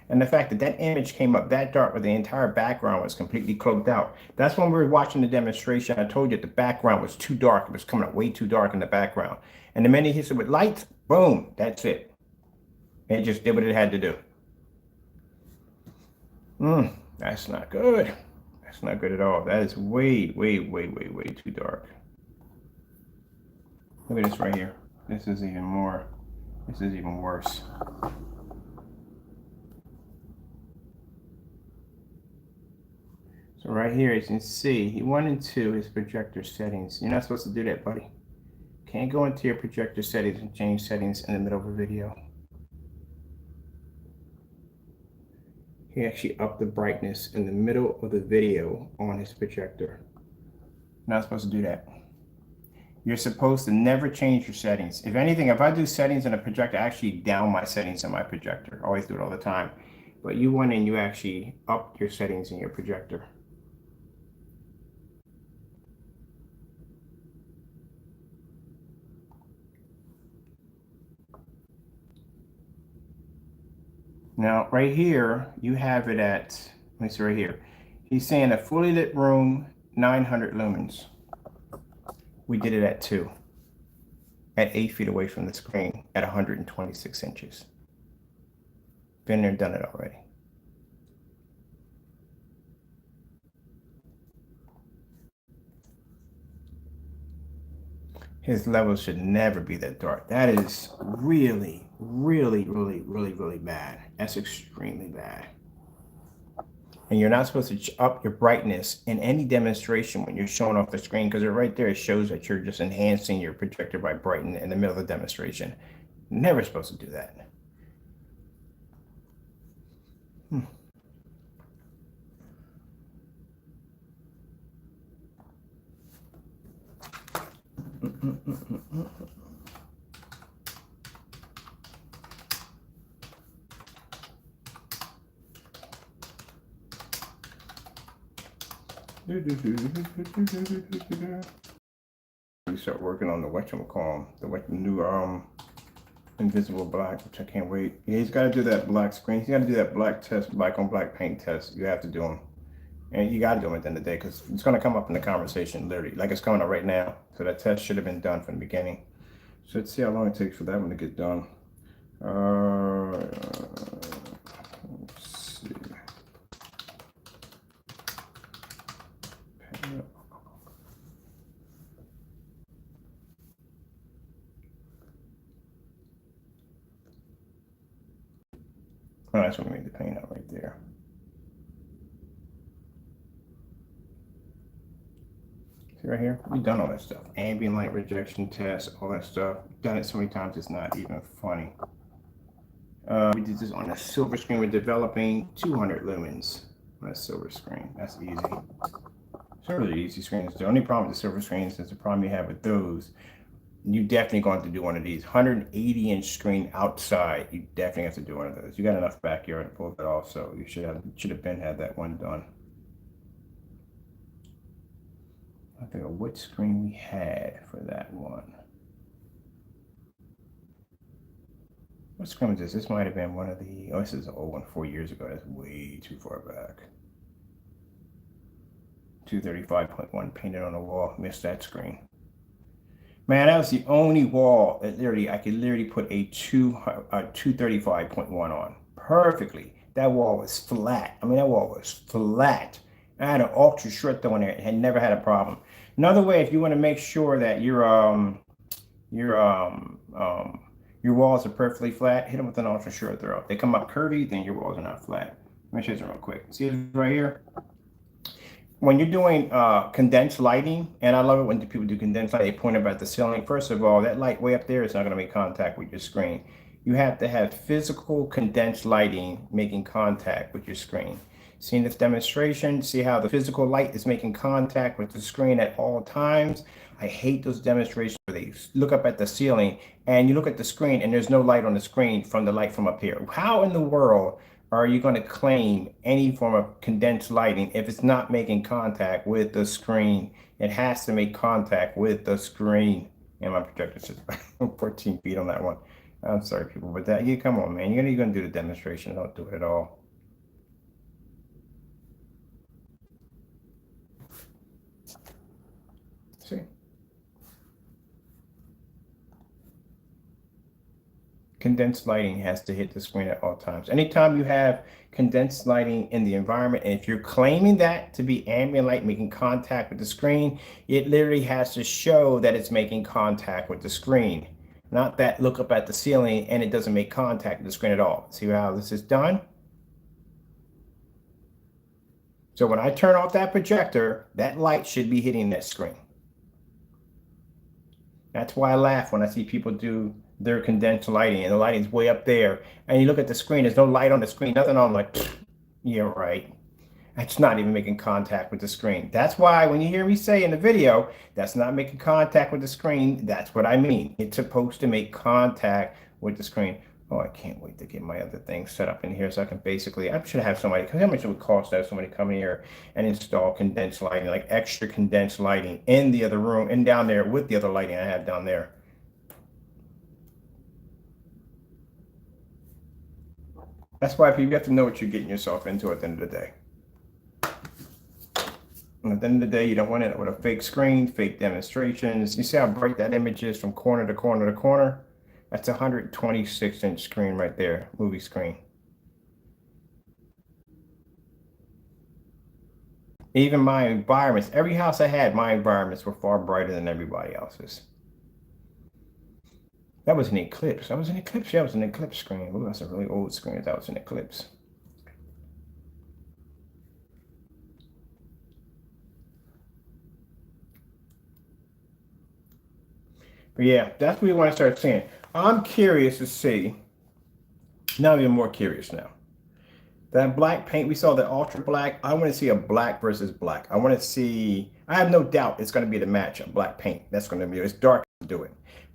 And the fact that that image came up that dark where the entire background was completely cloaked out. That's when we were watching the demonstration. I told you the background was too dark. It was coming up way too dark in the background. And the minute he hits it with lights, boom, that's it. It just did what it had to do. That's not good. That's not good at all. That is way, way, way, way, way too dark. Look at this right here. This is even more. This is even worse. So right here, as you can see, he went into his projector settings. You're not supposed to do that, buddy. Can't go into your projector settings and change settings in the middle of a video. He actually upped the brightness in the middle of the video on his projector. Not supposed to do that. You're supposed to never change your settings. If anything, if I do settings in a projector, I actually down my settings in my projector. I always do it all the time. But you went in, you actually upped your settings in your projector. Now, right here, you have it at, let me see right here. He's saying a fully lit room, 900 lumens. We did it at 2, at 8 feet away from the screen, at 126 inches. Been there, done it already. His levels should never be that dark. That is really, really, really, really, really bad. That's extremely bad. And you're not supposed to up your brightness in any demonstration when you're showing off the screen, because right there it shows that you're just enhancing your projector by brightening in the middle of the demonstration. Never supposed to do that. We start working on the whatchamacallit, the new invisible black, which I can't wait. Yeah, he's got to do that black screen. He's got to do that black test, black on black paint test. You have to do them, and you got to do them at the end of the day, because it's going to come up in the conversation literally, like it's coming up right now. So that test should have been done from the beginning. So let's see how long it takes for that one to get done. Let's see. Oh, that's what we made the paint out right there. See right here? We've done all that stuff. Ambient light rejection test, all that stuff. We've done it so many times, it's not even funny. We did this on a silver screen. We're developing 200 lumens on a silver screen. That's easy. It's a really easy screens. The only problem with the silver screens is the problem you have with those. You definitely going to do one of these 180-inch screen outside. You definitely have to do one of those. You got enough backyard to pull that off, so you should have been had that one done. I think of what screen we had for that one. What screen was this? This might have been one of the. Oh, this is an old one, 4 years ago. That's way too far back. 235.1 painted on the wall. Missed that screen. Man, that was the only wall that literally I could literally put a 235.1 on perfectly. That wall was flat. I mean, that wall was flat. I had an ultra short though in there. It had never had a problem. Another way, if you want to make sure that your walls are perfectly flat, hit them with an ultra short throw. If they come up curvy, then your walls are not flat. Let me show you real quick. See this right here? When you're doing condensed lighting, and I love it when people do condensed light, they point up at the ceiling. First of all, that light way up there is not going to make contact with your screen. You have to have physical condensed lighting making contact with your screen. See in this demonstration, see how the physical light is making contact with the screen at all times. I hate those demonstrations where they look up at the ceiling and you look at the screen and there's no light on the screen from the light from up here. How in the world are you going to claim any form of condensed lighting if it's not making contact with the screen? It has to make contact with the screen. And my projector's just 14 feet on that one. I'm sorry, people, but that, yeah, come on, man. You're gonna do the demonstration. Don't do it at all. See? Condensed lighting has to hit the screen at all times. Anytime you have condensed lighting in the environment, and if you're claiming that to be ambient light making contact with the screen, it literally has to show that it's making contact with the screen. Not that look up at the ceiling and it doesn't make contact with the screen at all. See how this is done? So when I turn off that projector, that light should be hitting that screen. That's why I laugh when I see people do their condensed lighting and the lighting's way up there and you look at the screen, there's no light on the screen, nothing on. I'm like, yeah, right. That's not even making contact with the screen. That's why when you hear me say in the video, that's not making contact with the screen, that's what I mean. It's supposed to make contact with the screen. Oh, I can't wait to get my other things set up in here so I can basically, I should have somebody, because how much it would cost to have somebody come in here and install condensed lighting, like extra condensed lighting in the other room and down there with the other lighting I have down there. That's why you have to know what you're getting yourself into at the end of the day. And at the end of the day, you don't want it with a fake screen, fake demonstrations. You see how bright that image is from corner to corner to corner? That's a 126-inch screen right there, movie screen. Even my environments, every house I had, my environments were far brighter than everybody else's. That was an Eclipse. That was an Eclipse. Yeah, that was an Eclipse screen. Ooh, that's a really old screen. That was an Eclipse. But yeah, that's what we want to start seeing. I'm curious to see. Now I'm even more curious now. That black paint, we saw the ultra black. I want to see a black versus black. I want to see, I have no doubt it's going to be the match of black paint. That's going to be, it's dark to do it.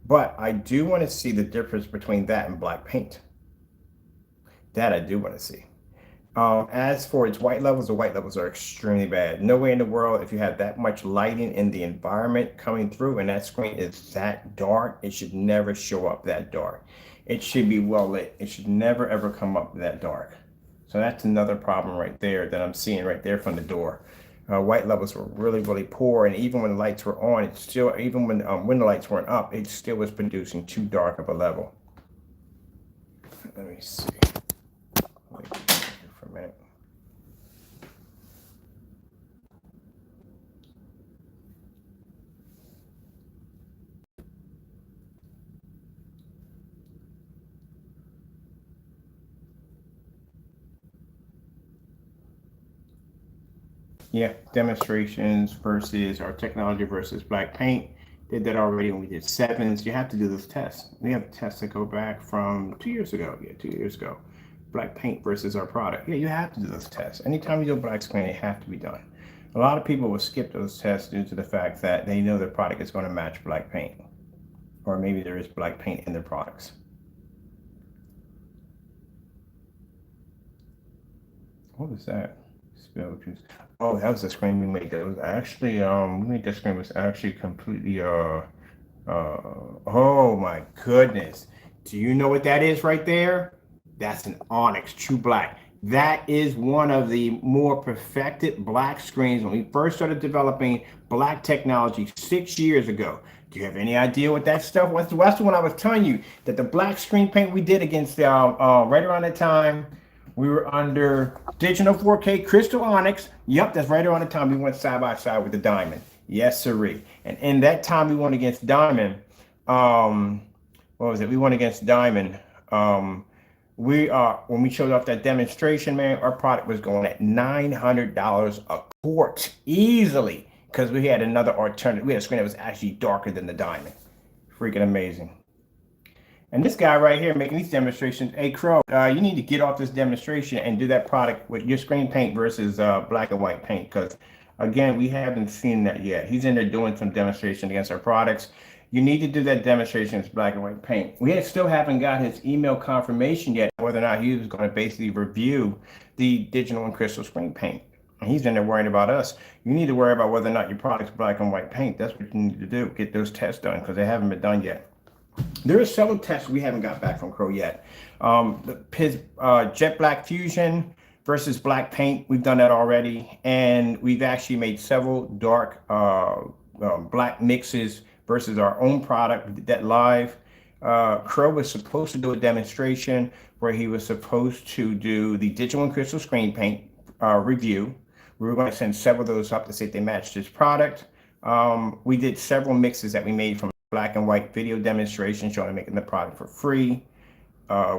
But I do want to see the difference between that and black paint. That I do want to see. As for its white levels, the white levels are extremely bad. No way in the world, if you have that much lighting in the environment coming through and that screen is that dark, it should never show up that dark. It should be well lit. It should never ever come up that dark. So that's another problem right there that I'm seeing right there from the door. White levels were really, really poor, and even when the lights were on, it still, even when the lights weren't up, it still was producing too dark of a level. Let me see. Wait for a minute. Yeah, demonstrations versus our technology versus black paint. Did that already when we did sevens. You have to do those tests. We have tests that go back from 2 years ago. Yeah, 2 years ago. Black paint versus our product. Yeah, you have to do those tests. Anytime you do a black screen, they have to be done. A lot of people will skip those tests due to the fact that they know their product is going to match black paint. Or maybe there is black paint in their products. What was that? Spill juice. Oh, that was the screen we made. That was actually we made that screen was actually completely oh my goodness. Do you know what that is right there? That's an onyx true black. That is one of the more perfected black screens when we first started developing black technology 6 years ago. Do you have any idea what that stuff was? That's the one I was telling you that the black screen paint we did against right around that time. We were under digital 4K crystal onyx. Yep, that's right around the time we went side by side with the diamond. Yes, sirree. And in that time we went against diamond. What was it? We went against diamond. When we showed off that demonstration, man, our product was going at $900 a quart easily because we had another alternative. We had a screen that was actually darker than the diamond. Freaking amazing. And this guy right here making these demonstrations, hey Crow, you need to get off this demonstration and do that product with your screen paint versus black and white paint, because again, we haven't seen that yet. He's in there doing some demonstration against our products. You need to do that demonstration as black and white paint. We still haven't got his email confirmation yet, whether or not he was going to basically review the digital and crystal screen paint. And he's in there worrying about us. You need to worry about whether or not your product's black and white paint. That's what you need to do. Get those tests done because they haven't been done yet. There are several tests we haven't got back from Crow yet. His jet black fusion versus black paint, we've done that already. And we've actually made several dark black mixes versus our own product. We did that live. Crow was supposed to do a demonstration where he was supposed to do the digital and crystal screen paint review. We were going to send several of those up to see if they matched his product. We did several mixes that we made from black and white video demonstration showing making the product for free.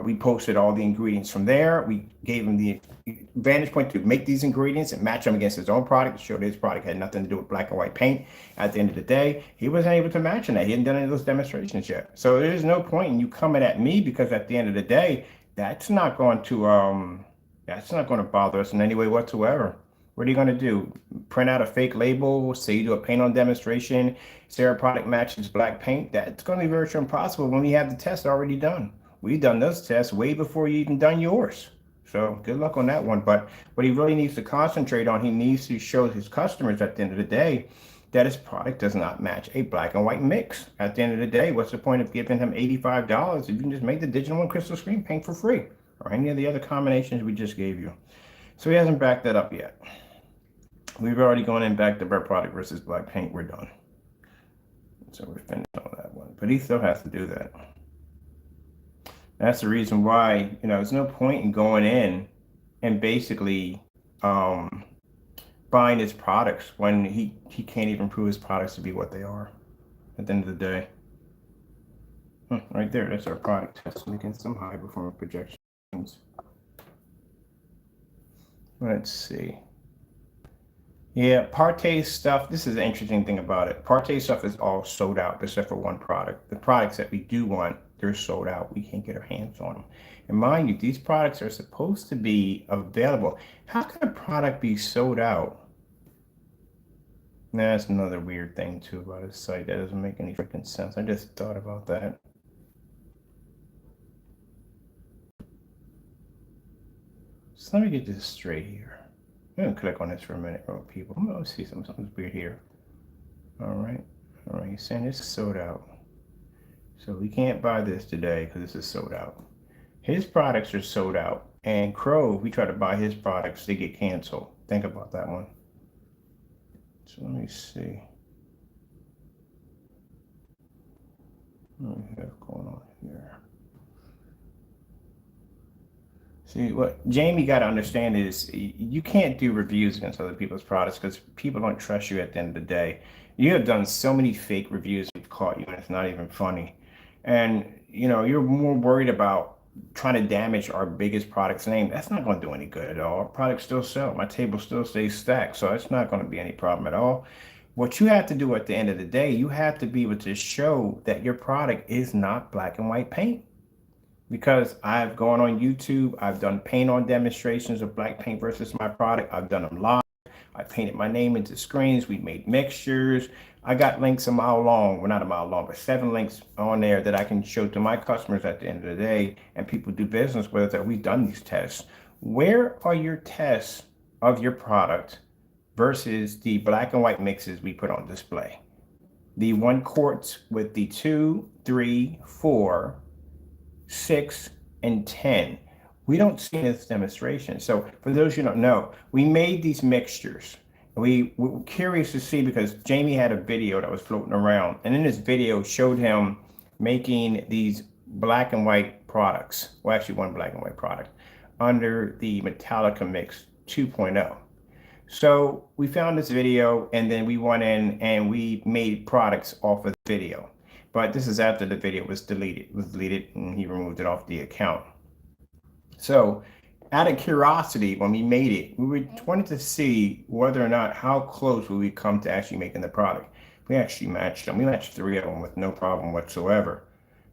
We posted all the ingredients from there. We gave him the vantage point to make these ingredients and match them against his own product. Showed his product had nothing to do with black and white paint. At the end of the day, he wasn't able to match on that. He hadn't done any of those demonstrations yet. So there's no point in you coming at me, because at the end of the day, that's not going to bother us in any way whatsoever. What are you going to do? Print out a fake label, say you do a paint on demonstration, say our product matches black paint? That's going to be virtually impossible when we have the test already done. We've done those tests way before you even done yours. So good luck on that one. But what he really needs to concentrate on, he needs to show his customers at the end of the day that his product does not match a black and white mix. At the end of the day, what's the point of giving him $85 if you can just make the digital and crystal screen paint for free? or any of the other combinations we just gave you. So he hasn't backed that up yet. We've already gone in back to our product versus black paint. We're done. So we're finished on that one. But he still has to do that. That's the reason why, there's no point in going in and basically buying his products when he can't even prove his products to be what they are at the end of the day. Right there, that's our product testing against some high performance projections. Let's see. Yeah, Partey stuff, this is the interesting thing about it. Partey stuff is all sold out except for one product. The products that we do want, they're sold out. We can't get our hands on them. And mind you, these products are supposed to be available. How can a product be sold out? That's another weird thing too about this site. That doesn't make any freaking sense. I just thought about that. So let me get this straight here. I'm gonna click on this for a minute, people. Let's see something's weird here. All right, he's saying this is sold out. So we can't buy this today because this is sold out. His products are sold out. And Crow, we try to buy his products, they get canceled. Think about that one. So let me see. What do we have going on here? See, what Jamie got to understand is you can't do reviews against other people's products because people don't trust you at the end of the day. You have done so many fake reviews, we've caught you, and it's not even funny. And, you're more worried about trying to damage our biggest product's name. That's not going to do any good at all. Our products still sell. My table still stays stacked, so it's not going to be any problem at all. What you have to do at the end of the day, you have to be able to show that your product is not black and white paint. Because I've gone on YouTube, I've done paint on demonstrations of black paint versus my product. I've done them live. I painted my name into screens. We made mixtures. I got links a mile long, well, not a mile long, but 7 links on there that I can show to my customers at the end of the day, and people do business with us that we've done these tests. Where are your tests of your product versus the black and white mixes we put on display? The 1 quarts with the 2, 3, 4, 6, and 10. We don't see this demonstration. So for those who don't know, we made these mixtures. We were curious to see because Jamie had a video that was floating around, and in this video showed him making these black and white products. Well, actually 1 black and white product under the Metallica mix 2.0. So we found this video, and then we went in and we made products off of the video. But this is after the video was deleted. It was deleted and he removed it off the account. So out of curiosity, when we made it, we wanted to see whether or not how close would we come to actually making the product. We actually matched them. We matched 3 of them with no problem whatsoever.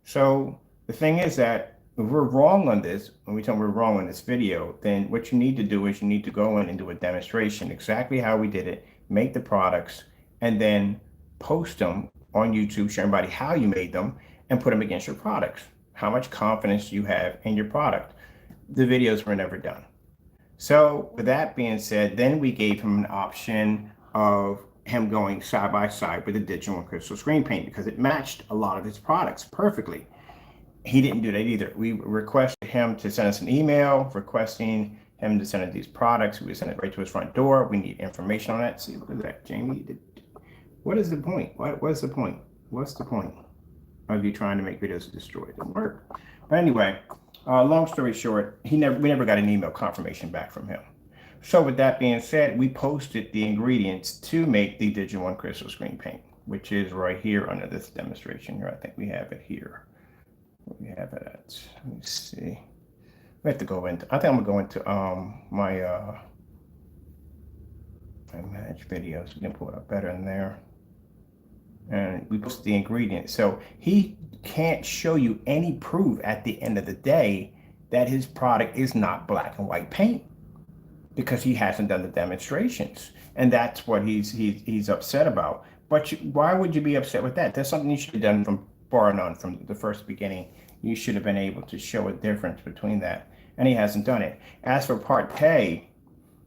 So the thing is that if we're wrong on this, when we tell them we're wrong on this video, then what you need to do is you need to go in and do a demonstration, exactly how we did it, make the products, and then post them on YouTube, show everybody how you made them, and put them against your products. How much confidence you have in your product. The videos were never done. So with that being said, then we gave him an option of him going side by side with the digital and crystal screen paint because it matched a lot of his products perfectly. He didn't do that either. We requested him to send us an email requesting him to send us these products. We would send it right to his front door. We need information on that. See, look at that, Jamie. What is the point? What's the point? What's the point of you trying to make videos to destroy? It doesn't work. But anyway, long story short, we never got an email confirmation back from him. So with that being said, we posted the ingredients to make the Digital One Crystal Screen Paint, which is right here under this demonstration here. I think we have it here. Where we have it at? Let me see. We have to go into, I think I'm gonna go into my manage videos. We can pull it up better in there. And we post the ingredients. So he can't show you any proof at the end of the day that his product is not black and white paint because he hasn't done the demonstrations. And that's what he's upset about. But why would you be upset with that? That's something you should have done from bar none, from the first beginning. You should have been able to show a difference between that. And he hasn't done it. As for Partey,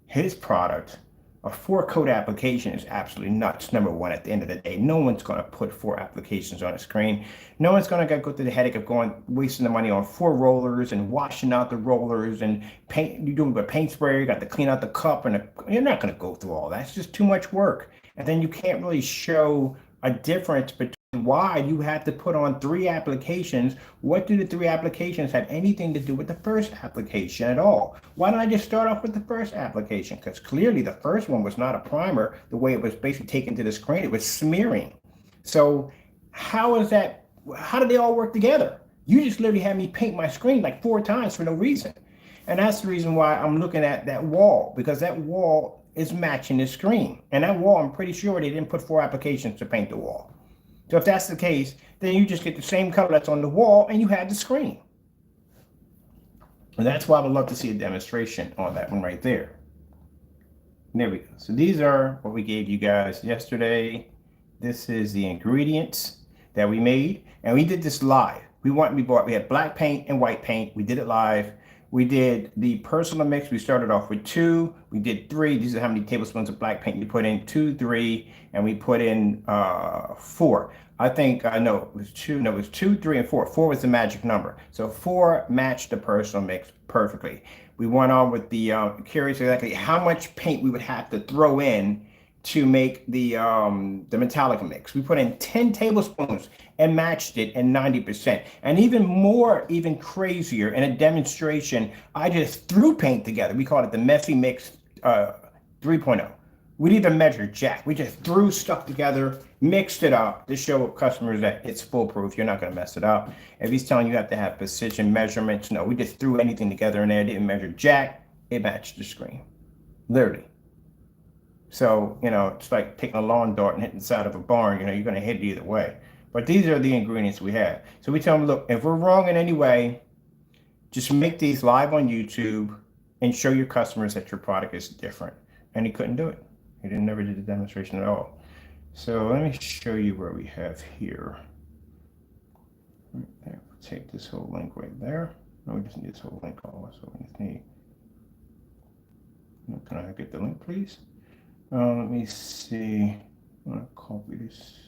his product, A 4-coat application is absolutely nuts. Number one, at the end of the day, no one's going to put 4 applications on a screen. No one's going to go through the headache of wasting the money on 4 rollers and washing out the rollers and paint. You do it with paint spray. You got to clean out the cup, and you're not going to go through all that. It's just too much work. And then you can't really show a difference between why you have to put on 3 applications. What do the 3 applications have anything to do with the first application at all? Why don't I just start off with the first application? Because clearly the first one was not a primer. The way it was basically taken to the screen, it was smearing. So how is that? How do they all work together? You just literally had me paint my screen like 4 times for no reason. And that's the reason why I'm looking at that wall, because that wall is matching the screen. And that wall, I'm pretty sure they didn't put 4 applications to paint the wall. So if that's the case, then you just get the same color that's on the wall and you have the screen. And that's why I would love to see a demonstration on that one right there. There we go. So these are what we gave you guys yesterday. This is the ingredients that we made, and we did this live. We had black paint and white paint. We did it live. We did the personal mix. We started off with 2. We did 3. These are how many tablespoons of black paint you put in. 2, 3, and we put in 4. I think no, it was 2. No, it was 2, 3, and 4. 4 was the magic number. So 4 matched the personal mix perfectly. We went on with the curious exactly how much paint we would have to throw in to make the Metallica mix. We put in 10 tablespoons and matched it in 90%. And even more, even crazier, in a demonstration, I just threw paint together. We called it the Messy Mix 3.0. We didn't even measure jack. We just threw stuff together, mixed it up to show customers that it's foolproof. You're not going to mess it up. If he's telling you have to have precision measurements, no, we just threw anything together in there. Didn't measure jack. It matched the screen, literally. So, it's like taking a lawn dart and hitting the side of a barn. You're going to hit it either way. But these are the ingredients we have. So we tell them, look, if we're wrong in any way, just make these live on YouTube and show your customers that your product is different. And he couldn't do it. He never did the demonstration at all. So let me show you where we have here. Right there. Take this whole link right there. No, we just need this whole link also. We just need. Can I get the link, please? Let me see. I'm gonna copy this.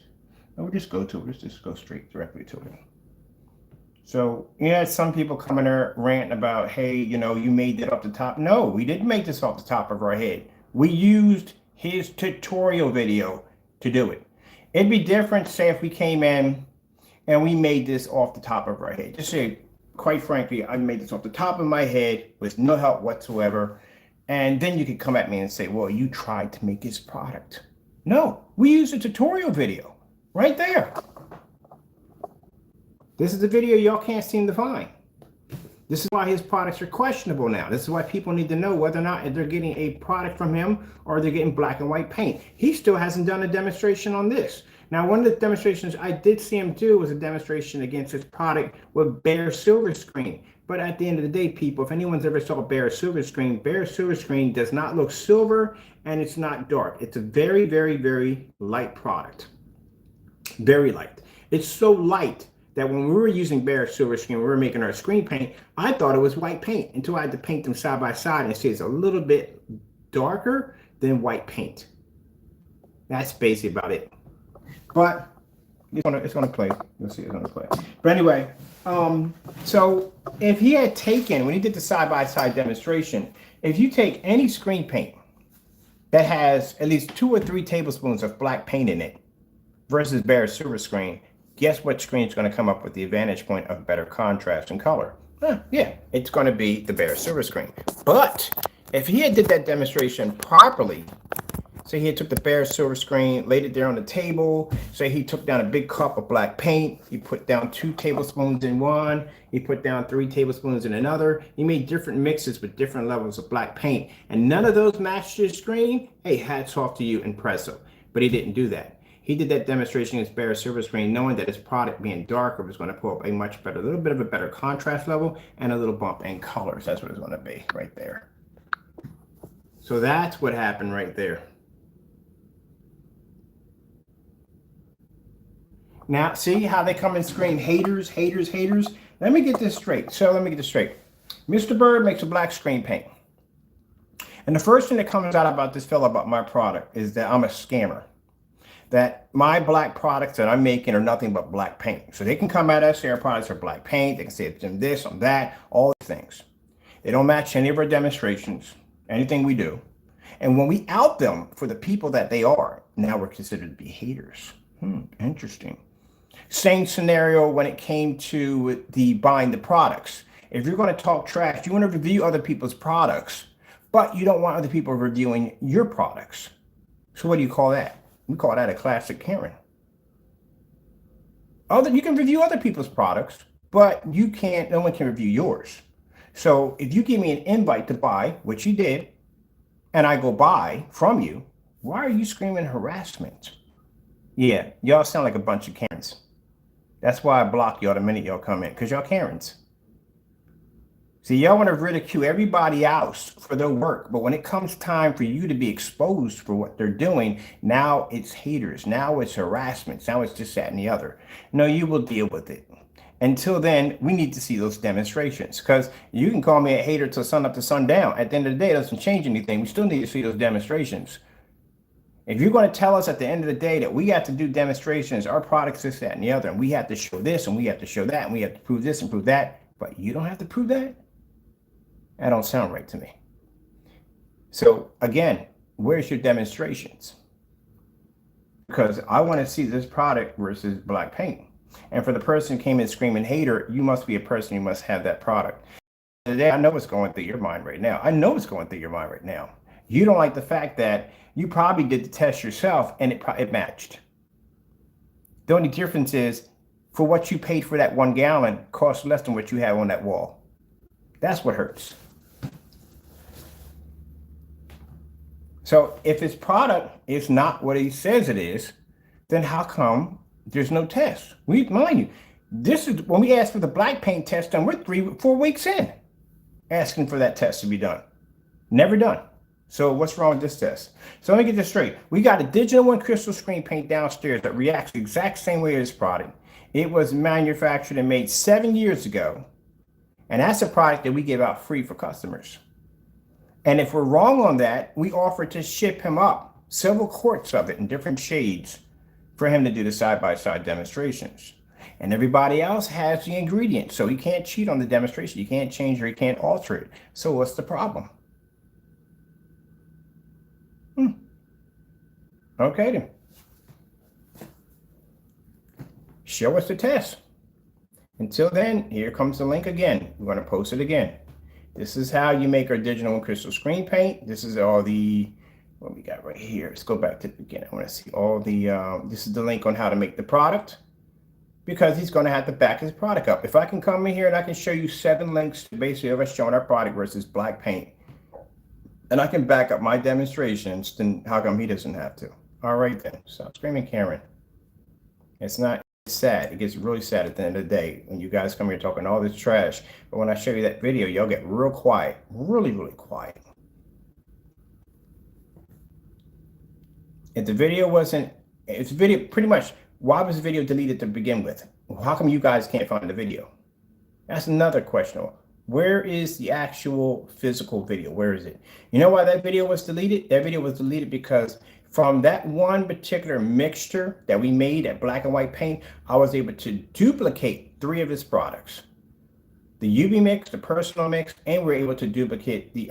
No, we'll just go to it. Let's just go straight directly to it. So some people come in there ranting about, hey, you made it off the top. No, we didn't make this off the top of our head. We used his tutorial video to do it. It'd be different, say, if we came in and we made this off the top of our head. Just say, quite frankly, I made this off the top of my head with no help whatsoever. And then you could come at me and say, well, you tried to make his product. No, we used a tutorial video right there. This is the video y'all can't seem to find. This is why his products are questionable now. This is why people need to know whether or not they're getting a product from him or they're getting black and white paint. He still hasn't done a demonstration on this. Now, one of the demonstrations I did see him do was a demonstration against his product with bare silver screen. But at the end of the day, people, if anyone's ever saw bare silver screen does not look silver and it's not dark. It's a very, very, very light product. Very light. It's so light that when we were using bare silver screen, we were making our screen paint, I thought it was white paint until I had to paint them side by side and see it's a little bit darker than white paint. That's basically about it. But it's gonna play. You'll see it's gonna play. But anyway, so if he had taken, when he did the side by side demonstration, if you take any screen paint that has at least 2 or 3 tablespoons of black paint in it versus bare silver screen, guess what screen is going to come up with the advantage point of better contrast and color? Yeah, it's going to be the bare silver screen. But if he had did that demonstration properly, say he took the bare silver screen, laid it there on the table, say he took down a big cup of black paint, he put down 2 tablespoons in one, he put down 3 tablespoons in another, he made different mixes with different levels of black paint, and none of those matched his screen, hey, hats off to you, impressive. But he didn't do that. He did that demonstration against bare silver screen, knowing that his product being darker was going to pull up a much better, a little bit of a better contrast level and a little bump in colors. That's what it's going to be right there. So that's what happened right there. Now, see how they come and scream haters, haters, haters? Let me get this straight. Mr. Bird makes a black screen paint. And the first thing that comes out about this fella about my product is that I'm a scammer. That my black products that I'm making are nothing but black paint. So they can come out and say our products are black paint. They can say it's in this, on that, all these things. They don't match any of our demonstrations, anything we do. And when we out them for the people that they are, now we're considered to be haters. Interesting. Same scenario when it came to the buying the products. If you're going to talk trash, you want to review other people's products, but you don't want other people reviewing your products. So what do you call that? We call that a classic Karen. You can review other people's products, but you can't, no one can review yours. So if you give me an invite to buy, which you did, and I go buy from you, why are you screaming harassment? Yeah, y'all sound like a bunch of Karens. That's why I block y'all the minute y'all come in, because y'all Karens. See, y'all want to ridicule everybody else for their work, but when it comes time for you to be exposed for what they're doing, now it's haters, now it's harassment, now it's this, that, and the other. No, you will deal with it. Until then, we need to see those demonstrations, because you can call me a hater till sun up to sundown. At the end of the day, it doesn't change anything. We still need to see those demonstrations. If you're going to tell us at the end of the day that we have to do demonstrations, our products, this, that, and the other, and we have to show this, and we have to show that, and we have to prove this and prove that, but you don't have to prove that? That don't sound right to me. So again, where's your demonstrations? Because I want to see this product versus black paint. And for the person who came in screaming hater, you must be a person who must have that product. Today, I know what's going through your mind right now. I know what's going through your mind right now. You don't like the fact that you probably did the test yourself and it matched. The only difference is for what you paid for that 1 gallon costs less than what you have on that wall. That's what hurts. So if his product is not what he says it is, then how come there's no test? Mind you, this is when we asked for the black paint test done, we're 3-4 weeks in asking for that test to be done. Never done. So what's wrong with this test? So let me get this straight. We got a digital one crystal screen paint downstairs that reacts the exact same way as this product. It was manufactured and made 7 years ago. And that's a product that we give out free for customers. And if we're wrong on that, we offer to ship him up several quarts of it in different shades for him to do the side-by-side demonstrations. And everybody else has the ingredients, so he can't cheat on the demonstration. You can't change or you can't alter it. So what's the problem? Okay then. Show us the test. Until then, here comes the link again. We're going to post it again. This is how you make our digital and crystal screen paint. This is all the, what we got right here. Let's go back to the beginning. I want to see all the, this is the link on how to make the product, because he's going to have to back his product up. If I can come in here and I can show you 7 links to basically of us showing our product versus black paint, and I can back up my demonstrations, then how come he doesn't have to? All right then, stop screaming, Karen. It's not sad. It gets really sad at the end of the day when you guys come here talking all this trash. But when I show you that video, y'all get real quiet, really, really quiet. If the video wasn't, it's video pretty much, why was the video deleted to begin with? How come you guys can't find the video? That's another question. Where is the actual physical video? Where is it? You know why that video was deleted? That video was deleted because from that one particular mixture that we made at Black and White Paint, I was able to duplicate 3 of his products. The UV mix, the personal mix, and we're able to duplicate the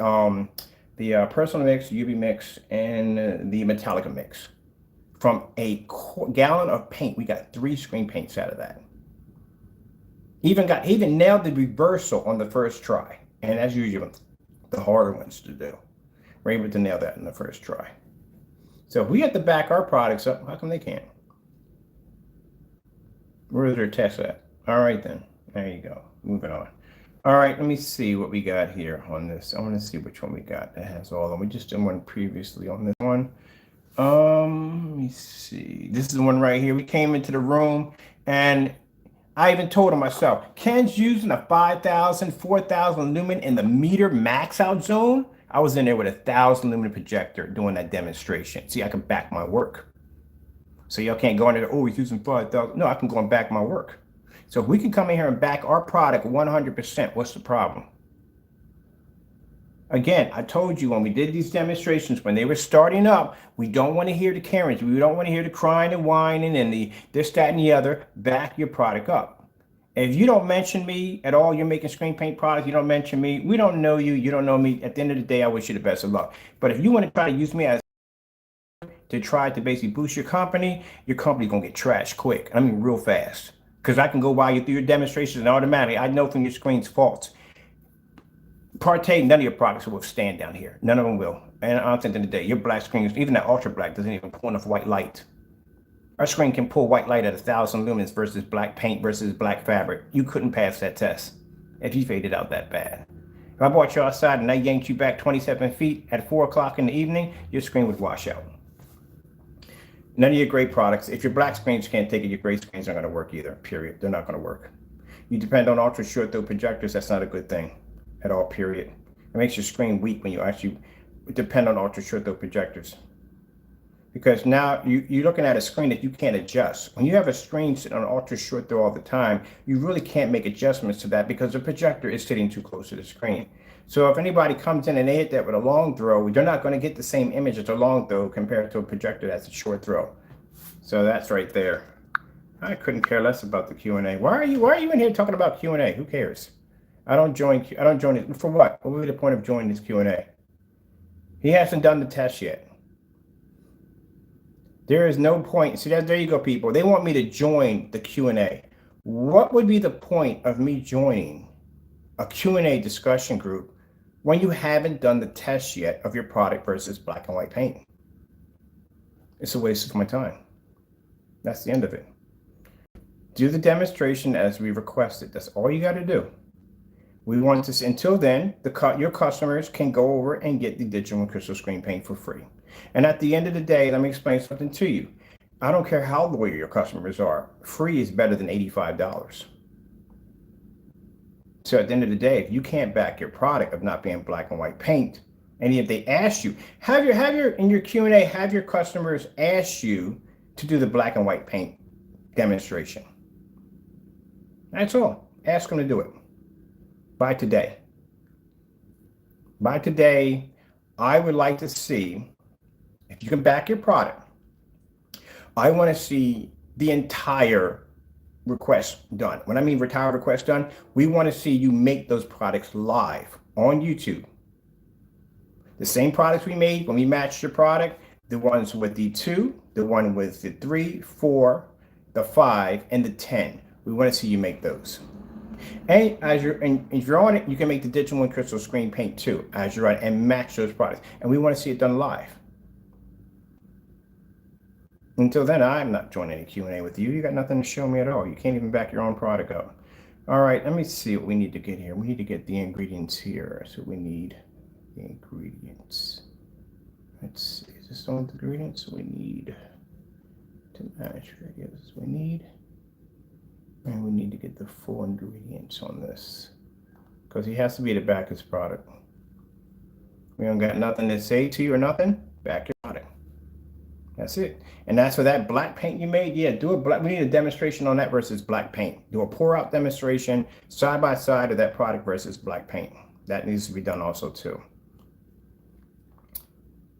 personal mix, UV mix, and the Metallica mix. From a gallon of paint, we got 3 screen paints out of that. Even nailed the reversal on the first try. And as usual, the harder ones to do. We're able to nail that in the first try. So if we have to back our products up, how come they can't? Where's their test at? All right then, there you go, moving on. All right, let me see what we got here on this. I want to see which one we got that has all of them. We just did one previously on this one. Let me see. This is the one right here. We came into the room and I even told him myself, Ken's using a 5,000, 4,000 lumen in the meter max out zone. I was in there with a 1,000 lumen projector doing that demonstration. See, I can back my work. So y'all can't go in there, oh, he's using 5,000. No, I can go and back my work. So if we can come in here and back our product 100%, what's the problem? Again, I told you when we did these demonstrations, when they were starting up, we don't want to hear the Karens. We don't want to hear the crying and whining and the this, that, and the other. Back your product up. If you don't mention me at all, you're making screen paint products, you don't mention me, we don't know you, you don't know me. At the end of the day, I wish you the best of luck. But if you want to try to use me as to try to basically boost your company's gonna get trashed quick. I mean real fast. Because I can go by you through your demonstrations and automatically I know from your screen's faults. Partake, none of your products will stand down here. None of them will. And at the end of the day, your black screens, even that ultra black, doesn't even pull enough white light. Our screen can pull white light at 1,000 lumens versus black paint versus black fabric. You couldn't pass that test if you faded out that bad. If I brought you outside and I yanked you back 27 feet at 4 o'clock in the evening, your screen would wash out. None of your gray products, if your black screens can't take it, your gray screens aren't going to work either, period. They're not going to work. You depend on ultra short throw projectors, that's not a good thing at all, period. It makes your screen weak when you actually depend on ultra short throw projectors. Because now you're looking at a screen that you can't adjust. When you have a screen sitting on ultra short throw all the time, you really can't make adjustments to that because the projector is sitting too close to the screen. So if anybody comes in and they hit that with a long throw, they're not going to get the same image as a long throw compared to a projector that's a short throw. So that's right there. I couldn't care less about the Q&A. Why are you in here talking about Q&A? Who cares? I don't join it. For what? What would be the point of joining this Q&A? He hasn't done the test yet. There is no point. See, there you go, people. They want me to join the Q&A. What would be the point of me joining a Q&A discussion group when you haven't done the test yet of your product versus black and white paint? It's a waste of my time. That's the end of it. Do the demonstration as we requested. That's all you got to do. We want to, until then, your customers can go over and get the digital and crystal screen paint for free. And at the end of the day, let me explain something to you. I don't care how loyal your customers are. Free is better than $85. So at the end of the day, if you can't back your product of not being black and white paint, and if they ask you, in your Q&A, have your customers ask you to do the black and white paint demonstration. That's all. Ask them to do it. By today. By today, I would like to see, if you can back your product, I want to see the entire request done. When I mean entire request done, we want to see you make those products live on YouTube. The same products we made when we matched your product, the ones with the 2, the one with the 3, 4, the 5, and the 10. We want to see you make those. And if you're on it, you can make the digital and crystal screen paint too, as you're on it, and match those products. And we want to see it done live. Until then, I'm not joining any Q&A with you. You got nothing to show me at all. You can't even back your own product up. All right, let me see what we need to get here. We need to get the ingredients here. So we need the ingredients. Let's see, is this all the ingredients we need to match? Yes, we need. And we need to get the full ingredients on this, because he has to be the back of his product. We don't got nothing to say to you or nothing. Back your product. That's it. And that's for that black paint you made. Yeah, do a black. We need a demonstration on that versus black paint. Do a pour out demonstration side by side of that product versus black paint. That needs to be done also too.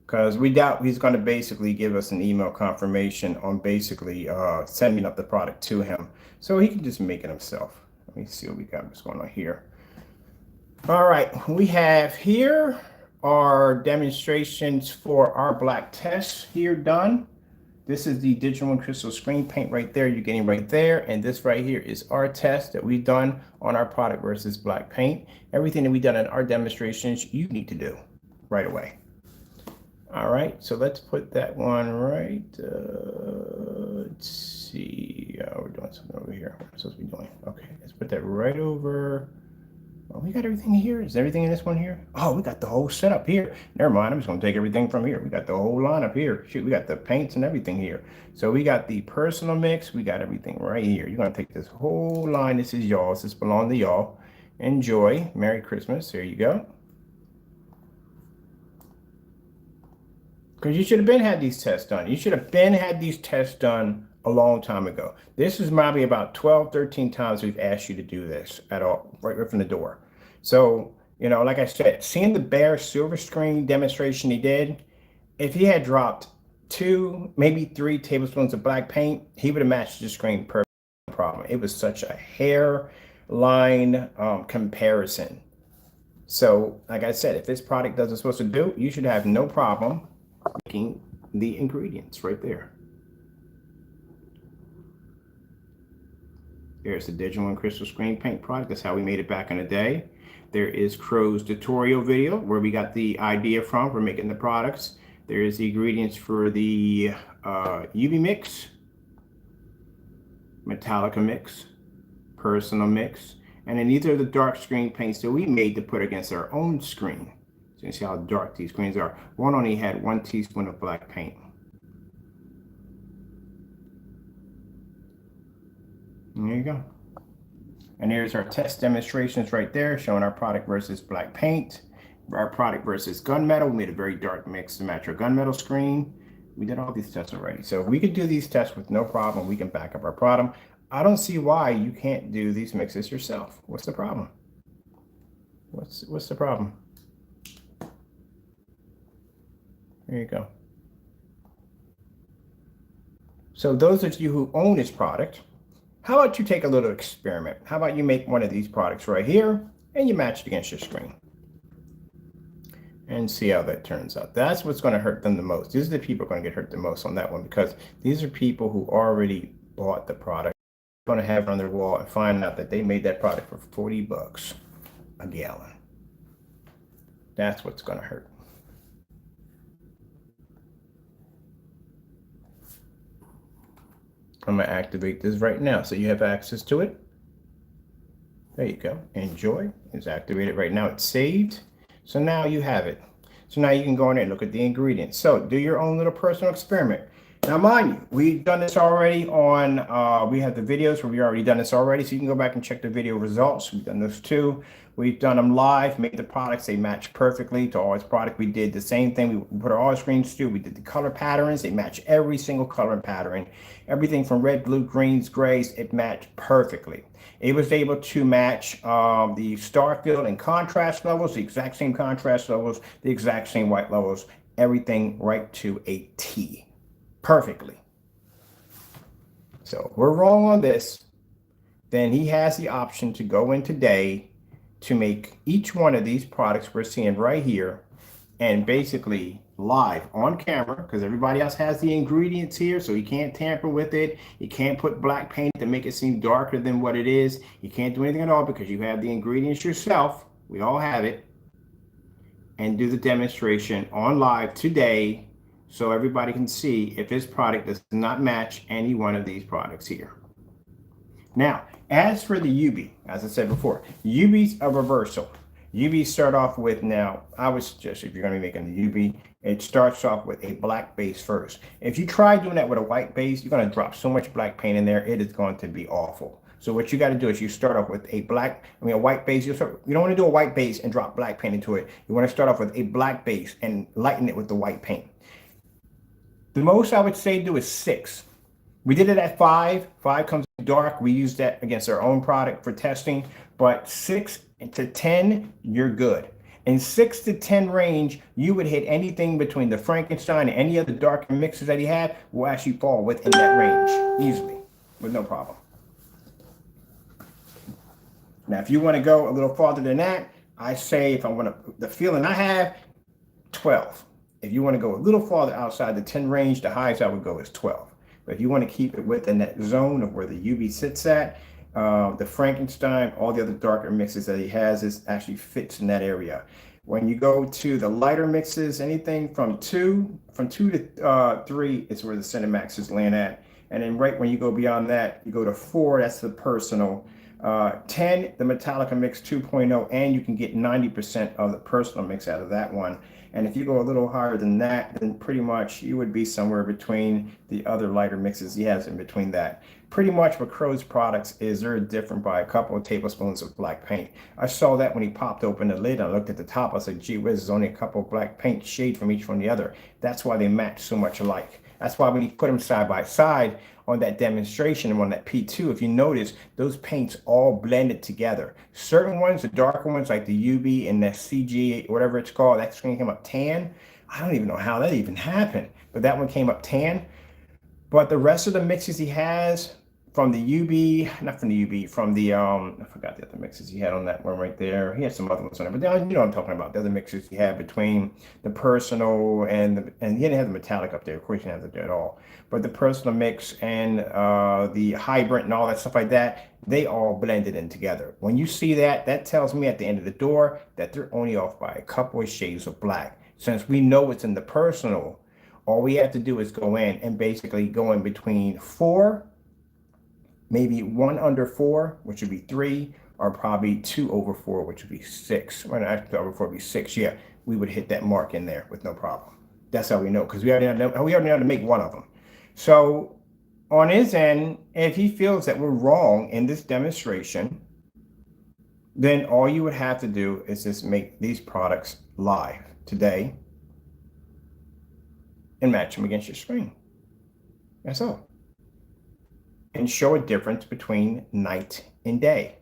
Because we doubt he's going to basically give us an email confirmation on basically sending up the product to him. So he can just make it himself. Let me see what we got. What's going on here? All right, we have here our demonstrations for our black test here done. This is the digital and crystal screen paint right there. You're getting right there. And this right here is our test that we've done on our product versus black paint. Everything that we've done in our demonstrations, you need to do right away. All right, so let's put that one right. Let's see. We're doing something over here. What am I supposed to be doing? Okay, let's put that right over. Oh, we got everything here. Is everything in this one here? Oh, we got the whole setup here. Never mind. I'm just going to take everything from here. We got the whole lineup here. Shoot, we got the paints and everything here. So we got the personal mix. We got everything right here. You're going to take this whole line. This is y'all's. This belongs to y'all. Enjoy. Merry Christmas. There you go. Because you should have been had these tests done. You should have been had these tests done a long time ago. This is probably about 12, 13 times we've asked you to do this at all, right from the door. So You know, like I said, seeing the bare silver screen demonstration he did, if he had dropped 2, maybe 3 tablespoons of black paint, he would have matched the screen perfectly. No problem. It was such a hairline comparison. So, like I said, if this product does what it's supposed to do, you should have no problem making the ingredients right there. There's the digital and crystal screen paint product. That's how we made it back in the day. There is Crow's tutorial video where we got the idea from for making the products. There is the ingredients for the UV mix, Metallica mix, personal mix, and then these are the dark screen paints that we made to put against our own screen. So you can see how dark these screens are. One only had 1 teaspoon of black paint. And there you go. And here's our test demonstrations right there, showing our product versus black paint, our product versus gunmetal. We made a very dark mix to match our gunmetal screen. We did all these tests already. So if we could do these tests with no problem, we can back up our product. I don't see why you can't do these mixes yourself. What's the problem? What's the problem? There you go. So those of you who own this product, how about you take a little experiment? How about you make one of these products right here and you match it against your screen and see how that turns out. That's what's going to hurt them the most. These are the people going to get hurt the most on that one, because these are people who already bought the product, going to have it on their wall and find out that they made that product for 40 bucks a gallon. That's what's going to hurt. I'm going to activate this right now so you have access to it. There you go. Enjoy. It's activated right now. It's saved. So now you have it. So now you can go in there and look at the ingredients. So do your own little personal experiment. Now, mind you, we've done this already on, we have the videos where we've already done this already. So you can go back and check the video results. We've done those too. We've done them live, made the products. They match perfectly to all its product. We did the same thing. We put our all screens too. We did the color patterns. They match every single color and pattern. Everything from red, blue, greens, grays, it matched perfectly. It was able to match the star field and contrast levels, the exact same contrast levels, the exact same white levels, everything right to a T. Perfectly. So if we're wrong on this, then he has the option to go in today to make each one of these products we're seeing right here, and basically live on camera, because everybody else has the ingredients here, so you can't tamper with it. You can't put black paint to make it seem darker than what it is. You can't do anything at all because you have the ingredients yourself. We all have it. And do the demonstration on live today, so everybody can see if this product does not match any one of these products here. Now, as for the UV, as I said before, UV's a reversal. UV start off with, now, I would suggest if you're going to be making the UV, it starts off with a black base first. If you try doing that with a white base, you're going to drop so much black paint in there, it is going to be awful. So what you got to do is you start off with a white base. You don't want to do a white base and drop black paint into it. You want to start off with a black base and lighten it with the white paint. The most I would say do is 6. We did it at 5. 5 comes dark. We use that against our own product for testing. But 6 to 10, you're good. In 6 to 10 range, you would hit anything between the Frankenstein and any other dark mixes that he had will actually fall within that range easily, with no problem. Now, if you want to go a little farther than that, I say, if I want to, the feeling I have, 12. If you want to go a little farther outside the 10 range, the highest I would go is 12. But if you want to keep it within that zone of where the UV sits at, the Frankenstein, all the other darker mixes that he has actually fits in that area. When you go to the lighter mixes, anything from 2 to 3 is where the Cinemax is laying at. And then right when you go beyond that, you go to 4, that's the personal. 10, the Metallica mix 2.0, and you can get 90% of the personal mix out of that one. And if you go a little higher than that, then pretty much you would be somewhere between the other lighter mixes he has in between that. Pretty much what Crow's products is, they're different by a couple of tablespoons of black paint. I saw that when he popped open the lid. I looked at the top. I said, gee whiz, there's only a couple of black paint shade from each from the other. That's why they match so much alike. That's why when you put them side by side on that demonstration and on that P2, if you notice, those paints all blended together. Certain ones, the darker ones like the UB and the CG, whatever it's called, that screen came up tan. I don't even know how that even happened, but that one came up tan. But the rest of the mixes he has from the UB, not from the UB, from the, I forgot the other mixes he had on that one right there. He had some other ones on there, but you know what I'm talking about. The other mixes he had between the personal and he didn't have the metallic up there. Of course, he didn't have that at all. But the personal mix and the hybrid and all that stuff like that, they all blended in together. When you see that, that tells me at the end of the door that they're only off by a couple of shades of black. Since we know it's in the personal, all we have to do is go in and basically go in between 4, maybe 1 under 4, which would be 3, or probably 2 over 4, which would be 6. Well, actually, over 4 would be 6. Yeah, we would hit that mark in there with no problem. That's how we know, because we already know how to make one of them. So on his end, if he feels that we're wrong in this demonstration, then all you would have to do is just make these products live today and match them against your screen. That's all. And show a difference between night and day.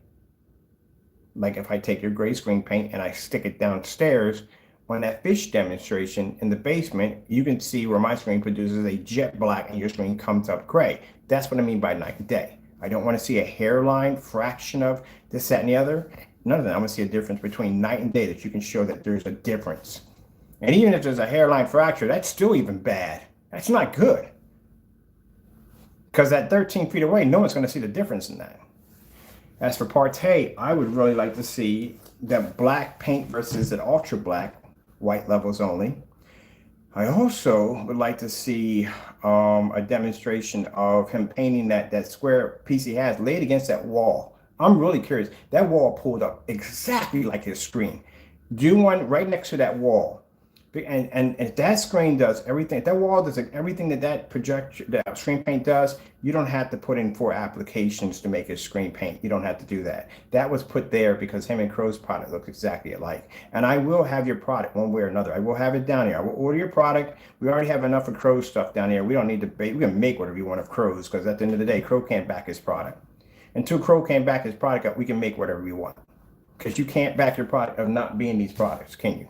Like if I take your gray screen paint and I stick it downstairs on that fish demonstration in the basement, you can see where my screen produces a jet black and your screen comes up gray. That's what I mean by night and day. I don't want to see a hairline fraction of this, that, and the other. None of that. I want to see a difference between night and day, that you can show that there's a difference. And even if there's a hairline fracture, that's still even bad. That's not good. Because at 13 feet away, no one's going to see the difference in that. As for parts A, I would really like to see the black paint versus an ultra black, white levels only. I also would like to see a demonstration of him painting that square piece he has laid against that wall. I'm really curious. That wall pulled up exactly like his screen. Do one right next to that wall. And if that screen does everything, if that wall does everything that screen paint does, you don't have to put in 4 applications to make a screen paint. You don't have to do that. That was put there because him and Crow's product look exactly alike. And I will have your product one way or another. I will have it down here. I will order your product. We already have enough of Crow's stuff down here. We don't need to we can make whatever you want of Crow's, because at the end of the day, Crow can't back his product. Until Crow can't back his product up, we can make whatever we want. Because you can't back your product of not being these products, can you?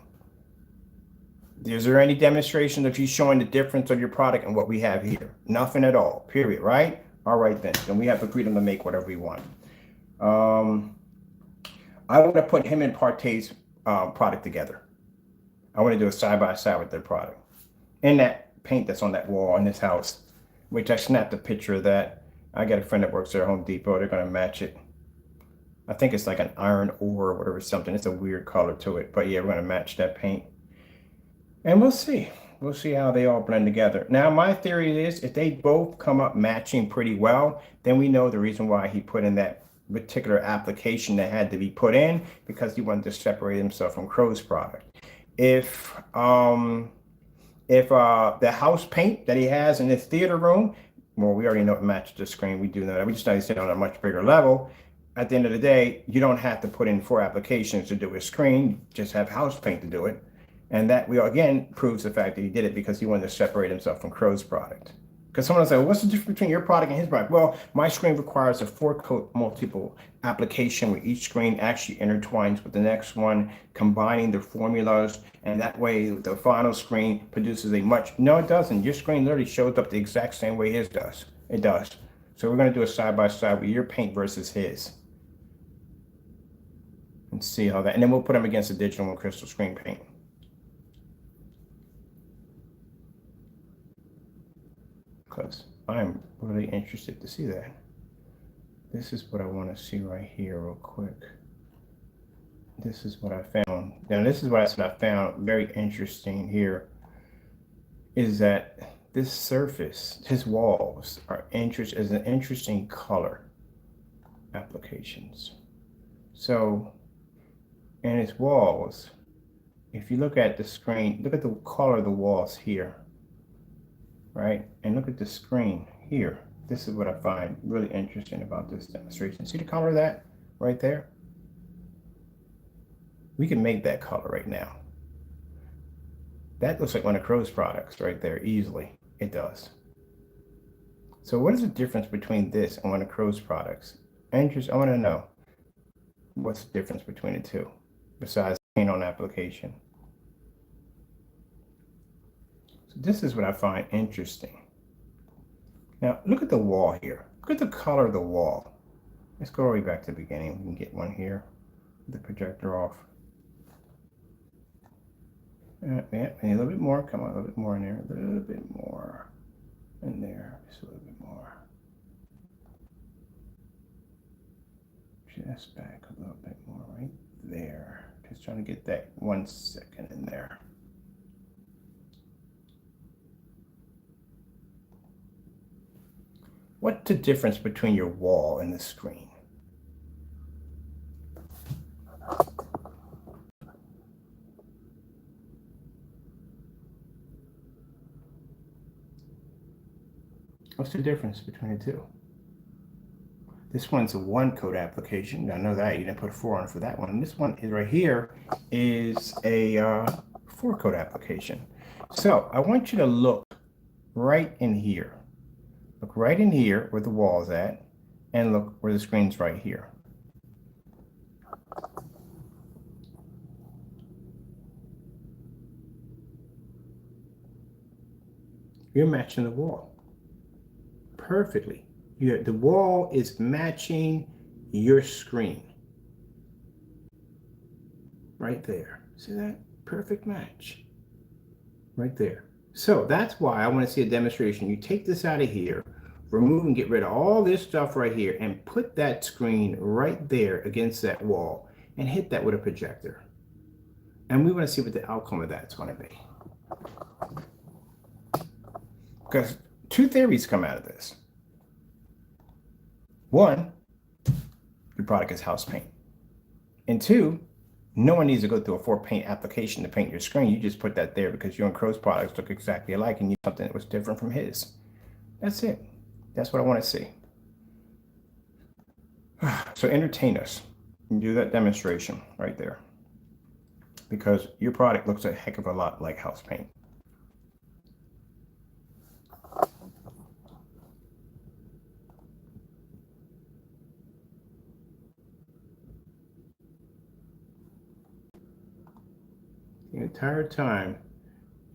Is there any demonstration of you showing the difference of your product and what we have here? Nothing at all, period, right? All right, then we have the freedom to make whatever we want. I want to put him and Partay's product together. I want to do a side-by-side with their product. And that paint that's on that wall in this house, which I snapped a picture of that. I got a friend that works there at Home Depot. They're going to match it. I think it's like an iron ore or whatever, something. It's a weird color to it. But yeah, we're going to match that paint. And we'll see. We'll see how they all blend together. Now, my theory is if they both come up matching pretty well, then we know the reason why he put in that particular application that had to be put in, because he wanted to separate himself from Crow's product. If the house paint that he has in his theater room, well, we already know it matched the screen. We do know that. We just know he's sitting on a much bigger level. At the end of the day, you don't have to put in 4 applications to do a screen. You just have house paint to do it. And that, again, proves the fact that he did it because he wanted to separate himself from Crow's product. Because someone will say, well, what's the difference between your product and his product? Well, my screen requires a 4-coat multiple application where each screen actually intertwines with the next one, combining the formulas. And that way, the final screen produces a much... No, it doesn't. Your screen literally shows up the exact same way his does. It does. So we're going to do a side-by-side with your paint versus his. And see how that... And then we'll put them against the digital and crystal screen paint. Because I'm really interested to see that. This is what I want to see right here real quick. This is what I found. Now this is what I found very interesting here, is that this surface, his walls are is an interesting color applications. So in his walls, if you look at the screen, look at the color of the walls here. Right? And look at the screen here. This is what I find really interesting about this demonstration. See the color of that right there? We can make that color right now. That looks like one of Crow's products right there, easily. It does. So what is the difference between this and one of Crow's products? Andrews, I want to know what's the difference between the two besides paint on application. So this is what I find interesting. Now look at the wall here. Look at the color of the wall. Let's go all the way back to the beginning. We can get one here. The projector off. Yeah, a little bit more. Come on, a little bit more in there. A little bit more in there. Just a little bit more. Just back a little bit more right there. Just trying to get that 1 second in there. What's the difference between your wall and the screen? What's the difference between the two? This one's a 1 coat application. I know that you didn't put a 4 on for that one. And this one is right here is a 4 coat application. So I want you to look right in here. Look right in here where the wall's at, and look where the screen's right here. You're matching the wall perfectly. The wall is matching your screen. Right there. See that? Perfect match. Right there. So that's why I want to see a demonstration. You take this out of here, remove and get rid of all this stuff right here, and put that screen right there against that wall and hit that with a projector. And we want to see what the outcome of that's going to be. Because 2 theories come out of this. 1, your product is house paint. And 2, no one needs to go through a 4 paint application to paint your screen. You just put that there because you and Crow's products look exactly alike and you need something that was different from his. That's it. That's what I want to see. So entertain us and do that demonstration right there. Because your product looks a heck of a lot like house paint. The entire time,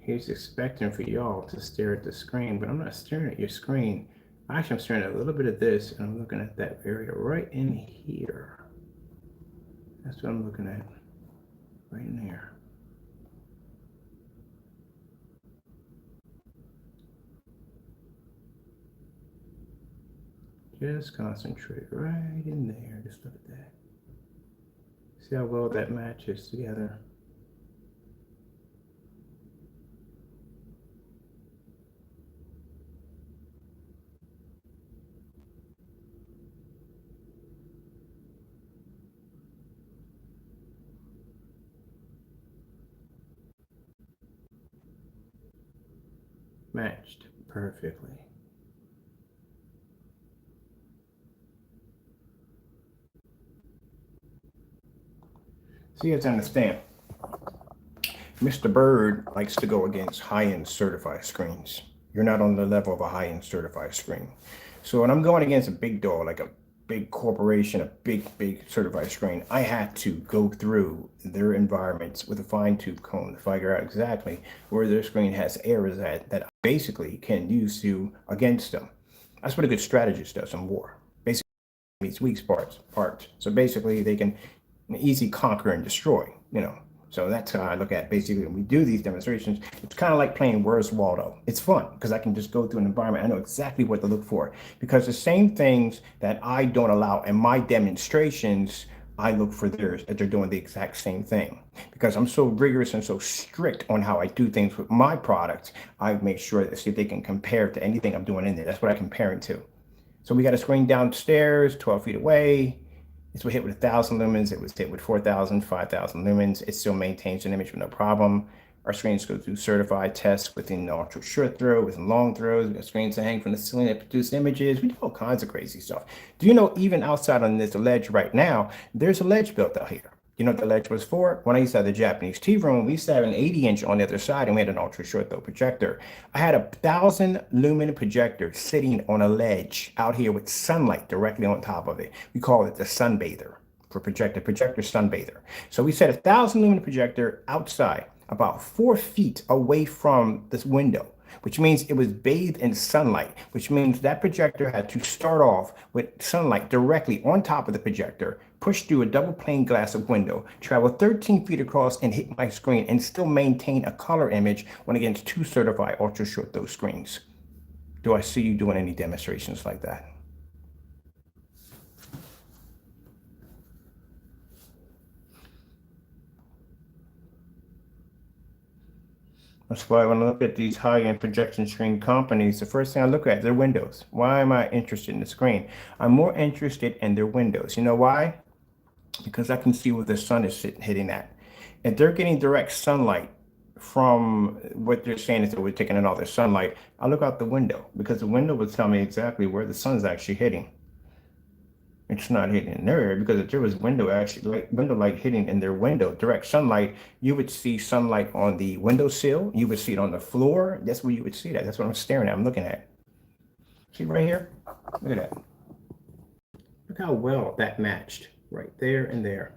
he's expecting for y'all to stare at the screen, but I'm not staring at your screen. Actually, I'm staring at a little bit of this, and I'm looking at that area right in here. That's what I'm looking at, right in there. Just concentrate right in there. Just look at that. See how well that matches together. Matched perfectly. So you have to understand, Mr. Bird likes to go against high-end certified screens. You're not on the level of a high-end certified screen. So when I'm going against a big dog, like a big corporation, a big certified screen, I had to go through their environments with a fine-tooth comb to figure out exactly where their screen has errors at that I basically can use to against them. That's what a good strategist does in war. Basically, meets weak parts. So basically, they can easy conquer and destroy. So that's how I look at basically when we do these demonstrations. It's kind of like playing Where's Waldo. It's fun because I can just go through an environment. I know exactly what to look for because the same things that I don't allow in my demonstrations, I look for theirs that they're doing the exact same thing. Because I'm so rigorous and so strict on how I do things with my products, I make sure to see if they can compare to anything I'm doing in there. That's what I compare it to. So we got a screen downstairs, 12 feet away. This was hit with 1,000 lumens. It was hit with 4,000, 5,000 lumens. It still maintains an image with no problem. Our screens go through certified tests within ultra short throw, within long throws. We got screens that hang from the ceiling that produce images. We do all kinds of crazy stuff. Do you know even outside on this ledge right now, there's a ledge built out here. You know what the ledge was for? When I used to have the Japanese tea room, we used to have an 80-inch on the other side, and we had an ultra short throw projector. I had a 1,000 lumen projector sitting on a ledge out here with sunlight directly on top of it. We call it the sunbather for projector sunbather. So we set a 1,000 lumen projector outside, about 4 feet away from this window, which means it was bathed in sunlight, which means that projector had to start off with sunlight directly on top of the projector, push through a double pane glass of window, travel 13 feet across and hit my screen, and still maintain a color image when against 2 certified ultra short throw screens. Do I see you doing any demonstrations like that? That's why when I look at these high-end projection screen companies, the first thing I look at, their windows. Why am I interested in the screen? I'm more interested in their windows. You know why? Because I can see where the sun is hitting at. If they're getting direct sunlight from what they're saying is that we're taking in all their sunlight, I look out the window because the window will tell me exactly where the sun's actually hitting. It's not hitting in their area, because if there was window light hitting in their window, direct sunlight, you would see sunlight on the windowsill. You would see it on the floor. That's where you would see that. That's what I'm staring at. I'm looking at. See right here? Look at that. Look how well that matched right there and there.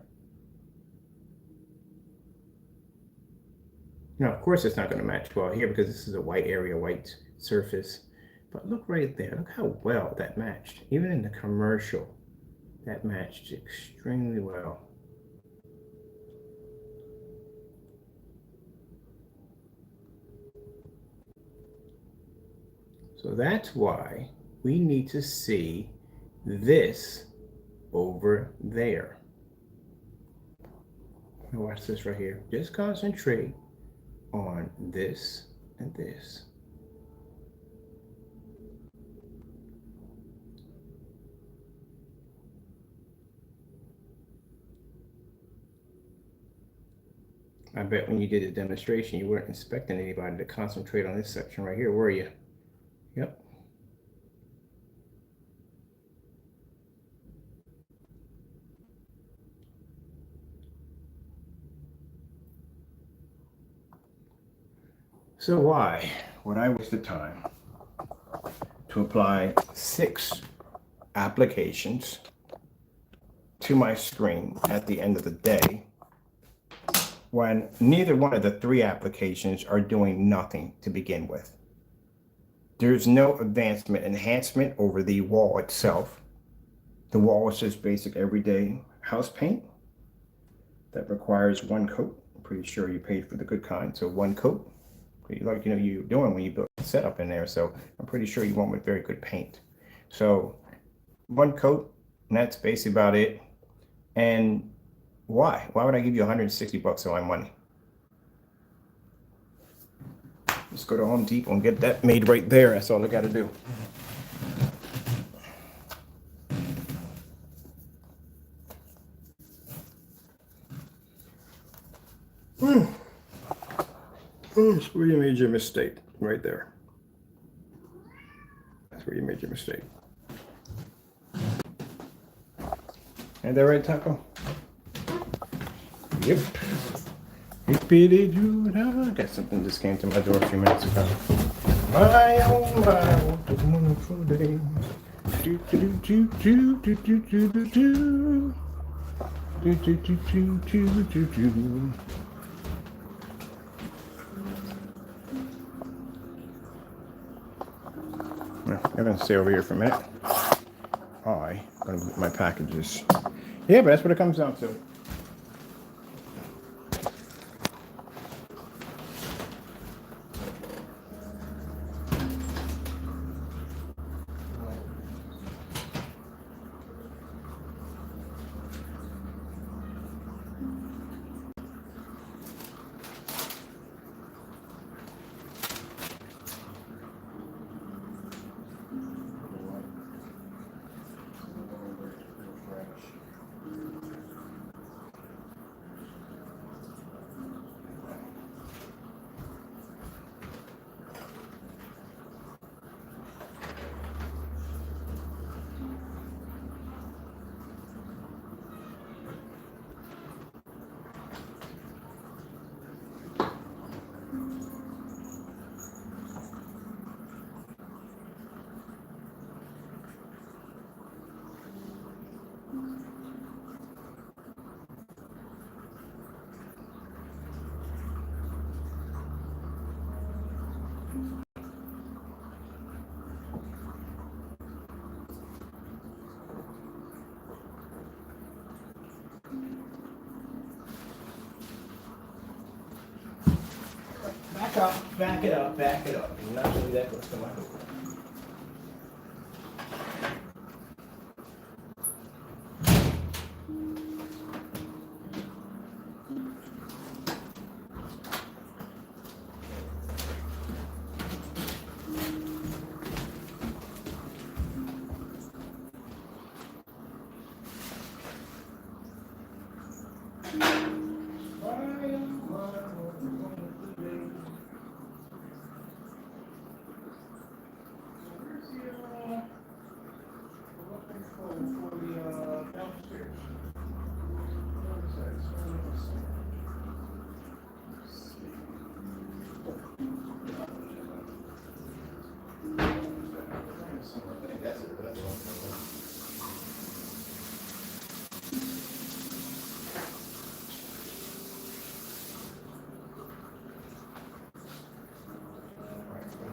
Now, of course, it's not going to match well here because this is a white area, white surface. But look right there. Look how well that matched. Even in the commercial, that matched extremely well. So that's why we need to see this over there. Now watch this right here. Just concentrate on this and this. I bet when you did the demonstration, you weren't expecting anybody to concentrate on this section right here, were you? Yep. So why would I waste the time to apply 6 applications to my screen at the end of the day when neither one of the 3 applications are doing nothing to begin with? There's no enhancement over the wall itself. The wall is just basic everyday house paint that requires 1 coat. I'm pretty sure you paid for the good kind, so 1 coat. Like you're doing when you build a setup in there, so I'm pretty sure you went with very good paint. So 1 coat, and that's basically about it. And why would I give you 160 bucks on my money? Just go to Home Depot and get that made right there. That's all I got to do. That's where you made your mistake, right there. That's where you made your mistake. Ain't that right, Taco? Yep. I got something just came to my door a few minutes ago. My oh my, what a wonderful day. Do do do do do do do do do. Do do do do do do do. I'm gonna stay over here for a minute. I'm gonna get my packages. Yeah, but that's what it comes down to. up, back it up, back it up. And naturally that goes to my hook.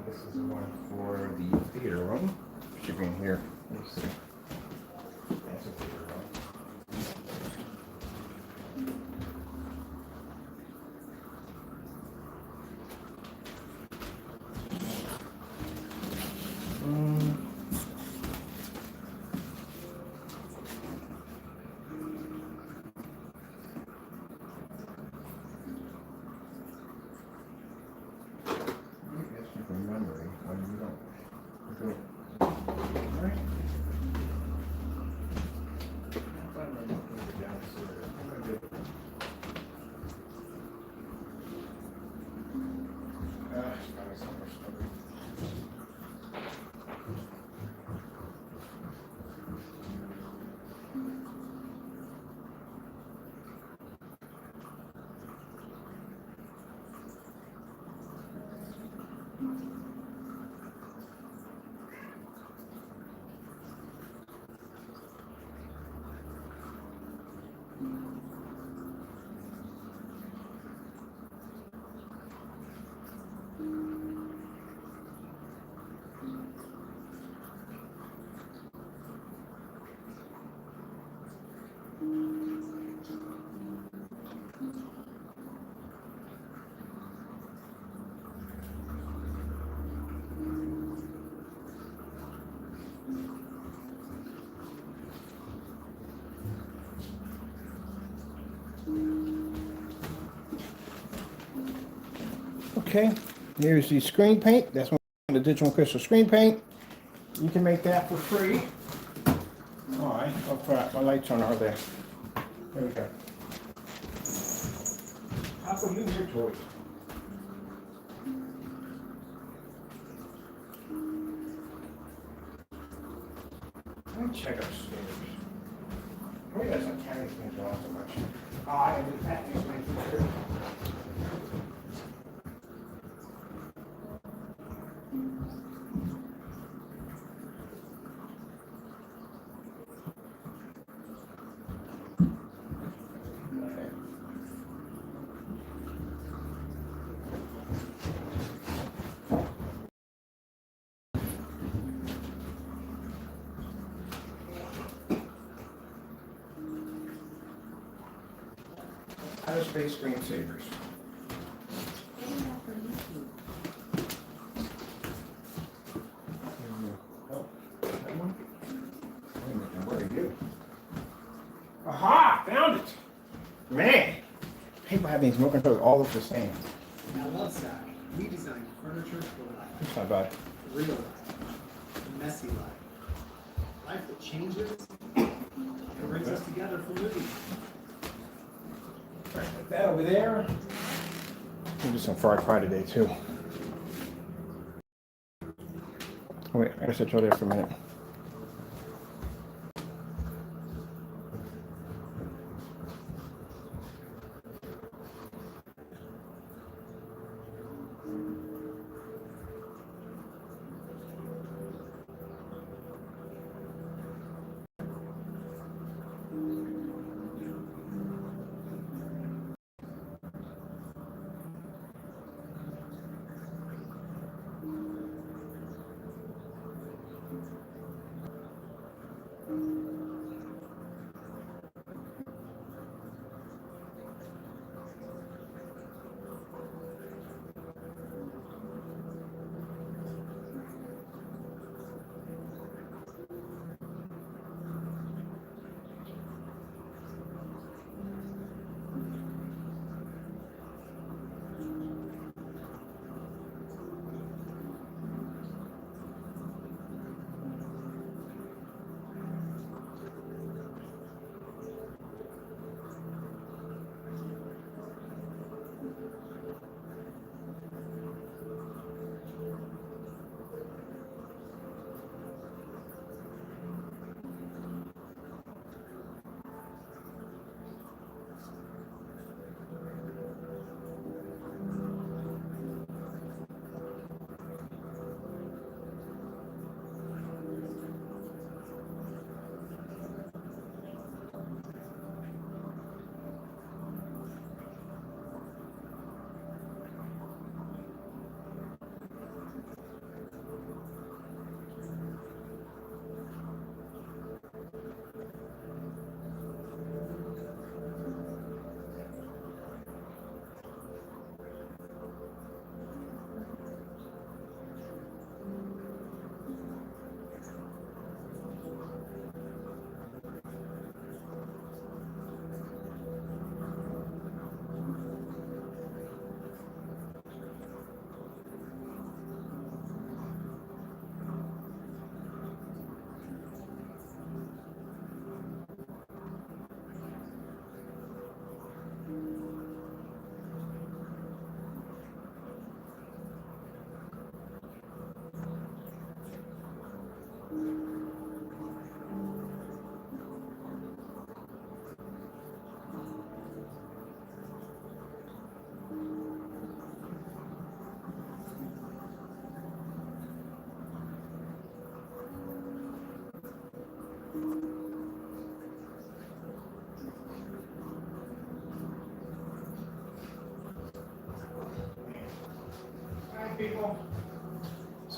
This is the one for the theater room. Should be in here. Let me see. That's a theater room. From memory, when you don't go. Right? Okay, here's the screen paint. That's one of the digital crystal screen paint. You can make that for free. All right, oh crap, my lights on are there. There we go. How can you use your toys? Let me check upstairs. Oh, yeah, some carry things around so much. I have been packing things here. Outer space screensavers. Getting that from YouTube. Oh, that one? Wait a minute, where are you? Aha! Found it! Man! People have these milk controllers all look the same. I love Zach. We design furniture for life. It's not bad. Real life. Messy life. Life that changes and brings us together for movies. All right, put that over there. We'll do some fried fry today too. Oh wait, I gotta set you there for a minute.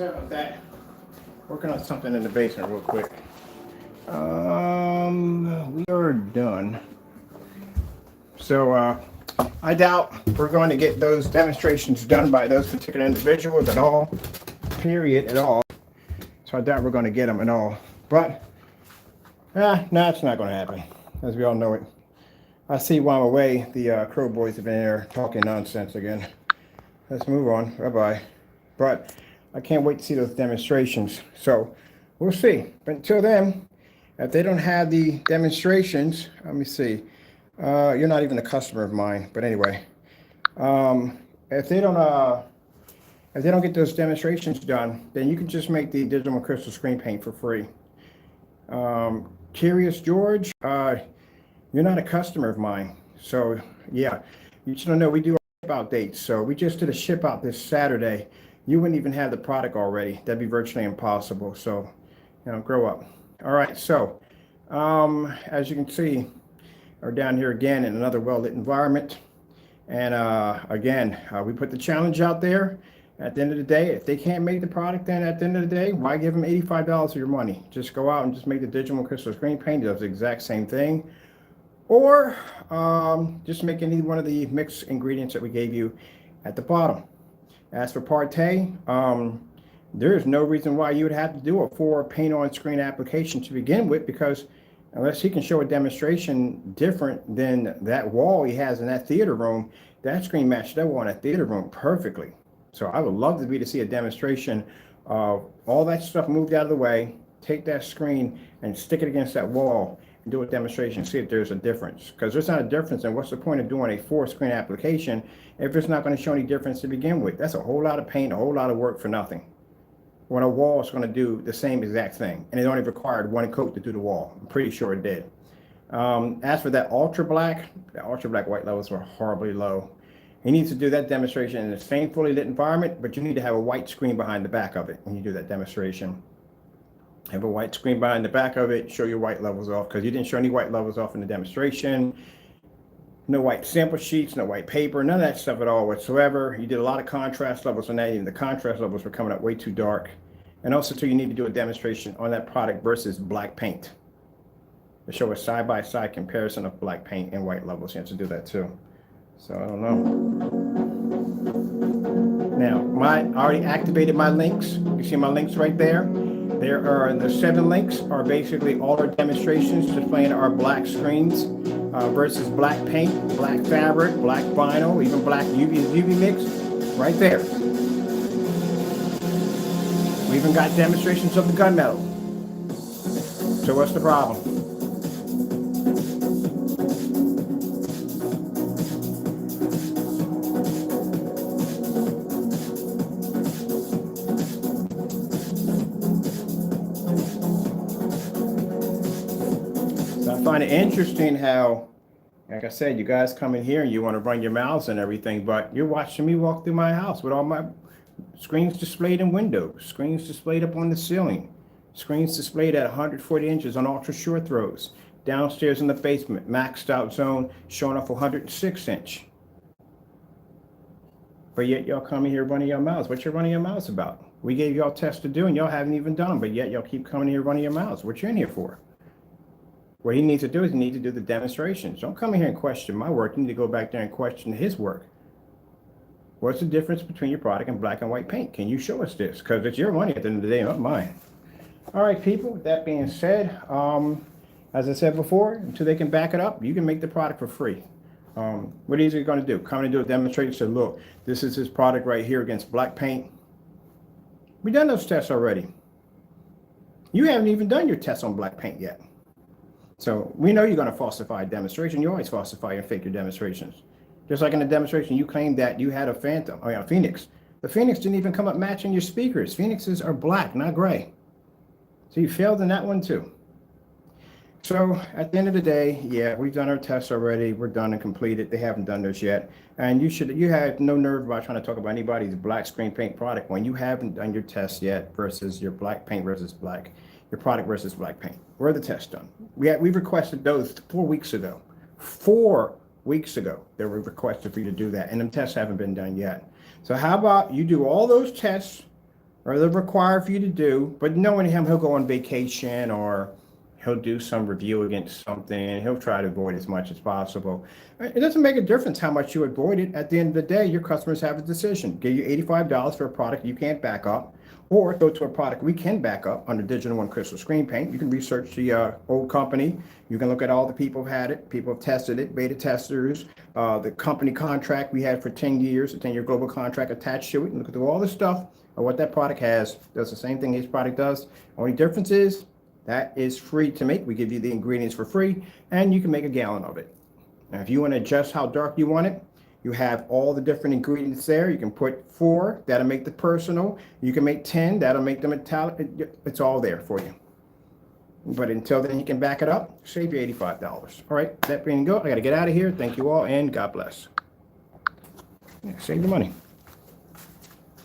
sorry about that. Working on something in the basement real quick. We are done. So I doubt we're going to get those demonstrations done by those particular individuals at all, period, at all. So I doubt we're going to get them at all. But, no, it's not going to happen, as we all know it. I see while I'm away, the Crow boys have been there talking nonsense again. Let's move on. Bye-bye. But I can't wait to see those demonstrations. So we'll see. But until then, if they don't have the demonstrations, let me see. You're not even a customer of mine, but anyway, if they don't get those demonstrations done, then you can just make the digital crystal screen paint for free. Curious George, you're not a customer of mine, so yeah, you should know we do ship out dates. So we just did a ship out this Saturday. You wouldn't even have the product already. That'd be virtually impossible. So, grow up. All right. So, as you can see, we're down here again in another well-lit environment. And again, we put the challenge out there. At the end of the day, if they can't make the product, then at the end of the day, why give them $85 of your money? Just go out and just make the digital crystal screen paint. It does the exact same thing. Or just make any one of the mixed ingredients that we gave you at the bottom. As for Partey, there is no reason why you would have to do a 4 paint on screen application to begin with, because unless he can show a demonstration different than that wall he has in that theater room, that screen matched that wall in that theater room perfectly. So I would love to see a demonstration of all that stuff moved out of the way, take that screen and stick it against that wall and do a demonstration, see if there's a difference. Because there's not a difference, and what's the point of doing a 4-screen application if it's not going to show any difference to begin with? That's a whole lot of paint, a whole lot of work for nothing. When a wall is going to do the same exact thing, and it only required 1 coat to do the wall. I'm pretty sure it did. As for that ultra black white levels were horribly low. You need to do that demonstration in the same fully lit environment, but you need to have a white screen behind the back of it when you do that demonstration. Have a white screen behind the back of it, show your white levels off, because you didn't show any white levels off in the demonstration. No white sample sheets, no white paper, none of that stuff at all whatsoever. You did a lot of contrast levels on that. Even the contrast levels were coming up way too dark. And also, too, you need to do a demonstration on that product versus black paint to show a side-by-side comparison of black paint and white levels. You have to do that too. So I don't know. Now, I already activated my links. You see my links right there. There are the 7 links are basically all our demonstrations displaying our black screens versus black paint, black fabric, black vinyl, even black UV mix right there. We even got demonstrations of the gunmetal. So what's the problem? I find it interesting how, like I said, you guys come in here and you want to run your mouths and everything, but you're watching me walk through my house with all my screens displayed in windows, screens displayed up on the ceiling, screens displayed at 140 inches on ultra short throws, downstairs in the basement, maxed out zone, showing off 106 inch. But yet y'all come in here running your mouths. What you running your mouths about? We gave y'all tests to do and y'all haven't even done them, but yet y'all keep coming here running your mouths. What you in here for? What he needs to do is he needs to do the demonstrations. Don't come in here and question my work. You need to go back there and question his work. What's the difference between your product and black and white paint? Can you show us this? Because it's your money at the end of the day, not mine. All right, people, with that being said, as I said before, until they can back it up, you can make the product for free. What is he going to do? Come and do a demonstration. Say, look, this is his product right here against black paint. We've done those tests already. You haven't even done your tests on black paint yet. So we know you're going to falsify a demonstration. You always falsify and fake your demonstrations. Just like in the demonstration, you claimed that you had a Phoenix. The Phoenix didn't even come up matching your speakers. Phoenixes are black, not gray. So you failed in that one too. So at the end of the day, yeah, we've done our tests already. We're done and completed. They haven't done those yet. And you have no nerve about trying to talk about anybody's black screen paint product when you haven't done your tests yet versus your black paint versus black, your product versus black paint. Where are the tests done? We requested those 4 weeks ago. 4 weeks ago, they were requested for you to do that. And them tests haven't been done yet. So how about you do all those tests, or they're required for you to do, but knowing him, he'll go on vacation or he'll do some review against something. He'll try to avoid as much as possible. It doesn't make a difference how much you avoid it. At the end of the day, your customers have a decision. Give you $85 for a product you can't back up, or go to a product we can back up under Digital One Crystal Screen Paint. You can research the old company. You can look at all the people who've had it. People have tested it, beta testers, the company contract we had for 10 years, a 10-year global contract attached to it, and look at all the stuff of what that product has. Does the same thing his product does. Only difference is that is free to make. We give you the ingredients for free, and you can make a gallon of it. Now, if you want to adjust how dark you want it, you have all the different ingredients there. You can put 4, that'll make the personal. You can make 10, that'll make the metallic. It's all there for you. But until then, you can back it up, save you $85. All right, that being go, I got to get out of here. Thank you all, and God bless. Yeah, save your money.